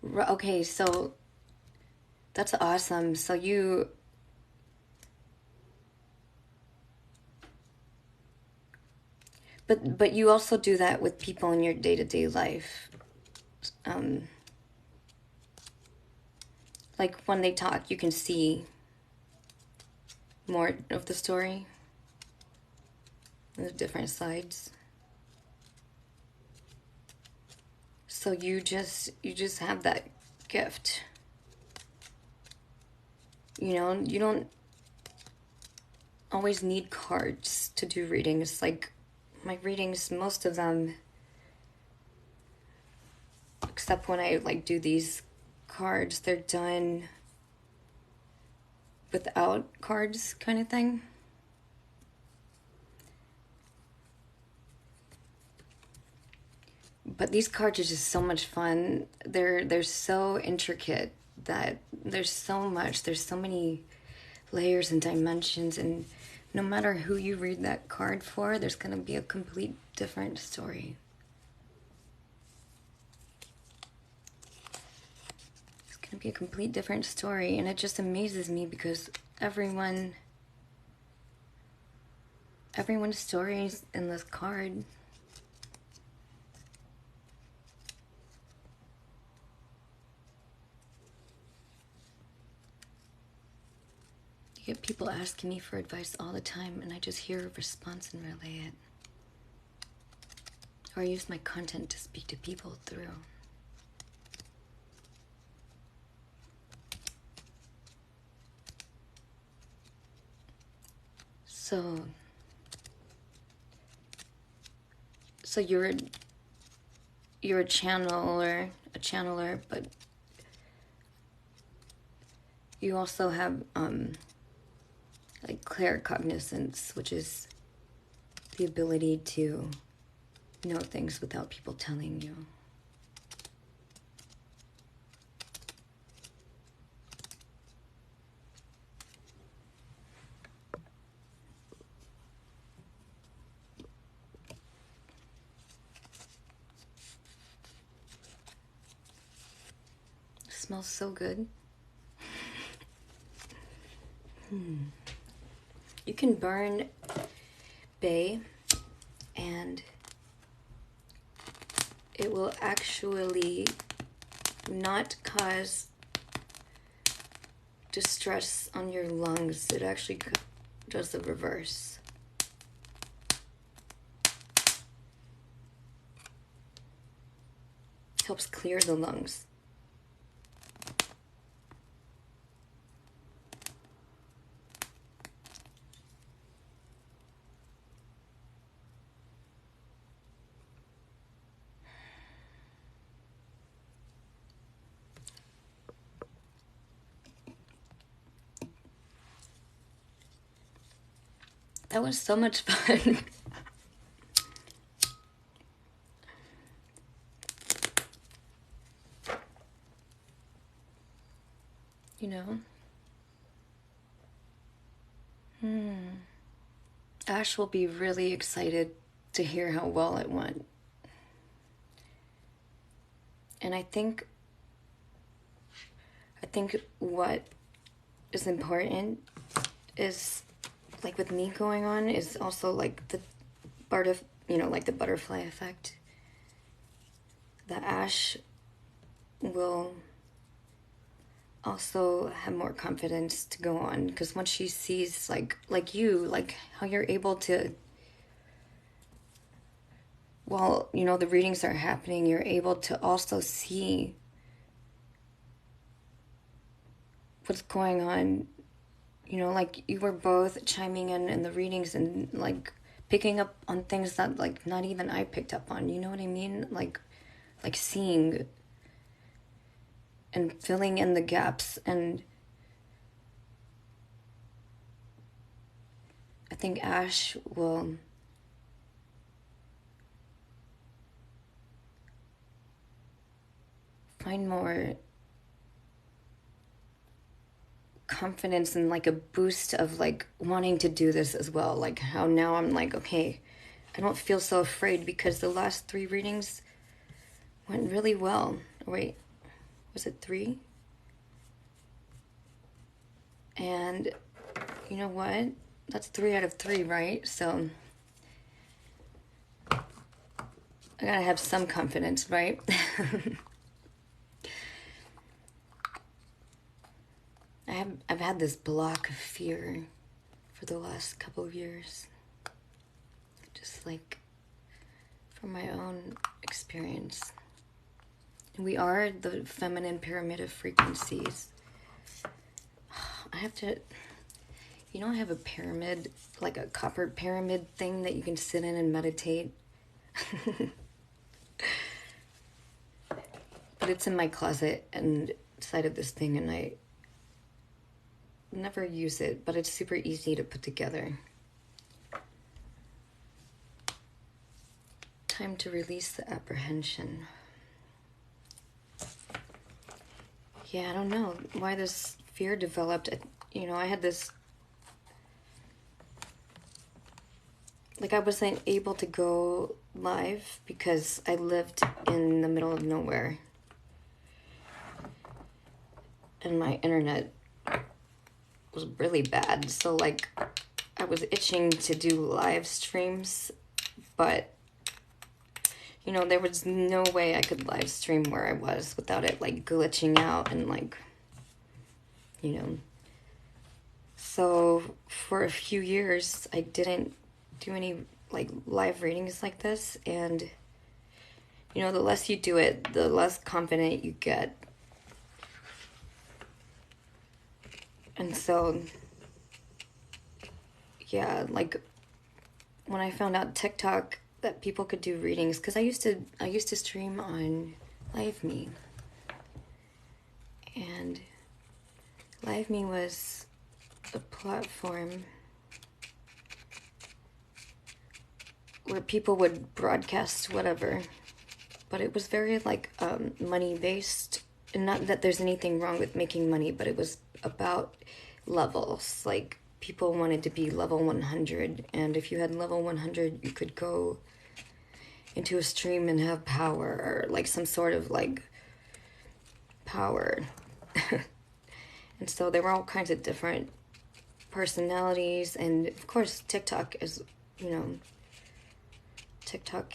Okay, so that's awesome. So but you also do that with people in your day-to-day life. Like when they talk, you can see more of the story, the different sides. So you just have that gift. You know, you don't always need cards to do readings. Like my readings, most of them, except when I like do these cards, they're done without cards kind of thing. But these cards are just so much fun. They're so intricate that there's so much. There's so many layers and dimensions, and no matter who you read that card for, there's going to be a complete different story. It's going to be a complete different story, and it just amazes me because everyone's stories in this card. I get people asking me for advice all the time, and I just hear a response and relay it. Or I use my content to speak to people through. So you're a channeler, but you also have like claircognizance, which is the ability to know things without people telling you. It smells so good. You can burn bay and it will actually not cause distress on your lungs. It actually does the reverse. Helps clear the lungs. That was so much fun. You know? Ash will be really excited to hear how well it went. And I think what is important is, like with me going on, is also like the part of, like the butterfly effect. The Ash will also have more confidence to go on, because once she sees like you, like how you're able to, while the readings are happening, you're able to also see what's going on. Like you were both chiming in the readings and like picking up on things that, like, not even I picked up on. You know what I mean? Like seeing and filling in the gaps. And I think Ash will find more confidence and like a boost of like wanting to do this as well. Like how now I'm like, okay, I don't feel so afraid because the last 3 readings went really well. Wait, was it 3? And you know what? That's 3 out of 3, right? So I gotta have some confidence, right? I've had this block of fear for the last couple of years. Just like from my own experience. We are the feminine pyramid of frequencies. I have to, you know, I have a pyramid, like a copper pyramid thing that you can sit in and meditate. But it's in my closet and inside of this thing, and I never use it, but it's super easy to put together. Time to release the apprehension. Yeah, I don't know why this fear developed. You know, I had this, like I wasn't able to go live because I lived in the middle of nowhere. And my internet was really bad. So like I was itching to do live streams, but you know, there was no way I could live stream where I was without it like glitching out and like, you know. So for a few years I didn't do any like live readings like this, and you know, the less you do it, the less confident you get. And so, yeah, like when I found out TikTok that people could do readings, because I used to stream on LiveMe, and LiveMe was a platform where people would broadcast whatever, but it was very like money based. And not that there's anything wrong with making money, but it was about levels. Like people wanted to be level 100, and if you had level 100, you could go into a stream and have power, or like some sort of like power. And so there were all kinds of different personalities, and of course TikTok is, you know, TikTok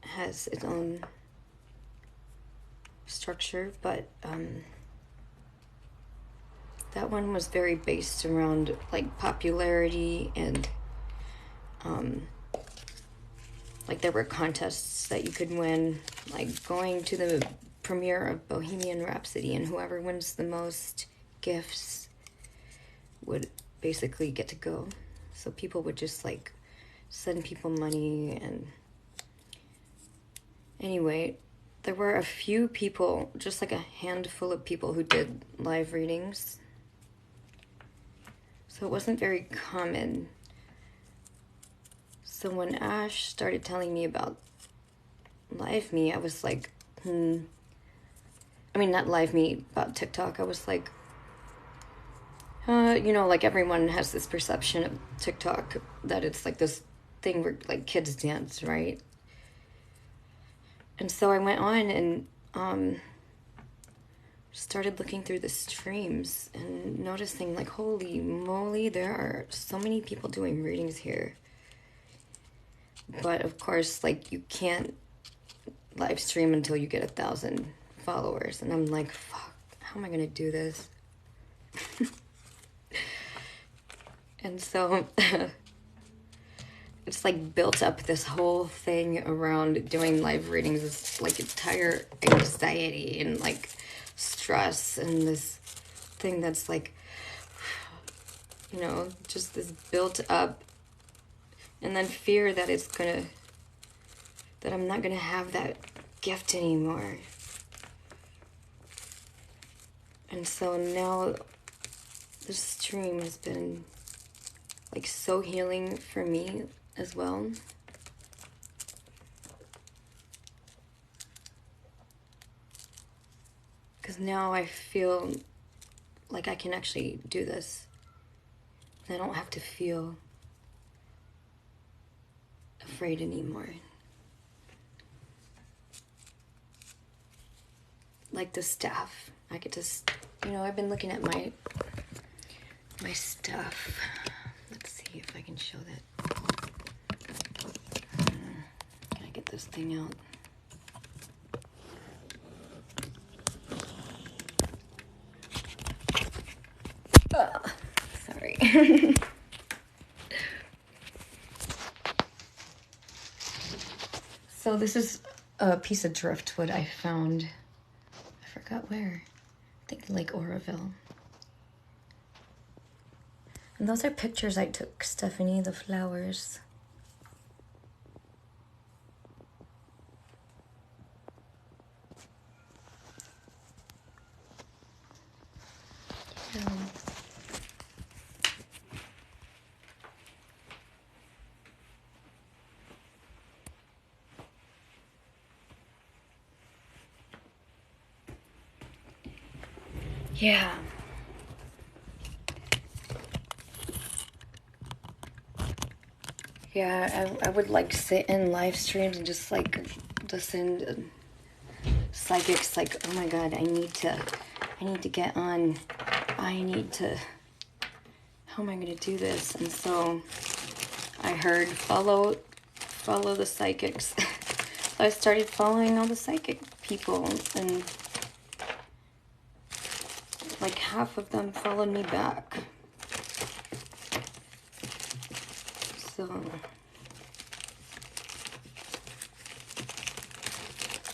has its own structure, but that one was very based around like popularity, and like there were contests that you could win, like going to the premiere of Bohemian Rhapsody, and whoever wins the most gifts would basically get to go. So people would just like send people money. And anyway, there were a few people, just like a handful of people, who did live readings. So it wasn't very common. So when Ash started telling me about LiveMe, I was like, I mean, not LiveMe, about TikTok. I was like, you know, like everyone has this perception of TikTok that it's like this thing where like kids dance, right? And so I went on and started looking through the streams and noticing like, holy moly, there are so many people doing readings here. But of course, like you can't live stream until you get 1,000 followers. And I'm like, fuck, how am I gonna do this? And so it's like built up this whole thing around doing live readings, this like entire anxiety and like stress, and this thing that's like, you know, just this built up And then fear that that I'm not gonna have that gift anymore. And so now this stream has been like so healing for me as well. Because now I feel like I can actually do this. I don't have to feel afraid anymore. Like the staff. I get to, you know, I've been looking at my stuff. Let's see if I can show that. Can I get this thing out? Sorry. So this is a piece of driftwood I found. I forgot where. I think Lake Oroville. And those are pictures I took, Stephanie, the flowers. Yeah. Yeah. Yeah, I would like sit in live streams and just like listen to psychics like, oh my god, I need to get on. How am I gonna do this? And so I heard follow the psychics. So I started following all the psychic people, and like half of them followed me back. So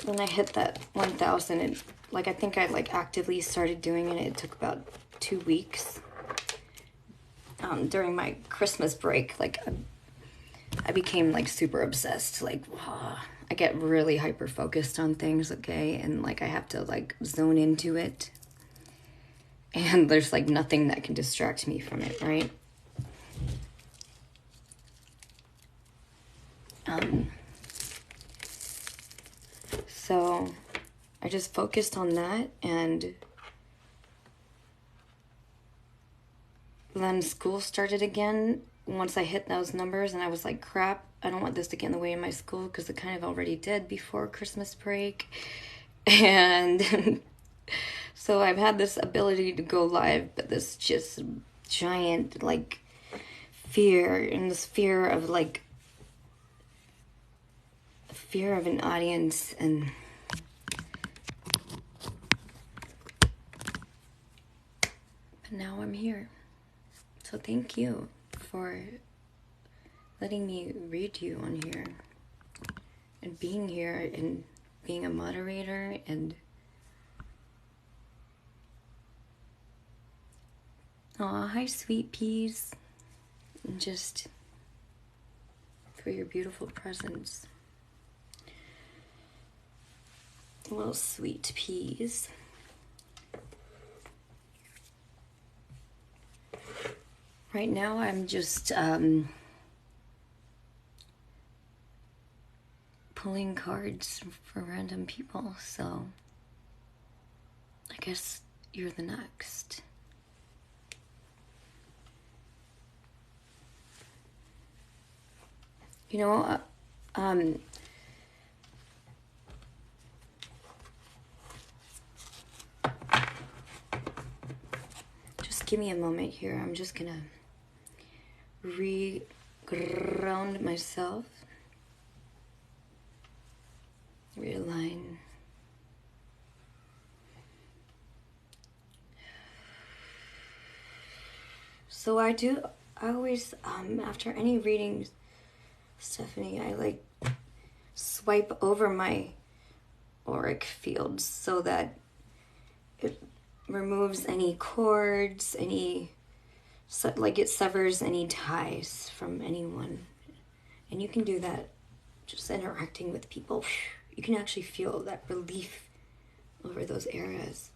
when I hit that 1,000, and like I think I like actively started doing it. It took about 2 weeks during my Christmas break. Like I became like super obsessed. Like I get really hyper focused on things, okay, and like I have to like zone into it. And there's like nothing that can distract me from it, right? So I just focused on that, and then school started again once I hit those numbers, and I was like, crap, I don't want this to get in the way of my school, because it kind of already did before Christmas break. And so I've had this ability to go live, but this just giant like fear, and this fear of like fear of an audience. And but now I'm here. So thank you for letting me read you on here, and being here, and being a moderator. And aw, hi sweet peas, and just for your beautiful presence. Little sweet peas. Right now I'm just pulling cards for random people, so I guess you're the next. You know, just give me a moment here. I'm just gonna re-ground myself, realign. So I always, after any readings, Stephanie, I like swipe over my auric field so that it removes any cords, like it severs any ties from anyone. And you can do that just interacting with people. You can actually feel that relief over those areas.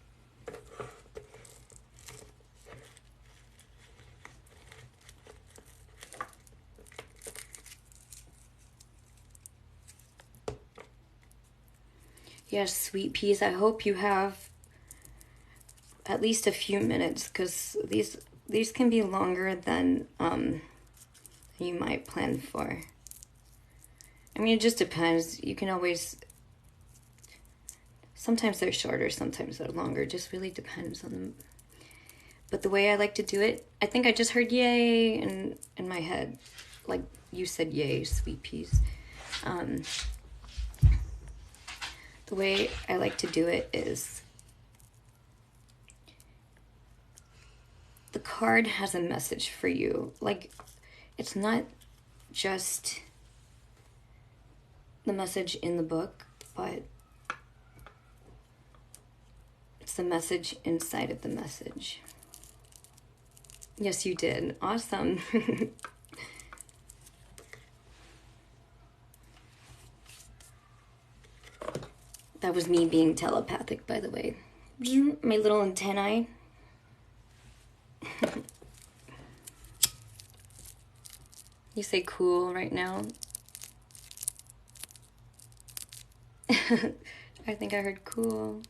Yes, sweet peas, I hope you have at least a few minutes, because these can be longer than you might plan for. I mean, it just depends. You can always, sometimes they're shorter, sometimes they're longer. It just really depends on them. But the way I like to do it, I think I just heard yay in my head. Like you said yay, sweet peas. The way I like to do it is, the card has a message for you. Like, it's not just the message in the book, but it's the message inside of the message. Yes, you did. Awesome. That was me being telepathic, by the way. My little antennae. You say cool right now. I think I heard cool.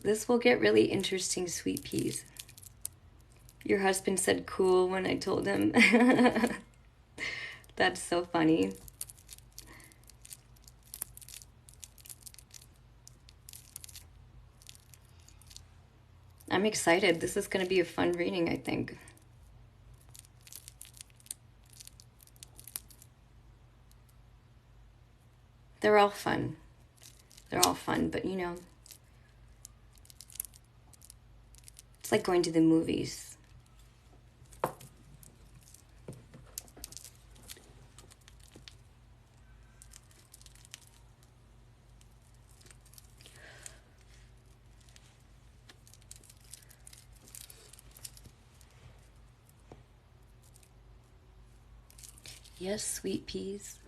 This will get really interesting, sweet peas. Your husband said cool when I told him. That's so funny. I'm excited. This is going to be a fun reading, I think. They're all fun. They're all fun, but you know, it's like going to the movies. Yes, sweet peas.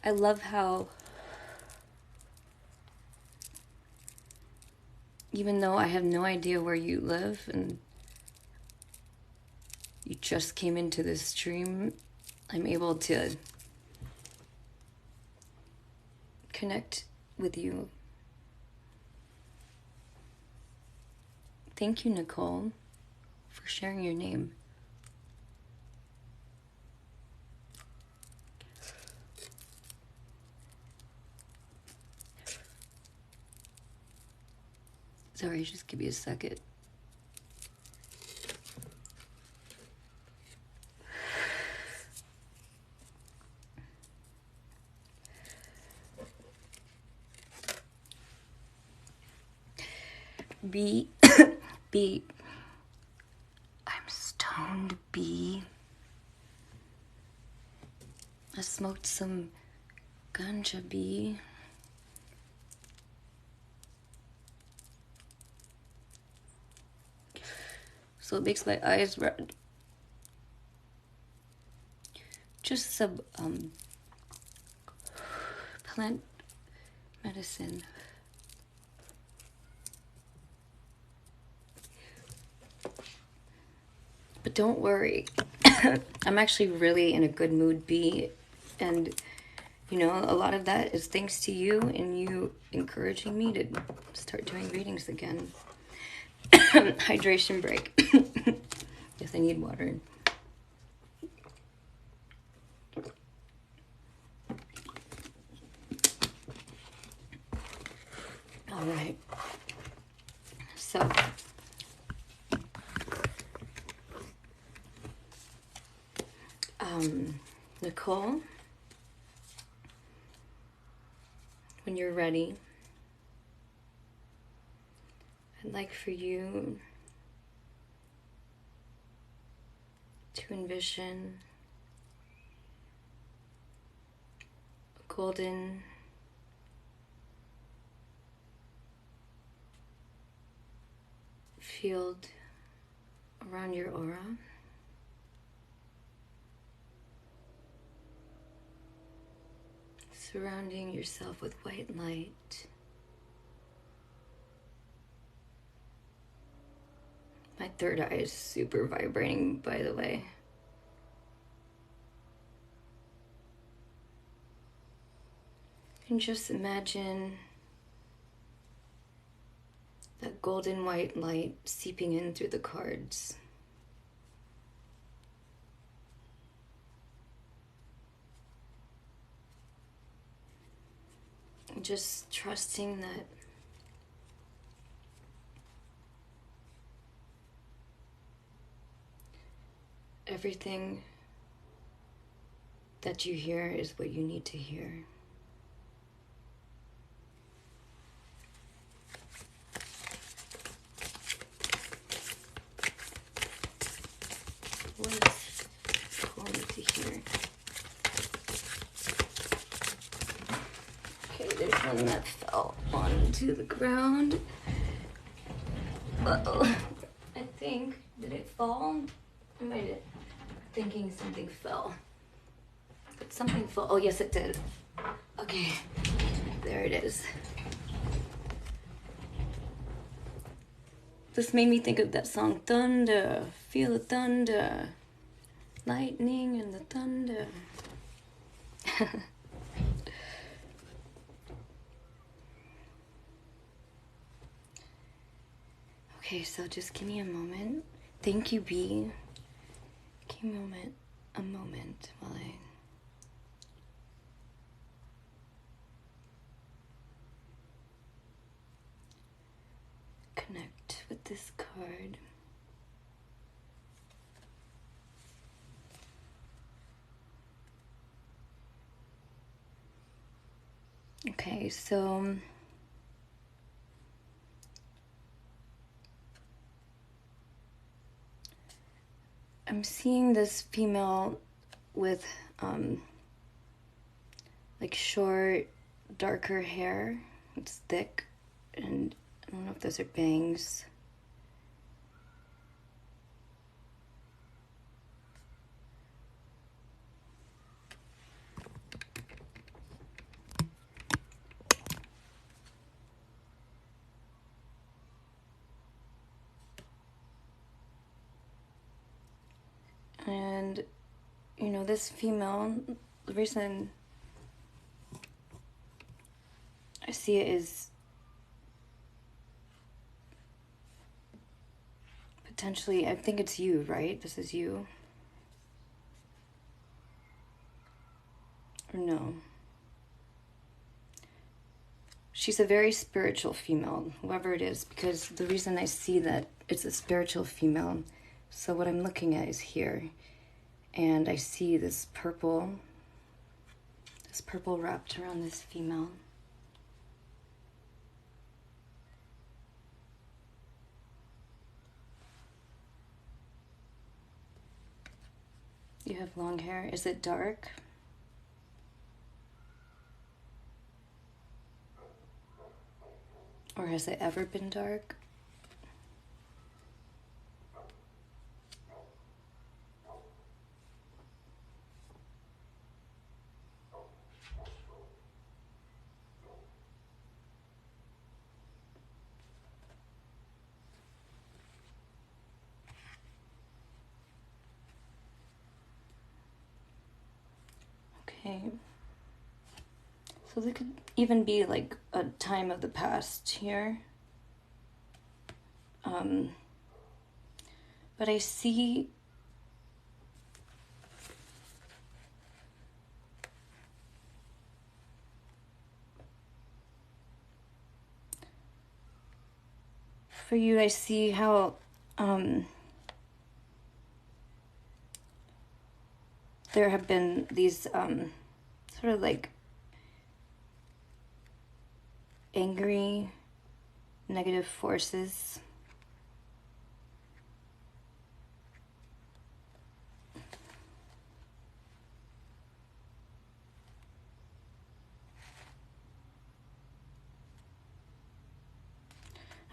I love how, even though I have no idea where you live and you just came into this stream, I'm able to connect with you. Thank you, Nicole, for sharing your name. Sorry, just give me a second. B. B. I'm stoned, B. I smoked some ganja, B. So it makes my eyes red. Just some plant medicine. But don't worry. I'm actually really in a good mood, B. And, you know, a lot of that is thanks to you and you encouraging me to start doing readings again. Hydration break. Yes, I need water. All right. So, Nicole, when you're ready, I'd like for you to envision a golden field around your aura. Surrounding yourself with white light. My third eye is super vibrating, by the way. And just imagine that golden white light seeping in through the cards. And just trusting that everything that you hear is what you need to hear. What is calling to hear? Okay, there's one that fell onto the ground. Uh-oh. I think, did it fall? Am I thinking something fell? But something fell. Oh, yes, it did. Okay, there it is. This made me think of that song, Thunder, feel the thunder, lightning and the thunder. Okay, so just give me a moment. Thank you, B. Give me a moment while I... connect with this card. Okay, so I'm seeing this female with like short, darker hair. It's thick, and I don't know if those are bangs. And, you know, this female, the reason I see it is potentially, I think it's you, right? This is you. Or no? She's a very spiritual female, whoever it is, because the reason I see that it's a spiritual female, so what I'm looking at is here, and I see this purple wrapped around this female. You have long hair. Is it dark? Or has it ever been dark? Okay. So there could even be like a time of the past here. But I see for you, I see how there have been these sort of like angry, negative forces.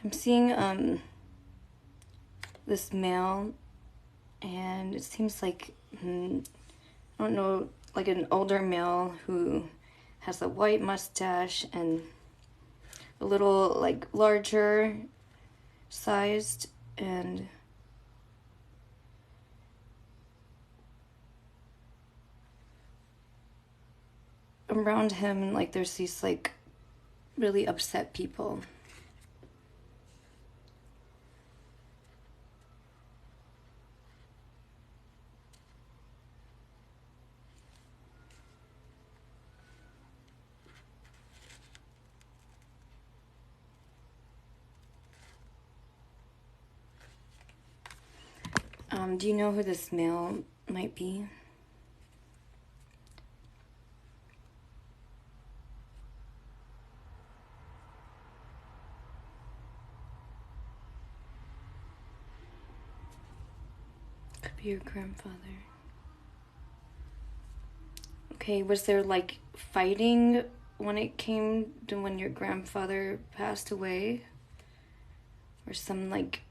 I'm seeing this male, and it seems like, I don't know, like an older male who has a white mustache and a little like larger sized, and around him like there's these like really upset people. Do you know who this male might be? Could be your grandfather. Okay, was there like fighting when it came to when your grandfather passed away? Or some like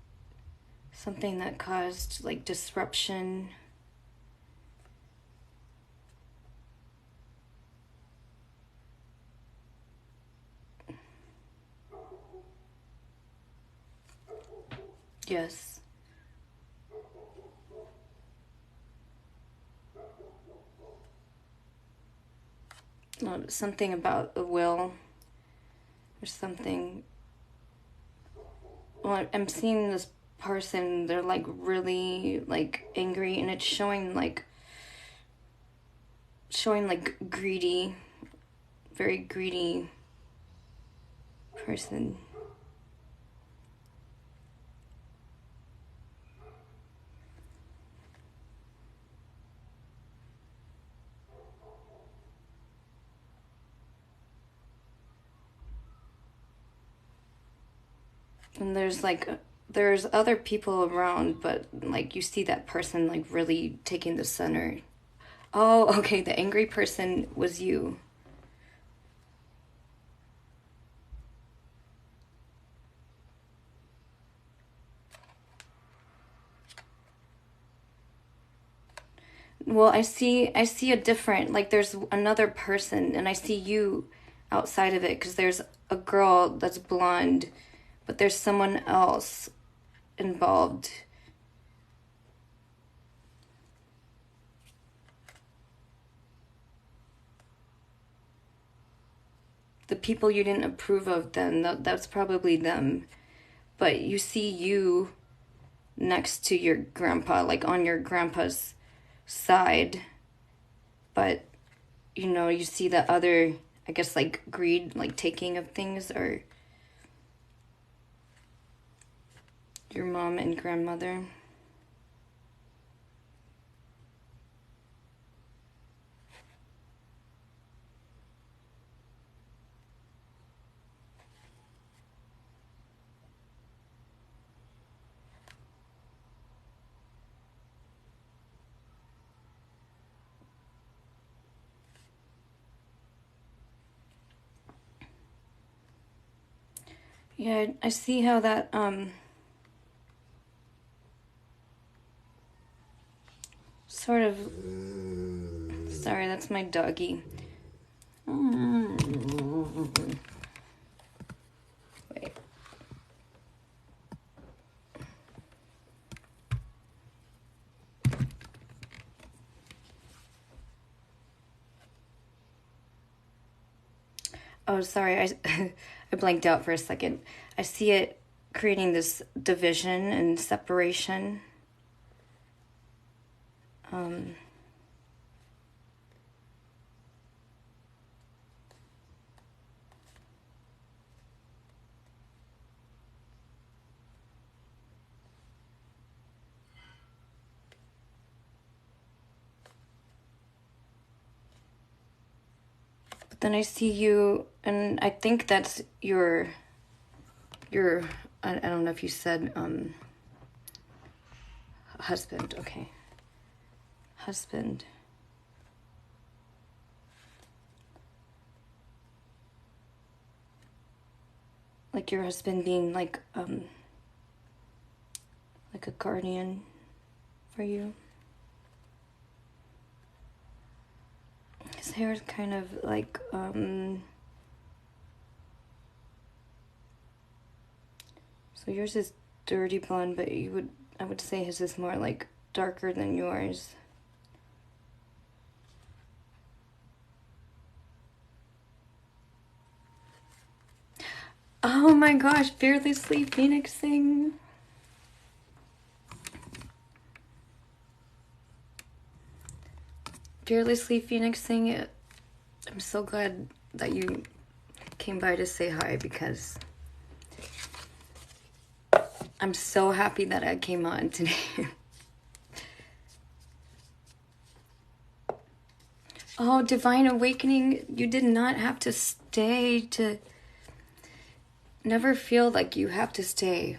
something that caused like disruption? Yes. Something about a will or something. Well, I'm seeing this person, they're like really like angry, and it's showing like greedy, very greedy person. And there's other people around, but like you see that person like really taking the center. Oh, okay, the angry person was you. Well, I see a different, like there's another person, and I see you outside of it, because there's a girl that's blonde, but there's someone else involved. The people you didn't approve of, then that's probably them. But you see you next to your grandpa, like on your grandpa's side. But you see the other, I guess, like greed, like taking of things, or your mom and grandmother. Yeah, I see how that, sort of, sorry, that's my doggy. Wait. Oh, sorry, I blanked out for a second. I see it creating this division and separation. But Then I see you, and I think that's your, I don't know if you said, husband, okay. Husband. Like your husband being like a guardian for you. His hair is kind of like, so yours is dirty blonde, but I would say his is more like darker than yours. Oh my gosh, fearlessly phoenixing. Fearlessly phoenixing. I'm so glad that you came by to say hi, because I'm so happy that I came on today. Oh, divine awakening, you did not have to stay to... Never feel like you have to stay.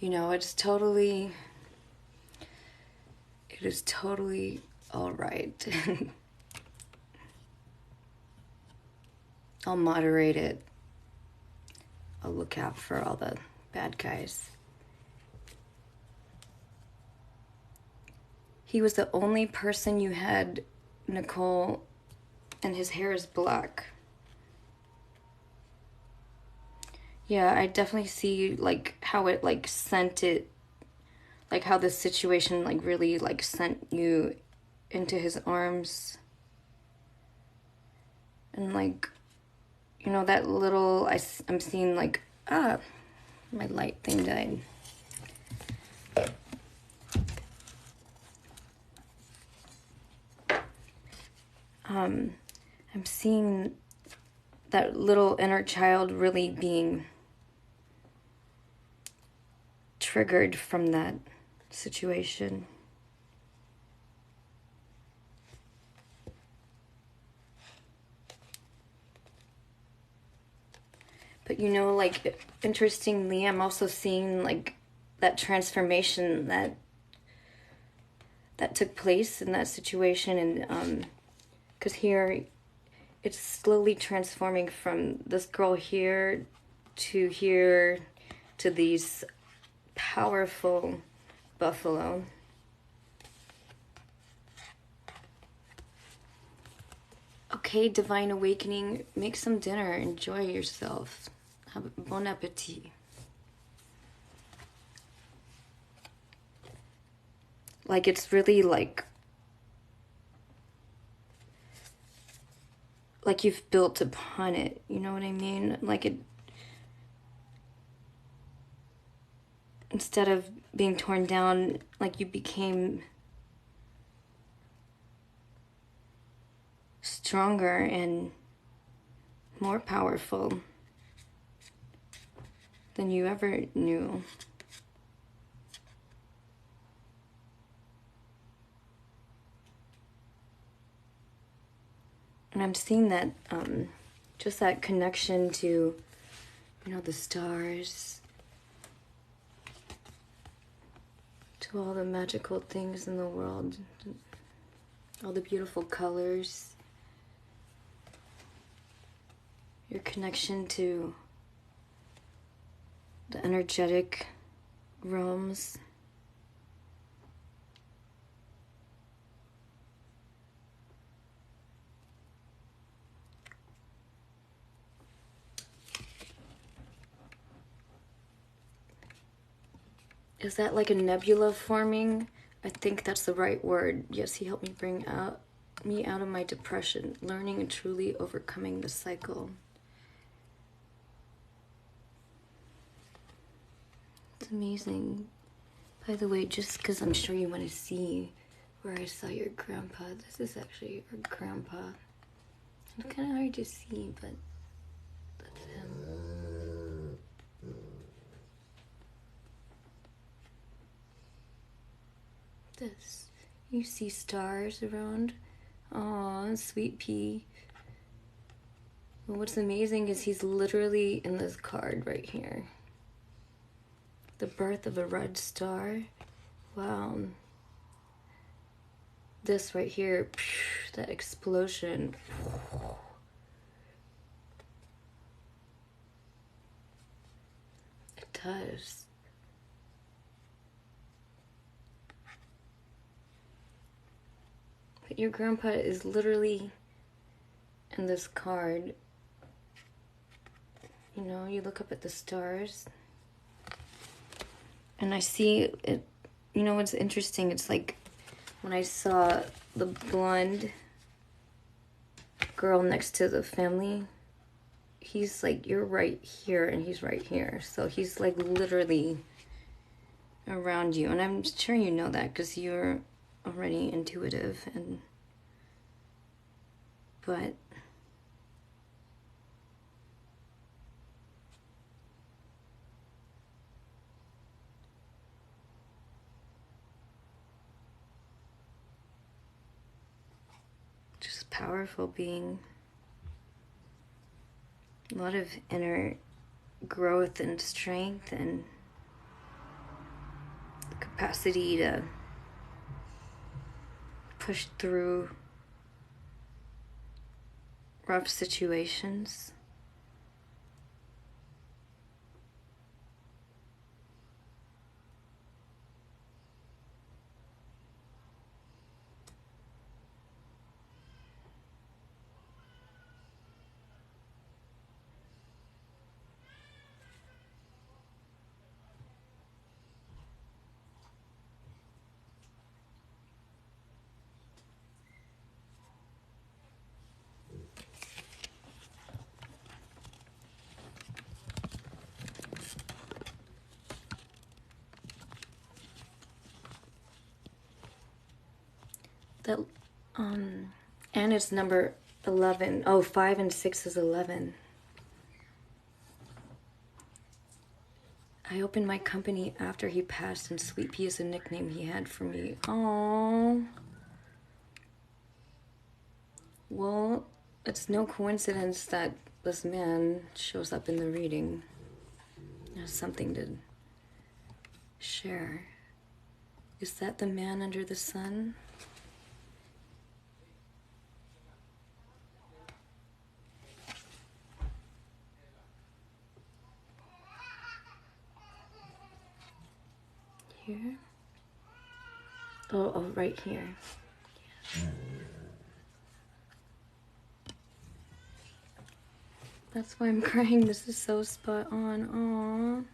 You know, it is totally all right. I'll moderate it. I'll look out for all the bad guys. He was the only person you had, Nicole, and his hair is black. Yeah, I definitely see like how it like sent it, like how this situation like really like sent you into his arms. And like, you know, that little, I'm seeing like, my light thing died. I'm seeing that little inner child really being triggered from that situation. But you know, like, interestingly, I'm also seeing like that transformation that took place in that situation, and because here it's slowly transforming from this girl here to these powerful buffalo. Okay, divine awakening, make some dinner, enjoy yourself. Have bon appetit. Like, it's really like you've built upon it, you know what I mean? Like, it, instead of being torn down, like, you became stronger and more powerful than you ever knew. And I'm seeing that, just that connection to, you know, the stars, to all the magical things in the world, all the beautiful colors, your connection to the energetic realms. Is that like a nebula forming? I think that's the right word. Yes, he helped me bring me out of my depression, learning and truly overcoming the cycle. It's amazing. By the way, just because I'm sure you want to see where I saw your grandpa, this is actually your grandpa. It's kind of hard to see, but that's him. This. You see stars around. Aw, sweet pea. But what's amazing is he's literally in this card right here. The birth of a red star. Wow. This right here, that explosion. It does. But your grandpa is literally in this card. You know, you look up at the stars. And I see it, you know what's interesting? It's like when I saw the blonde girl next to the family, he's like, you're right here and he's right here. So he's like literally around you. And I'm sure you know that because you're already intuitive but just powerful being. A lot of inner growth and strength and the capacity to push through rough situations. That, and it's number 11. Oh, 5 and 6 is 11. I opened my company after he passed, and Sweet Pea is a nickname he had for me. Oh. Well, it's no coincidence that this man shows up in the reading. Has something to share. Is that the man under the sun? Here? Oh, right here. Yeah. That's why I'm crying. This is so spot on. Aww.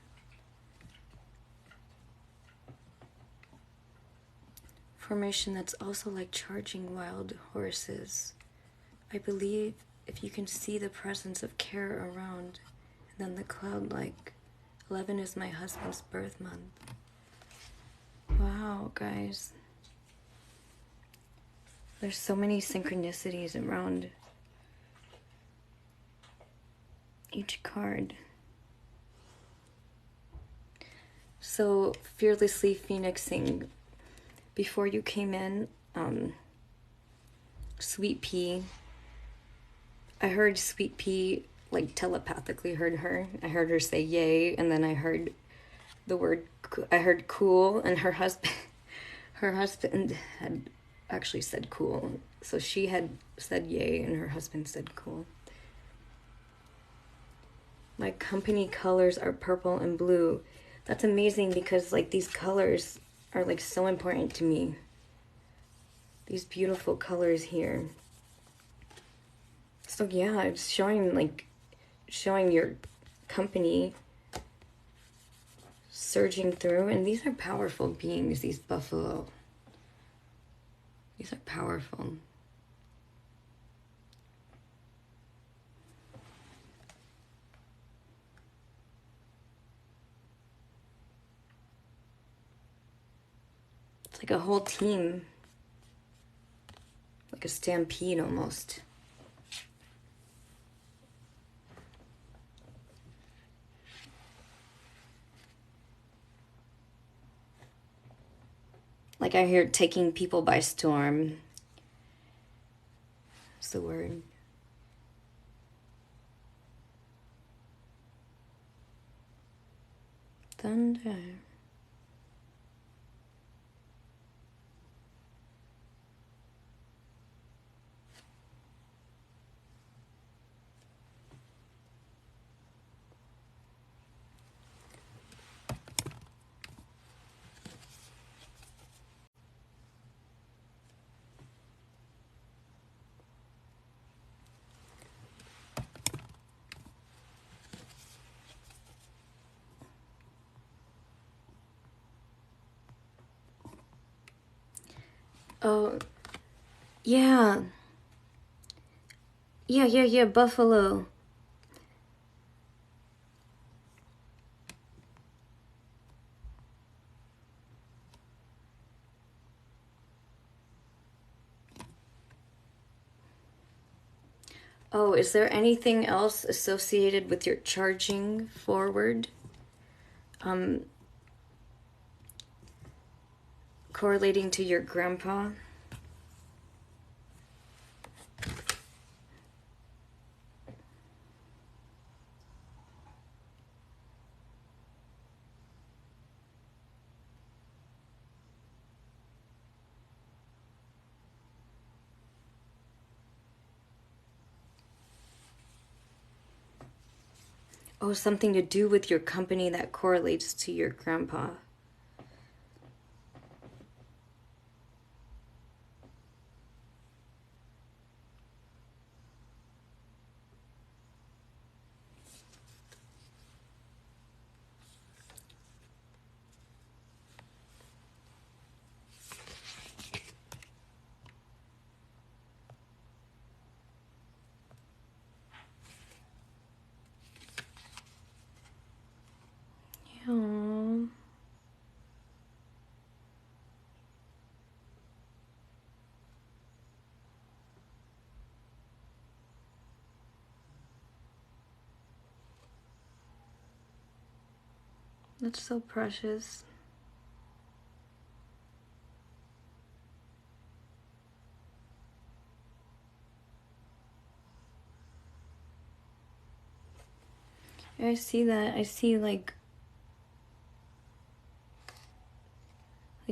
Formation that's also like charging wild horses. I believe if you can see the presence of care around, and then the cloud like 11 is my husband's birth month. Wow, guys. There's so many synchronicities around each card. So, fearlessly phoenixing. Before you came in, Sweet Pea, I heard Sweet Pea, like telepathically heard her. I heard her say yay, and then I heard the word, I heard cool, and her husband had actually said cool. So she had said yay, and her husband said cool. My company colors are purple and blue. That's amazing because like these colors are like so important to me. These beautiful colors here. So yeah, it's showing your company surging through, and these are powerful beings, these buffalo. These are powerful. It's like a whole team. Like a stampede almost. Like I hear taking people by storm. That's the word. Thunder. Oh, yeah. Yeah, Buffalo. Oh, is there anything else associated with your charging forward? Correlating to your grandpa? Oh, something to do with your company that correlates to your grandpa. Yeah. That's so precious. I see that. I see like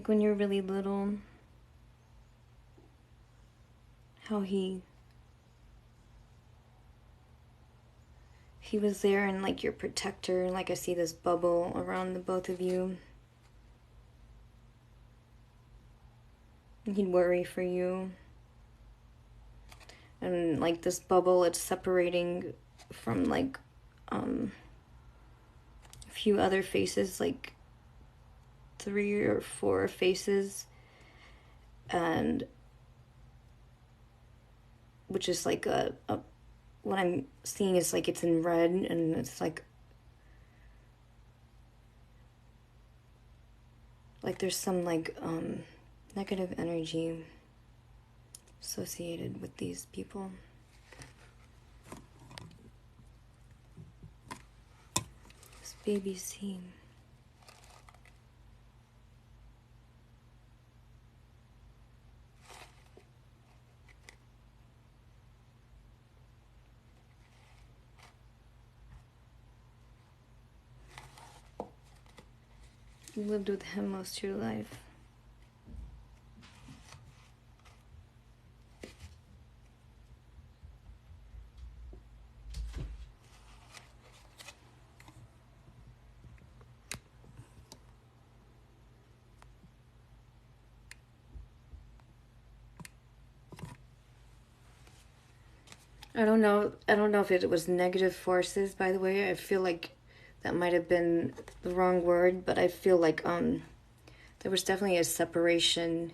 when you're really little, how he was there and like your protector. Like I see this bubble around the both of you. He'd worry for you. And like this bubble, it's separating from like a few other faces, like 3 or 4 faces, and which is like what I'm seeing is like it's in red, and it's like there's some like negative energy associated with these people. This baby scene. You lived with him most of your life. I don't know if it was negative forces, by the way. I feel like that might have been the wrong word, but I feel like there was definitely a separation,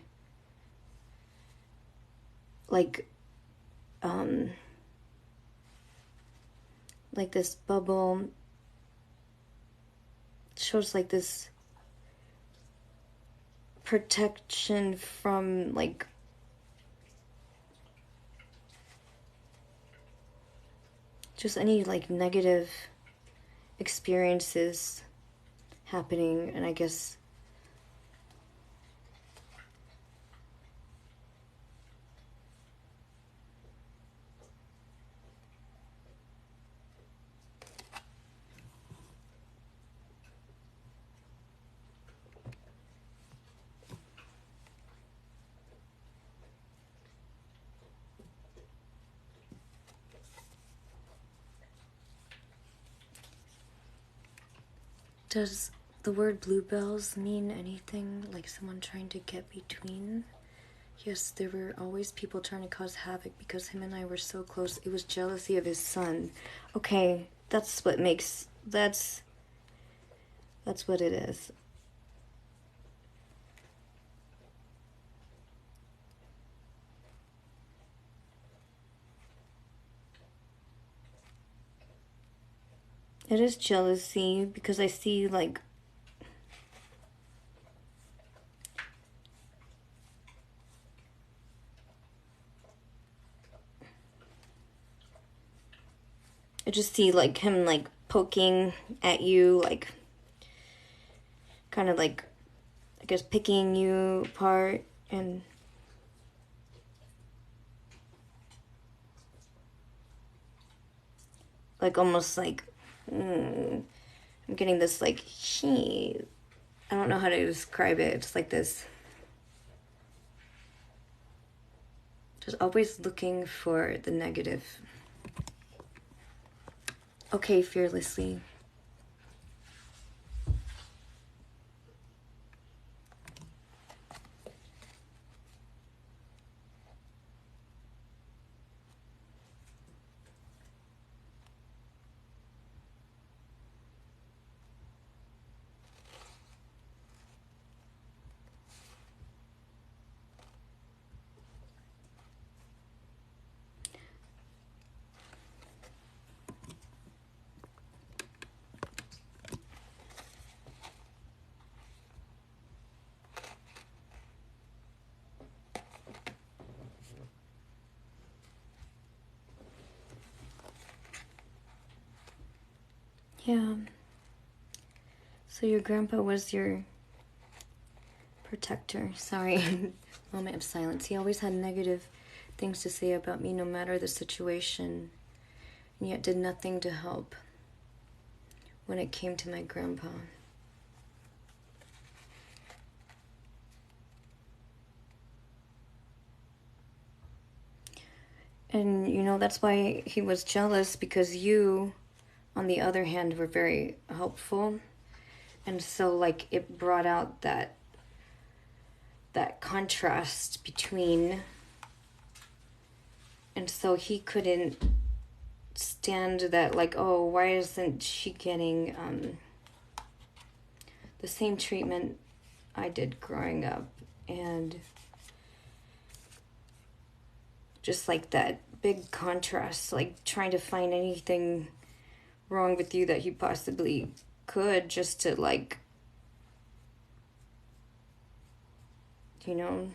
like this bubble shows like this protection from like just any like negative experiences happening. And I guess Does the word bluebells mean anything? Like someone trying to get between? Yes, there were always people trying to cause havoc because him and I were so close. It was jealousy of his son. Okay, that's what makes... That's what it is. It is jealousy because I see, like... I just see, like, him, like, poking at you, like... Kind of, like, I guess, picking you apart, and... Like, almost, like... I'm getting this, like, I don't know how to describe it. It's like this... Just always looking for the negative. Okay, fearlessly. Yeah. So your grandpa was your protector. Sorry. Moment of silence. He always had negative things to say about me no matter the situation, and yet did nothing to help when it came to my grandpa. And, you know, that's why he was jealous, because you, on the other hand, were very helpful. And so, like, it brought out that contrast between... And so he couldn't stand that, like, oh, why isn't she getting the same treatment I did growing up? And just like that big contrast, like trying to find anything wrong with you that he possibly could, just to, like, you know,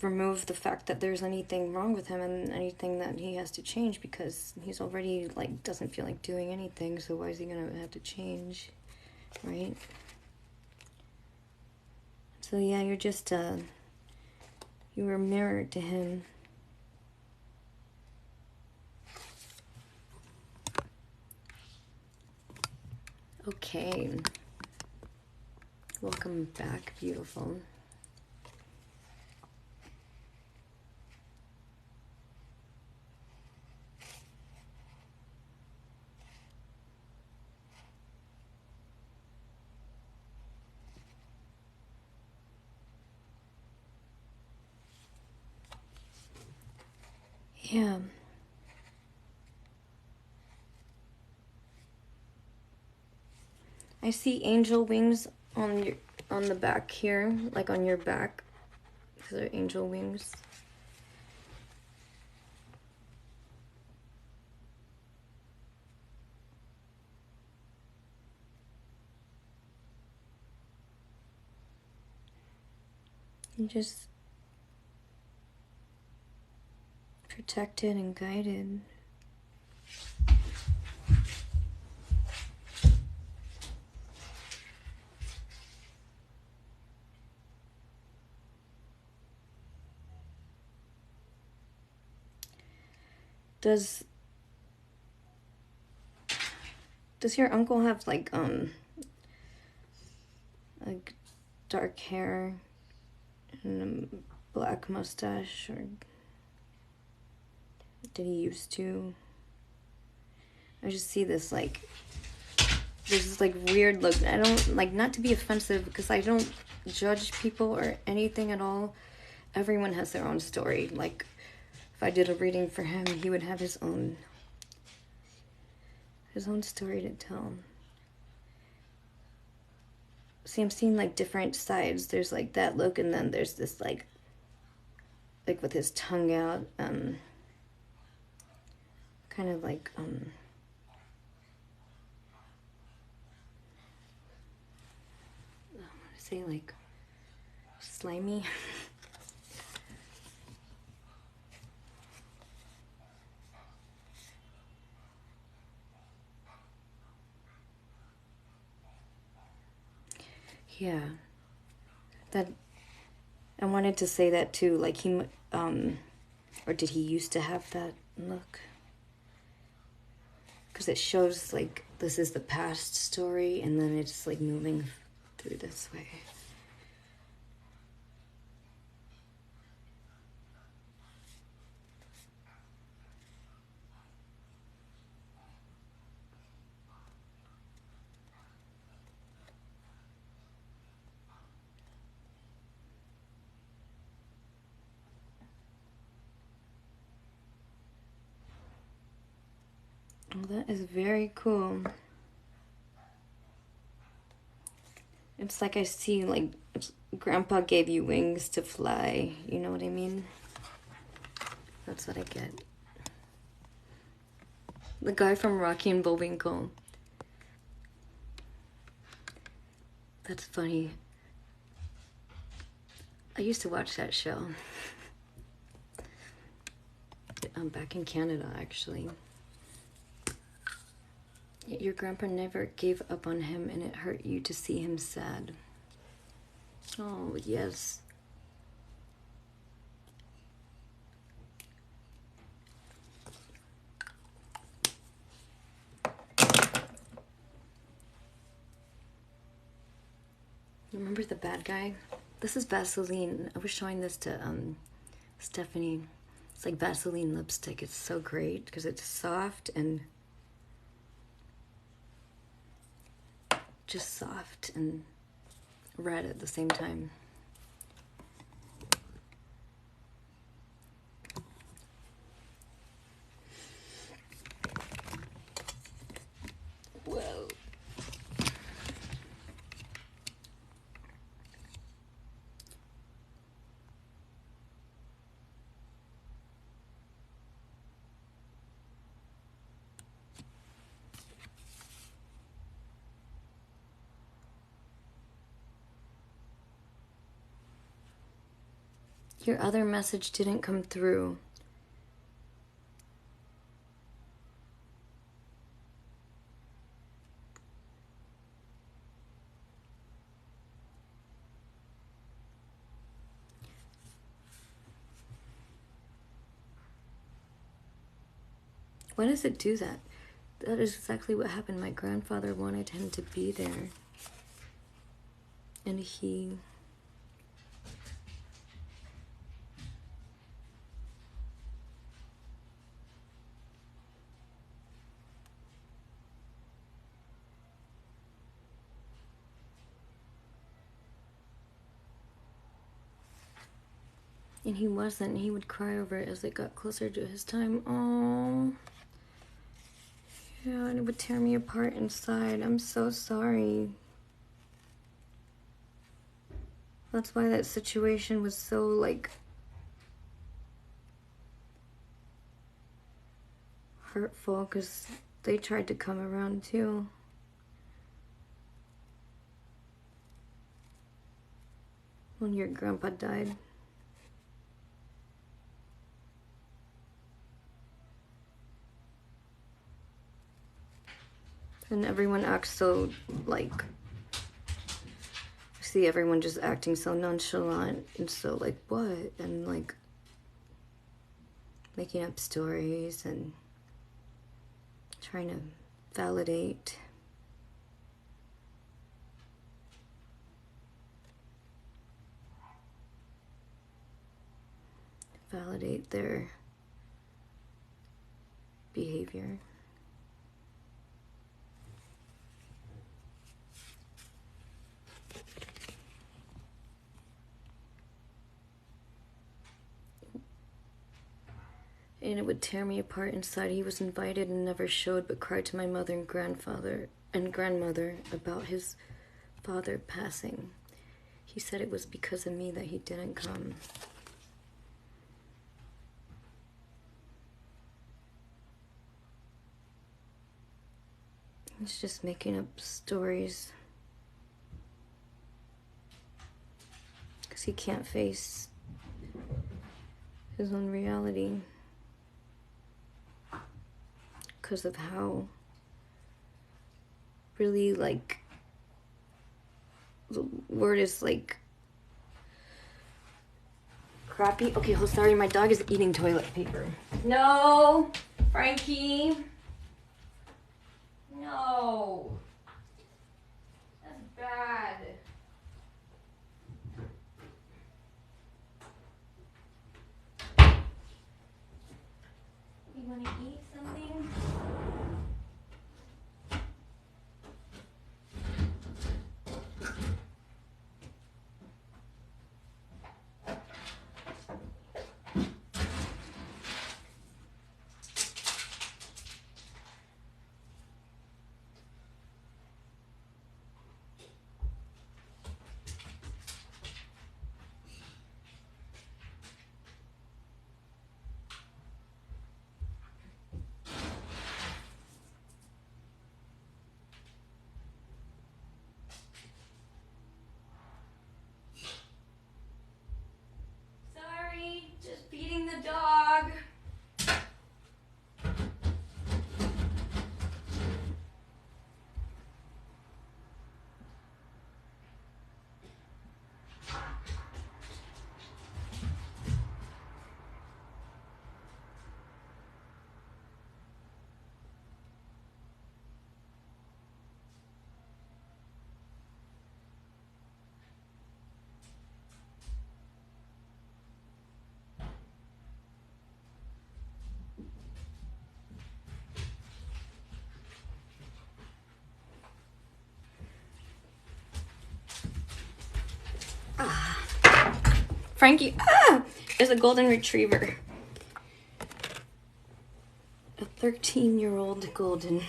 remove the fact that there's anything wrong with him and anything that he has to change, because he's already, like, doesn't feel like doing anything, so why is he gonna have to change, right? So yeah, you're just you were mirrored to him. Okay, welcome back, beautiful. Yeah. I see angel wings on the back here, like on your back. These are angel wings. You just protected and guided. Does your uncle have like dark hair and a black mustache, or did he used to? I just see this like, there's this like weird look. I don't like, not to be offensive, because I don't judge people or anything at all. Everyone has their own story. Like, if I did a reading for him, he would have his own story to tell. See, I'm seeing like different sides. There's like that look, and then there's this like with his tongue out, kind of like I want to say like slimy. Yeah, that I wanted to say that too. Like he, or did he used to have that look? Because it shows like this is the past story, and then it's like moving through this way. Well, that is very cool. It's like I see, like, Grandpa gave you wings to fly. You know what I mean? That's what I get. The guy from Rocky and Bullwinkle. That's funny. I used to watch that show. I'm back in Canada, actually. Your grandpa never gave up on him, and it hurt you to see him sad. Oh, yes. Remember the bad guy? This is Vaseline. I was showing this to Stephanie. It's like Vaseline lipstick. It's so great because it's soft and just soft and red at the same time. Whoa. Your other message didn't come through. Why does it do that? That is exactly what happened. My grandfather wanted him to be there. And he... And he wasn't. He would cry over it as it got closer to his time. Oh. Yeah, and it would tear me apart inside. I'm so sorry. That's why that situation was so, like, hurtful, because they tried to come around too. When your grandpa died. And everyone acts so, like, I see everyone just acting so nonchalant and so, like, what? And, like, making up stories and trying to validate. Validate their behavior. and it would tear me apart inside. He was invited and never showed, but cried to my mother and grandfather and grandmother about his father passing. He said it was because of me that he didn't come. He's just making up stories. Because he can't face his own reality. Because of how really, like, the word is like crappy. Okay, oh, sorry, my dog is eating toilet paper. No, Frankie. No. That's bad. You want to eat something? Just feeding the dog. Frankie is a golden retriever. A 13-year-old golden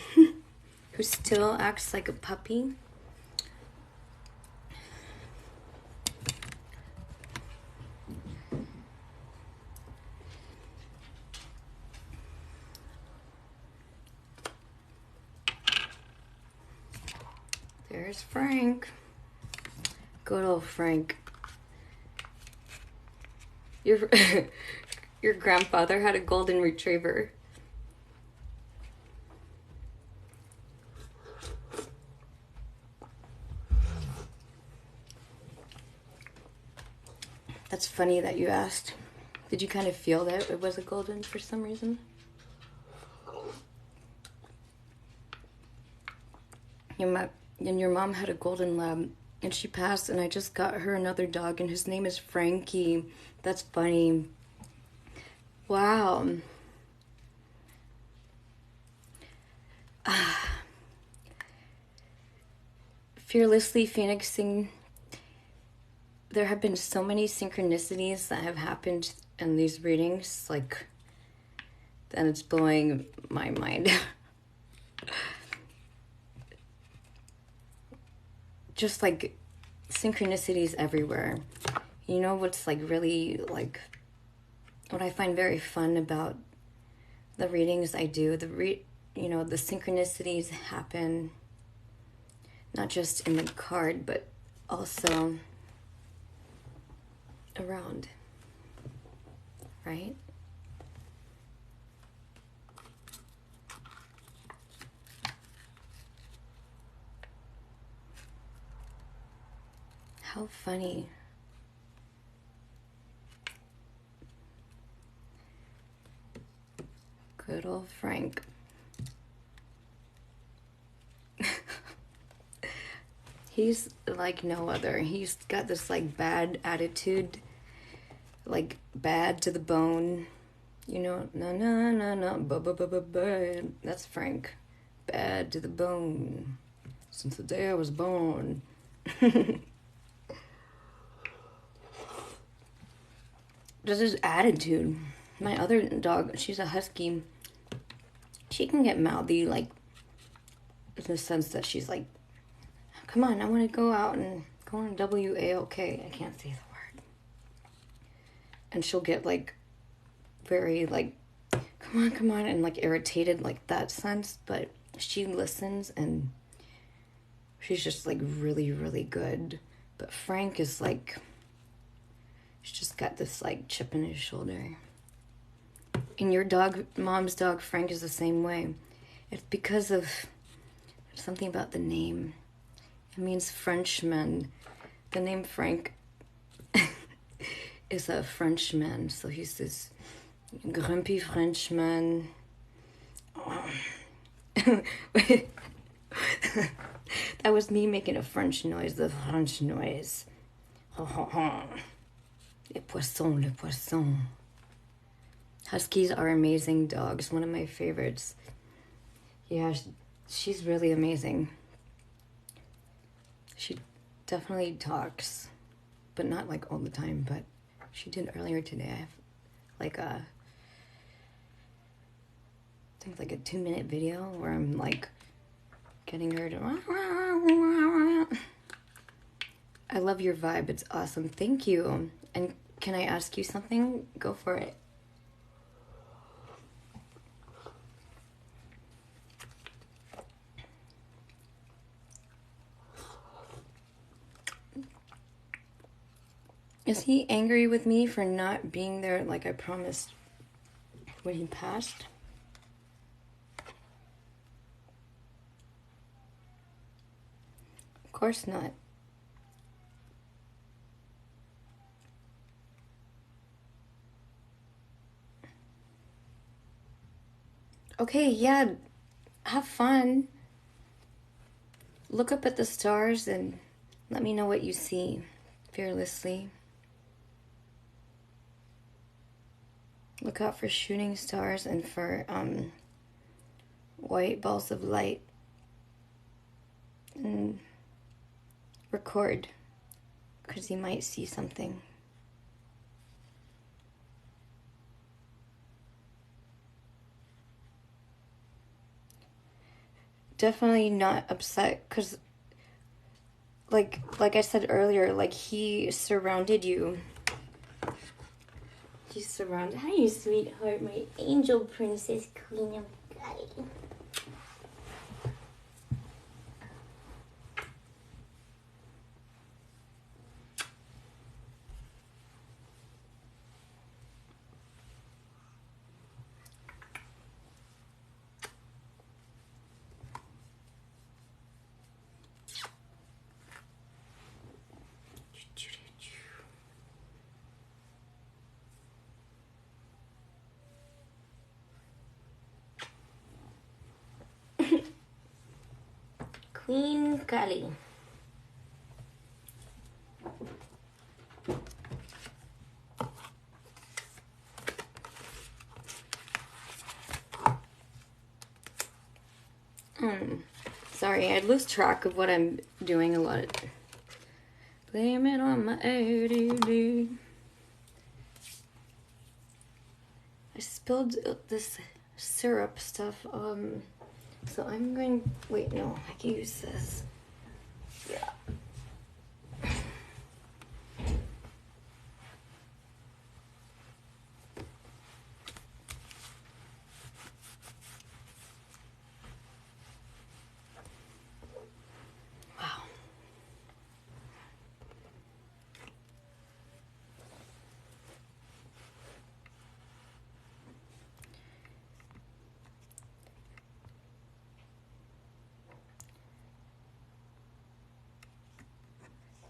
who still acts like a puppy. There's Frank. Good old Frank. Your grandfather had a golden retriever. That's funny that you asked. Did you kind of feel that it was a golden for some reason? Your mom had a golden lab, and she passed, and I just got her another dog, and his name is Frankie. That's funny. Wow. Fearlessly Phoenixing. There have been so many synchronicities that have happened in these readings, like, and it's blowing my mind. Just like synchronicities everywhere. You know what's like really like what I find very fun about the readings I do, the synchronicities happen not just in the card but also around, right? How funny. Good old Frank. He's like no other. He's got this like bad attitude, like bad to the bone. You know, no. That's Frank. Bad to the bone. Since the day I was born. Just his attitude. My other dog, she's a husky. She can get mouthy, like, in the sense that she's like, come on, I want to go out and go on W-A-O-K. I can't say the word. And she'll get, like, very, like, come on, and, like, irritated, like, that sense. But she listens, and she's just, like, really, really good. But Frank is, like, he's just got this, like, chip in his shoulder. And your dog, mom's dog, Frank, is the same way. It's because of something about the name. It means Frenchman. The name Frank is a Frenchman. So he's this grumpy Frenchman. That was me making a French noise, the French noise. Les poissons, les poissons. Huskies are amazing dogs. One of my favorites. Yeah, she's really amazing. She definitely talks, but not like all the time, but she did earlier today. I have like I think like a 2-minute video where I'm like getting her to... I love your vibe. It's awesome. Thank you. And can I ask you something? Go for it. Is he angry with me for not being there like I promised when he passed? Of course not. Okay, yeah, have fun. Look up at the stars and let me know what you see fearlessly. Look out for shooting stars and for white balls of light. And record, because you might see something. Definitely not upset, because like I said earlier, like he surrounded you. He's surrounded. Hi, sweetheart, my angel princess, queen of God. Queen Kali. Sorry, I lose track of what I'm doing a lot. Blame it on my ADD. I spilled this syrup stuff, so I'm going, wait, no, I can use this. Yeah. Wow.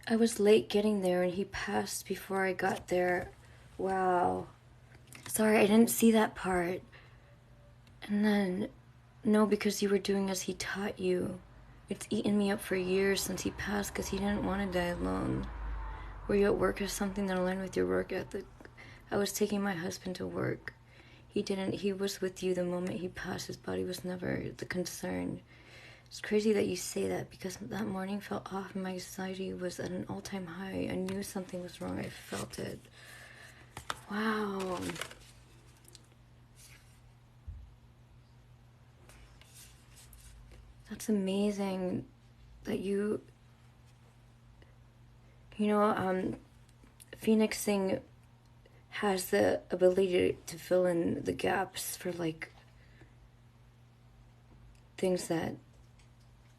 I was late getting there and he passed before I got there. Wow. Sorry, I didn't see that part. And then, no, because you were doing as he taught you. It's eaten me up for years since he passed because he didn't want to die alone. Were you at work or something that aligned with your work ethic? I was taking my husband to work. He was with you the moment he passed. His body was never the concern. It's crazy that you say that because that morning felt off and my anxiety was at an all-time high. I knew something was wrong. I felt it. Wow. It's amazing that you know, phoenixing has the ability to fill in the gaps for like things that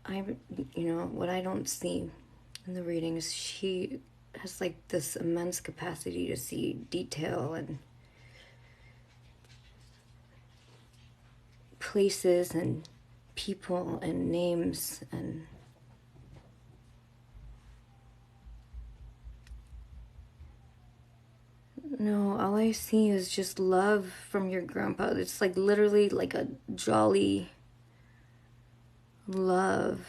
what I don't see in the readings. She has like this immense capacity to see detail and places and people and names, and no, all I see is just love from your grandpa. It's like literally like a jolly love.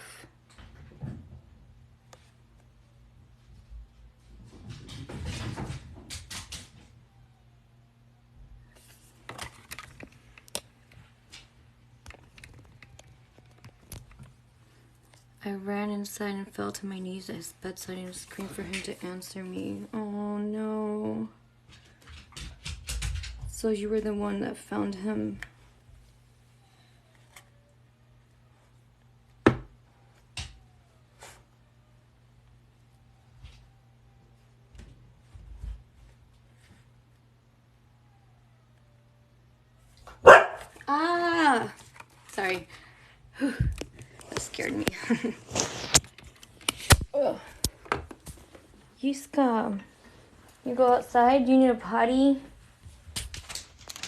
I ran inside and fell to my knees at his bedside and screamed for him to answer me. Oh no. So you were the one that found him. Ah! Sorry. Whew. That scared me. Oh. Yiska, you go outside? You need a potty?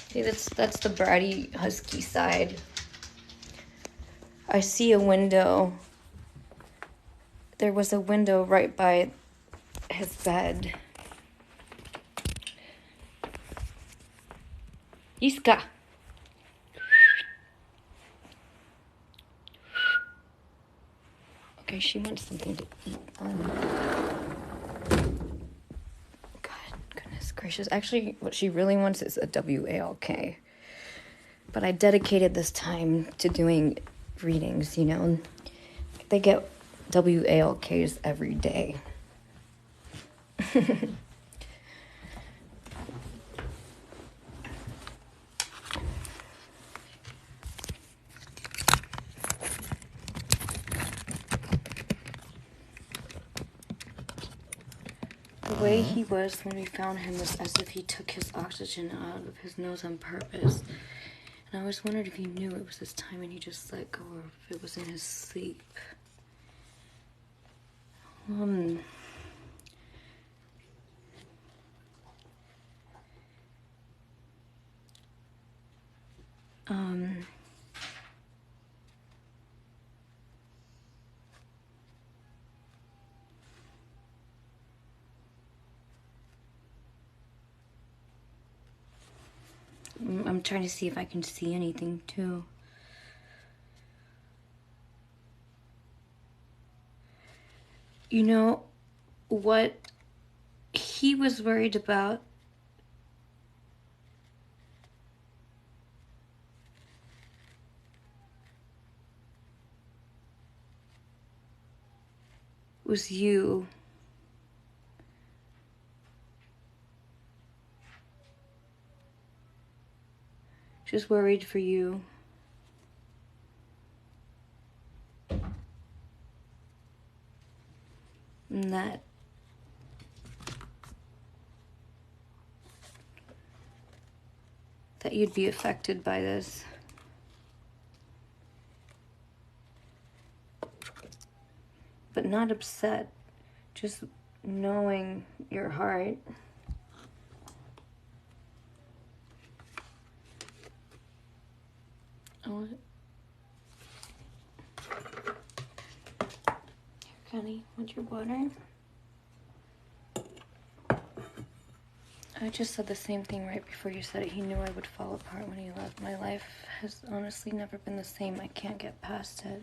See, that's the bratty husky side. I see a window. There was a window right by his bed. Yiska. Okay, she wants something to eat. Goodness gracious. Actually, what she really wants is a WALK. But I dedicated this time to doing readings, you know. They get WALKs every day. The way he was when we found him was as if he took his oxygen out of his nose on purpose. And I always wondered if he knew it was his time and he just let go, or if it was in his sleep. I'm trying to see if I can see anything too. You know, what he was worried about was you. Just worried for you. And that you'd be affected by this. But not upset, just knowing your heart. Oh, here, Kenny, want your water? I just said the same thing right before you said it. He knew I would fall apart when he left. My life has honestly never been the same. I can't get past it.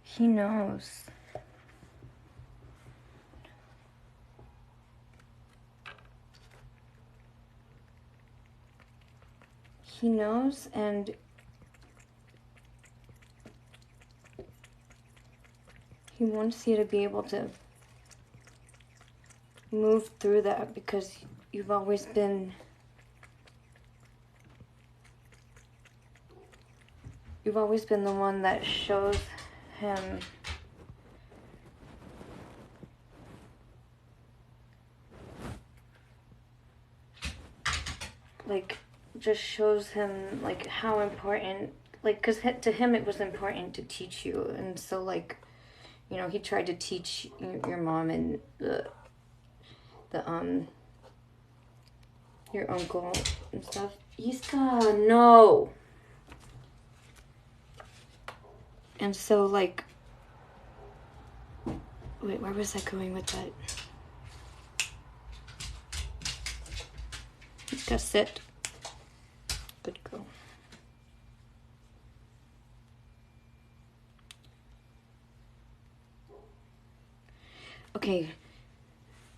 He knows. He knows, and he wants you to be able to move through that, because you've always been you've always been the one that shows him like, just shows him like how important, like, because to him it was important to teach you. And so, like, you know, he tried to teach your mom and your uncle and stuff. Iska, no. And so, like, wait, where was I going with that? Iska, sit. Good girl. Okay,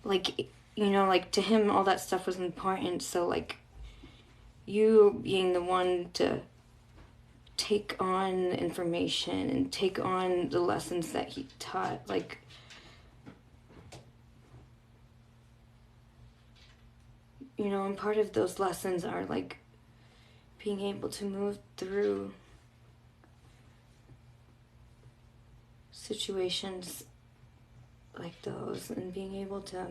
like, you know, like, to him all that stuff was important. So, like, you being the one to take on information and take on the lessons that he taught, like, you know, and part of those lessons are like being able to move through situations like those and being able to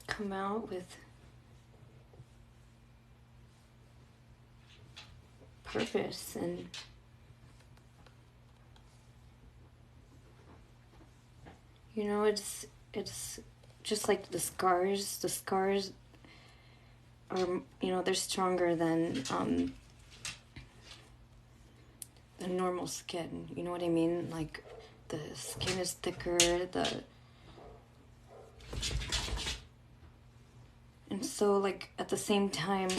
come out with purpose. And you know, it's just like the scars are, you know, they're stronger than the normal skin, you know what I mean? Like, the skin is thicker, and so, like, at the same time,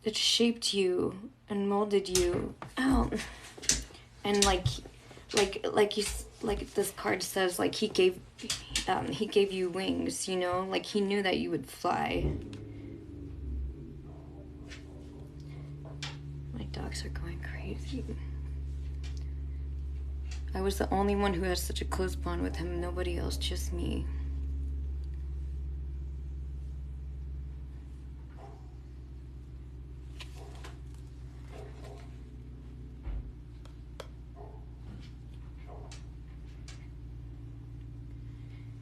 it shaped you and molded you out. And like this card says, like, he gave you wings, you know, like, he knew that you would fly. My dogs are going crazy. I was the only one who had such a close bond with him, nobody else, just me.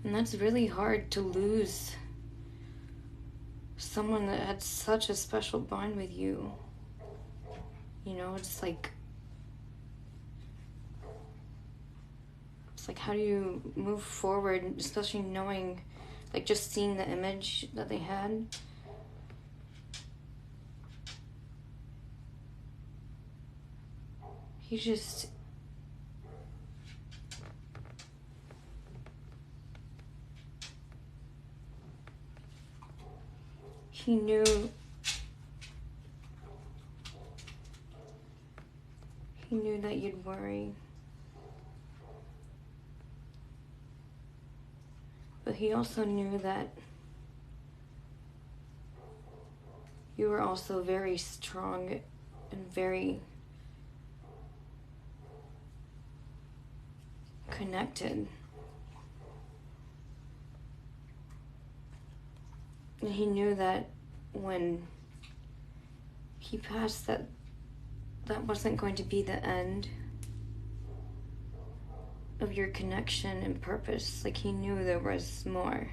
And that's really hard to lose someone that had such a special bond with you. You know, it's like how do you move forward, especially knowing, like, just seeing the image that they had. He knew that you'd worry. But he also knew that you were also very strong and very connected. And he knew that when he passed, that wasn't going to be the end of your connection and purpose. Like, he knew there was more.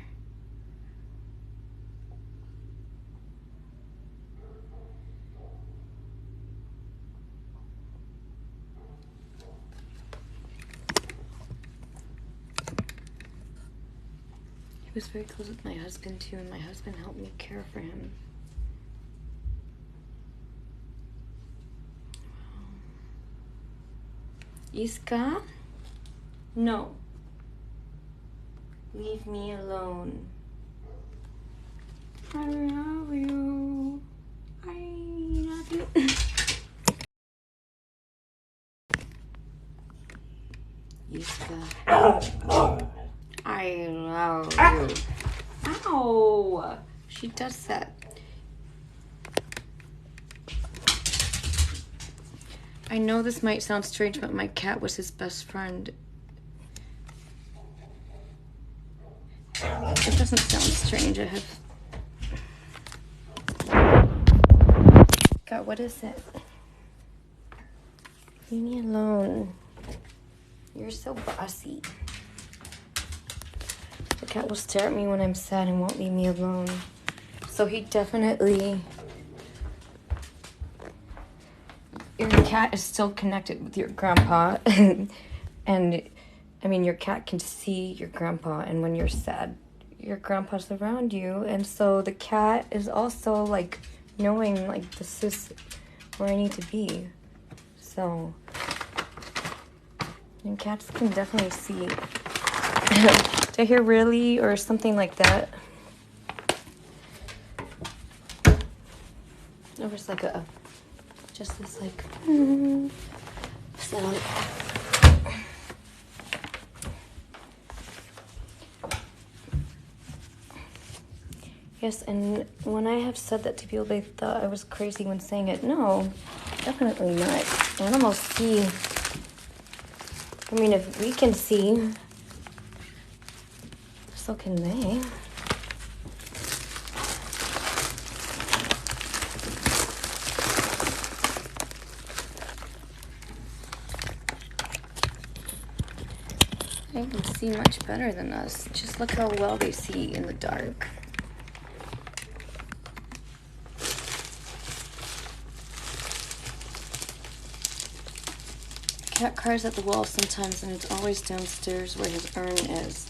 He was very close with my husband too, and my husband helped me care for him. Iska? No. Leave me alone. I love you. I love you. Iska. I love you. Ow! She does that. I know this might sound strange, but my cat was his best friend. It doesn't sound strange. I have... God, what is it? Leave me alone. You're so bossy. The cat will stare at me when I'm sad and won't leave me alone. So he definitely... Your cat is still connected with your grandpa. And, I mean, your cat can see your grandpa. And when you're sad, your grandpa's around you. And so the cat is also, like, knowing, like, this is where I need to be. So... And cats can definitely see. To hear really or something like that. It was like a, just this like sound. Yes, and when I have said that to people, they thought I was crazy when saying it. No, definitely not. Animals see. I mean, if we can see, so can they. They can see much better than us. Just look how well they see in the dark. Cat cries at the wall sometimes, and it's always downstairs where his urn is.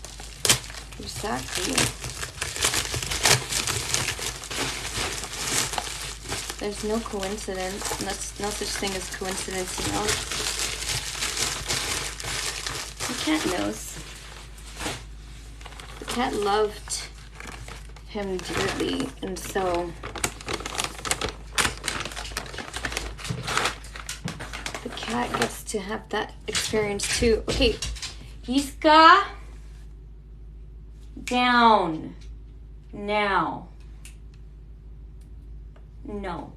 Exactly. There's no coincidence. That's no such thing as coincidence, you know? The cat knows. The cat loved him dearly, and so... cat gets to have that experience too. Okay, Iska, down now. No.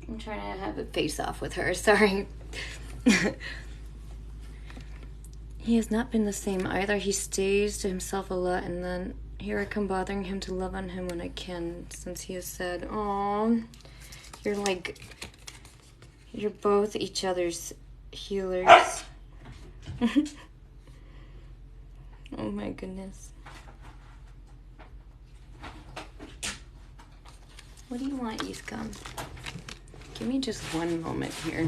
I'm trying to have a face-off with her, sorry. He has not been the same either. He stays to himself a lot, and then here I come bothering him to love on him when I can, since he has said, "Aw, you're both each other's healers." Oh my goodness. What do you want, Iska? Give me just one moment here.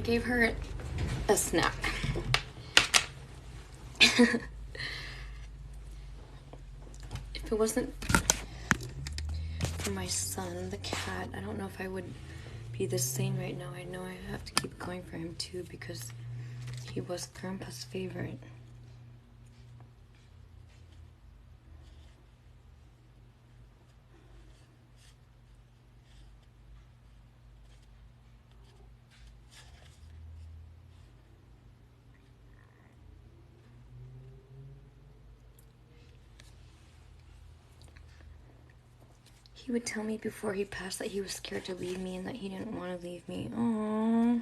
Gave her a snack. If it wasn't for my son, the cat, I don't know if I would be this sane right now. I know I have to keep going for him too, because he was Grandpa's favorite. He would tell me before he passed that he was scared to leave me and that he didn't want to leave me. Aww.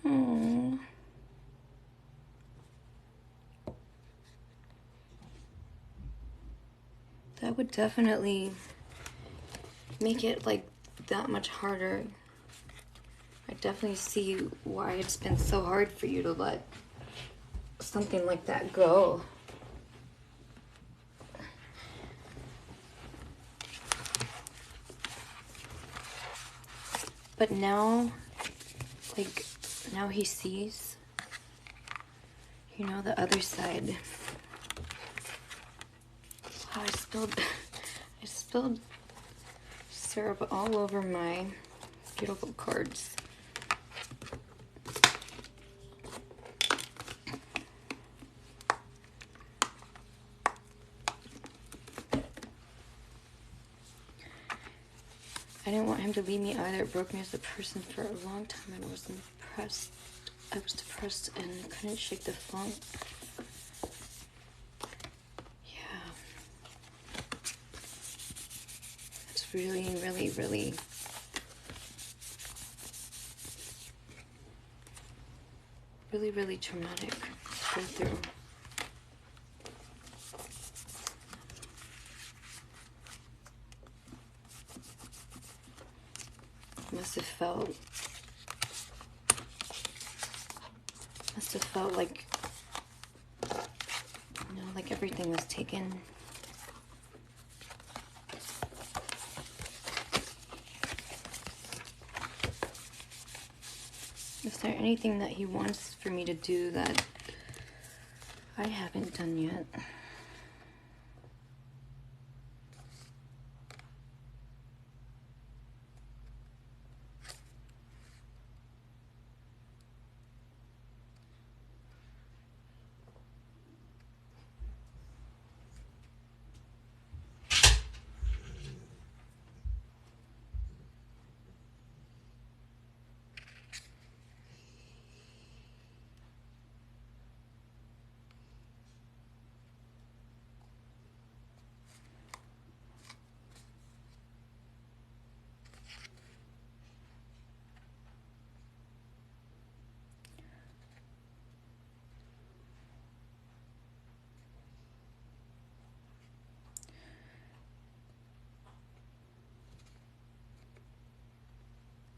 Aww. That would definitely make it like that much harder. I definitely see why it's been so hard for you to let something like that go. But now, like, now he sees, you know, the other side. Wow, I spilled syrup all over my beautiful cards. I didn't want him to leave me either. It broke me as a person for a long time, and I was depressed. I was depressed and couldn't shake the funk. Yeah. It's really, really, really, really, really traumatic to go through. Must have felt like, you know, like everything was taken. Is there anything that he wants for me to do that I haven't done yet?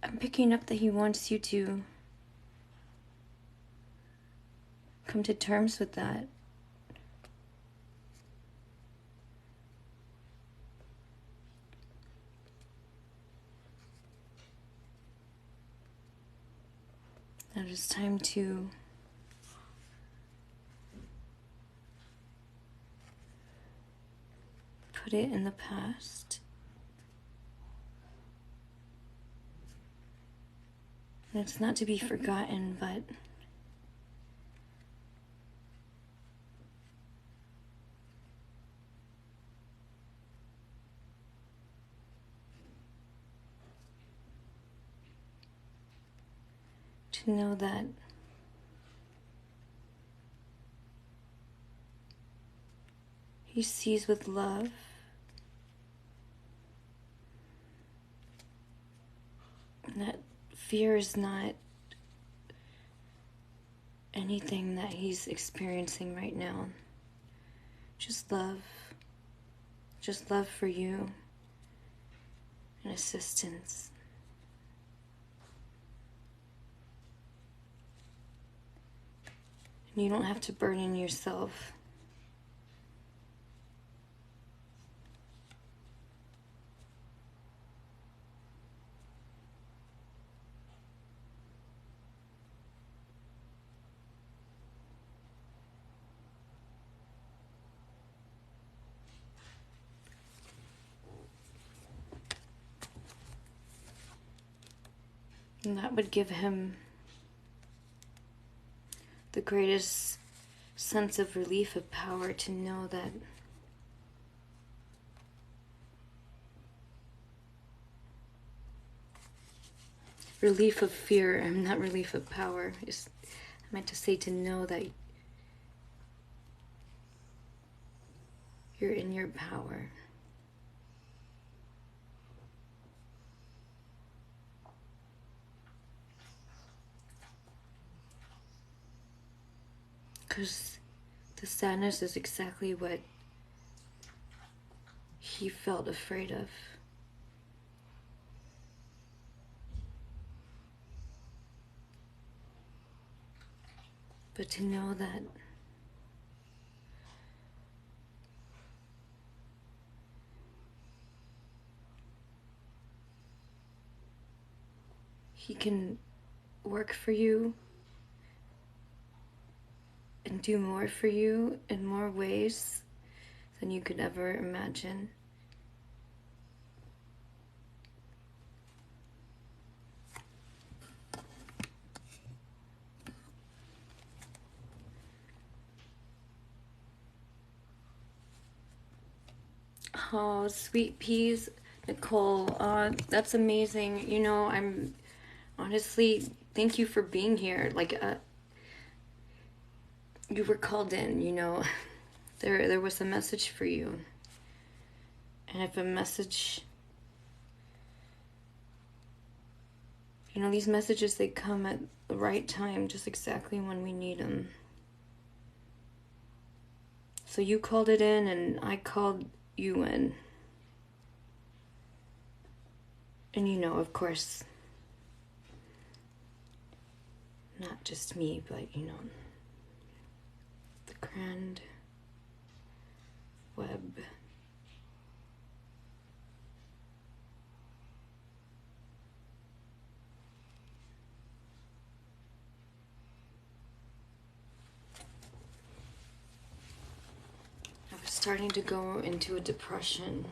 I'm picking up that he wants you to come to terms with that. That it's time to put it in the past. And it's not to be forgotten, but to know that he sees with love. And that fear is not anything that he's experiencing right now. Just love. Just love for you and assistance. And you don't have to burden yourself. And that would give him the greatest sense of relief, of power, to know that relief of fear, and not relief of power. I meant to say to know that you're in your power. Because the sadness is exactly what he felt afraid of. But to know that he can work for you and do more for you in more ways than you could ever imagine. Oh, sweet peas, Nicole. That's amazing. You know, I'm honestly, thank you for being here. Like, you were called in, you know. There was a message for you. And if a message, you know, these messages, they come at the right time, just exactly when we need them. So you called it in and I called you in. And you know, of course, not just me, but you know, the grand web. I was starting to go into a depression.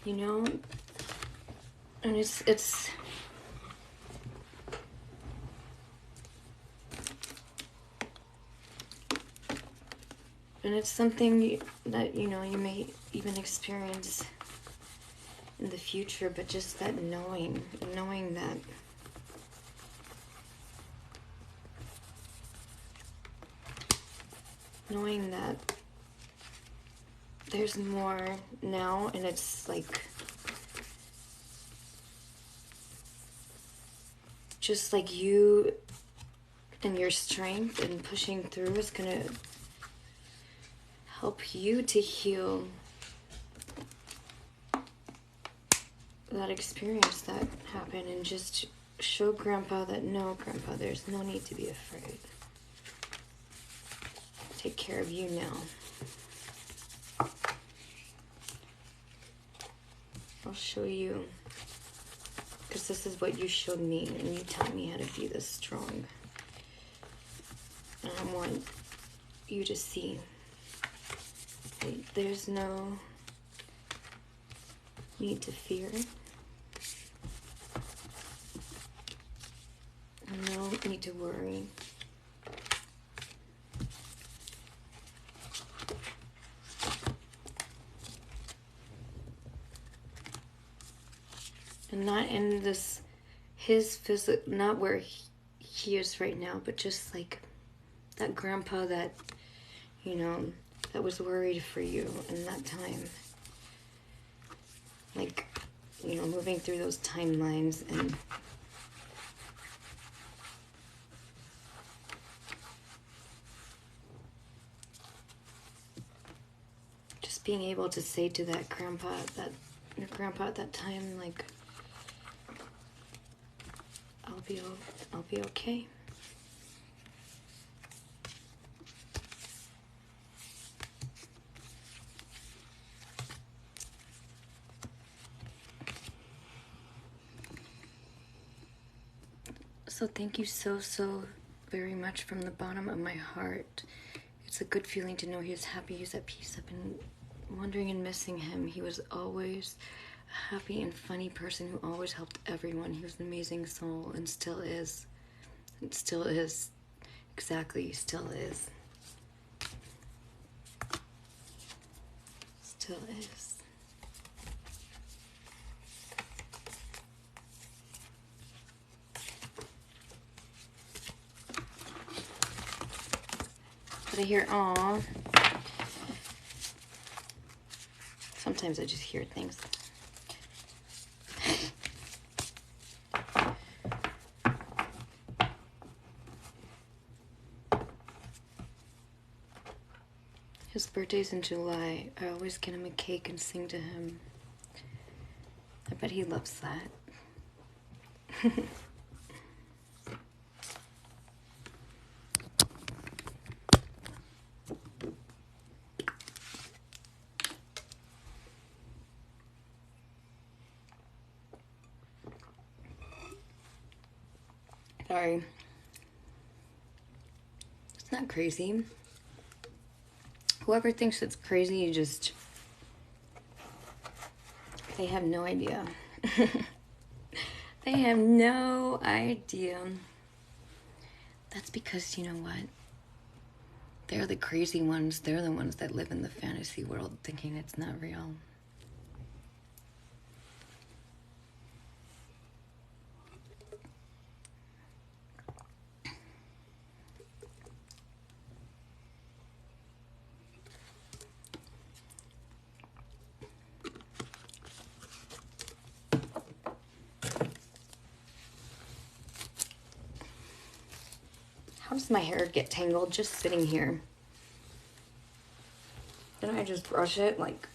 You know, and it's something that, you know, you may even experience in the future, but just that knowing that there's more now, and it's like just like you and your strength and pushing through is gonna help you to heal that experience that happened, and just show Grandpa that no, Grandpa, there's no need to be afraid. Take care of you now. I'll show you, because this is what you showed me, and you taught me how to be this strong. And I want you to see there's no need to fear. No need to worry. And not in this, his physical, not where he is right now, but just like that Grandpa that, you know, that was worried for you in that time. Like, you know, moving through those timelines and just being able to say to that Grandpa, that your Grandpa at that time, like, I'll be okay. So thank you so very much from the bottom of my heart. It's a good feeling to know he's happy, he's at peace. I've been wondering and missing him. He was always a happy and funny person who always helped everyone. He was an amazing soul and still is. It still is. Exactly, still is. Still is. But I hear, aw. Sometimes I just hear things. His birthday's in July. I always get him a cake and sing to him. I bet he loves that. Sorry. It's not crazy. Whoever thinks it's crazy, they have no idea. They have no idea. That's because, you know what? They're the crazy ones. They're the ones that live in the fantasy world thinking it's not real. How does my hair get tangled just sitting here? Didn't I just brush it like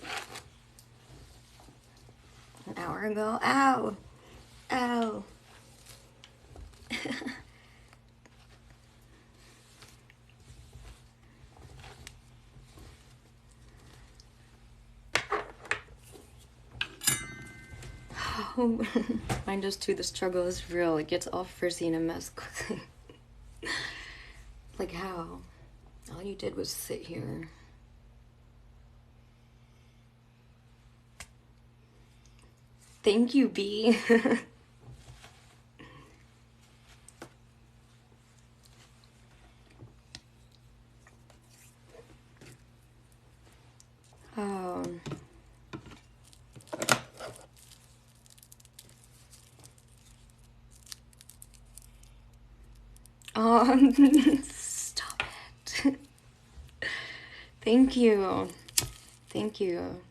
an hour ago? Ow! Ow! Oh, mine does too. The struggle is real. It gets all frizzy and a mess quickly. Like how? All you did was sit here. Thank you, B. Oh. Stop it. Thank you. Thank you.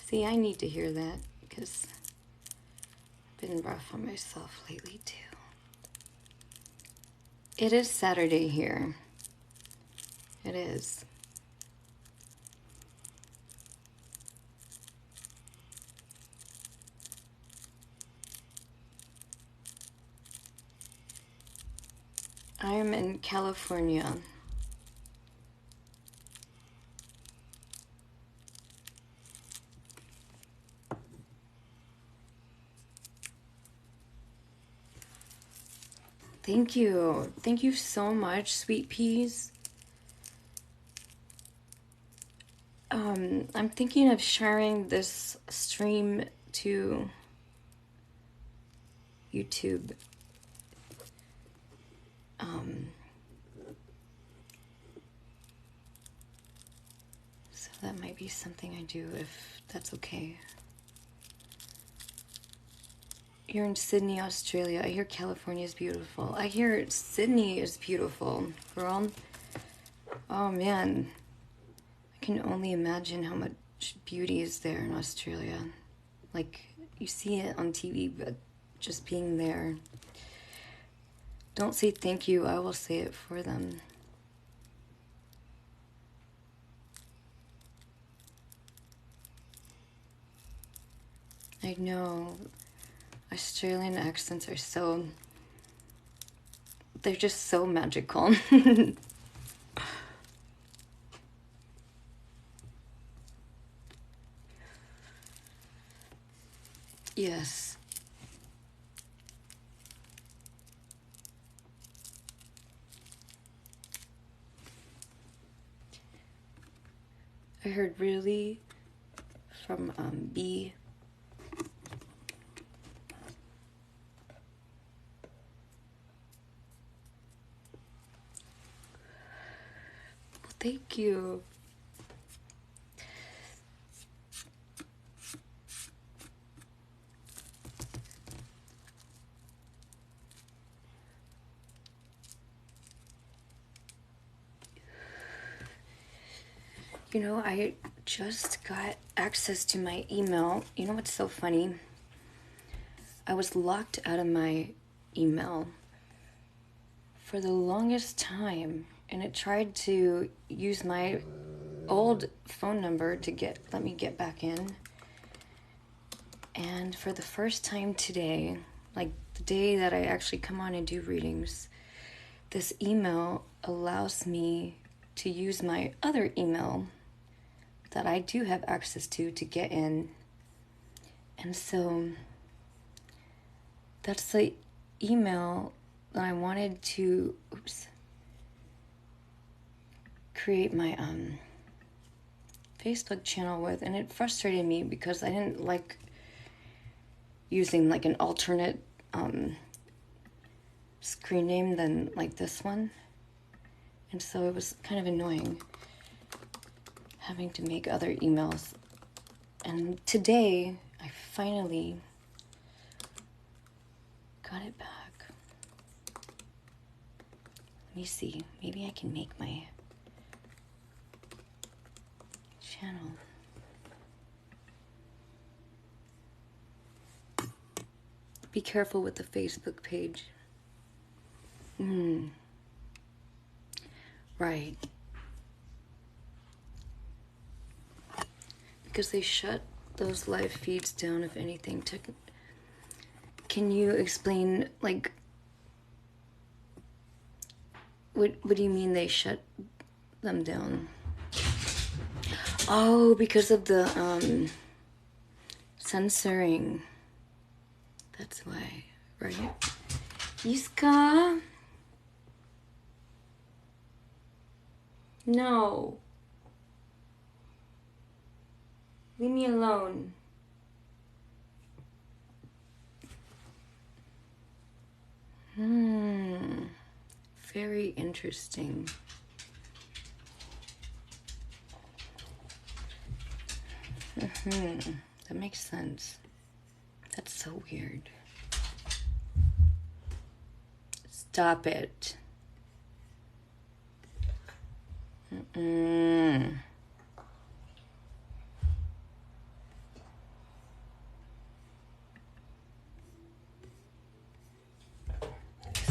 See, I need to hear that because I've been rough on myself lately too. It is Saturday here. It is. I am in California. Thank you. Thank you so much, sweet peas. I'm thinking of sharing this stream to YouTube. So that might be something I do if that's okay. You're in Sydney, Australia. I hear California is beautiful. I hear Sydney is beautiful, girl. Oh man. I can only imagine how much beauty is there in Australia. Like, you see it on TV, but just being there. Don't say thank you. I will say it for them. I know. Australian accents are so... they're just so magical. Yes. I heard really from B. Well, thank you. You know, I just got access to my email. You know what's so funny? I was locked out of my email for the longest time, and it tried to use my old phone number to let me get back in. And for the first time today, like the day that I actually come on and do readings, this email allows me to use my other email that I do have access to get in. And so that's the email that I wanted to create my Facebook channel with, and it frustrated me because I didn't like using like an alternate screen name than like this one, and so it was kind of annoying having to make other emails. And today I finally got it back. Let me see, maybe I can make my channel. Be careful with the Facebook page. Right. Because they shut those live feeds down, if anything. Can you explain, like, what do you mean they shut them down? Oh, because of the censoring. That's why, right? Iska? No. Leave me alone. Very interesting. That makes sense. That's so weird. Stop it.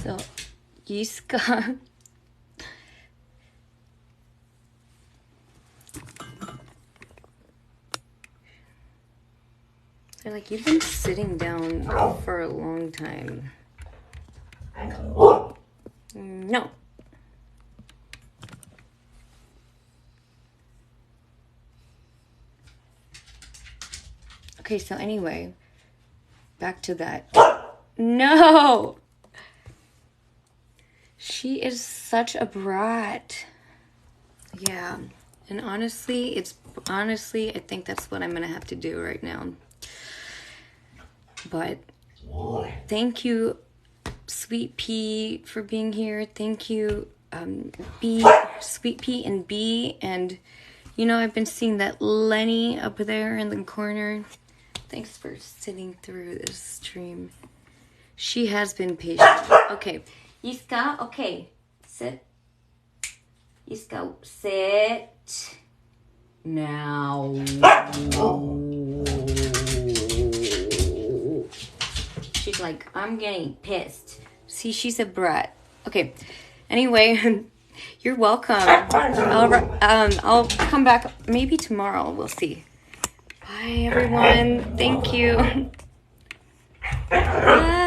So, Yiska. They're like, you've been sitting down for a long time. No. Okay, so anyway, back to that. No! She is such a brat. Yeah. And honestly, I think that's what I'm gonna have to do right now. But thank you, Sweet Pea, for being here. Thank you, Sweet Pea and B. And, you know, I've been seeing that Lenny up there in the corner. Thanks for sitting through this stream. She has been patient. Okay. Iska, okay. Sit. Iska, sit. Now. She's like, I'm getting pissed. See, she's a brat. Okay. Anyway, you're welcome. I'll come back maybe tomorrow. We'll see. Bye, everyone. Thank you. Bye.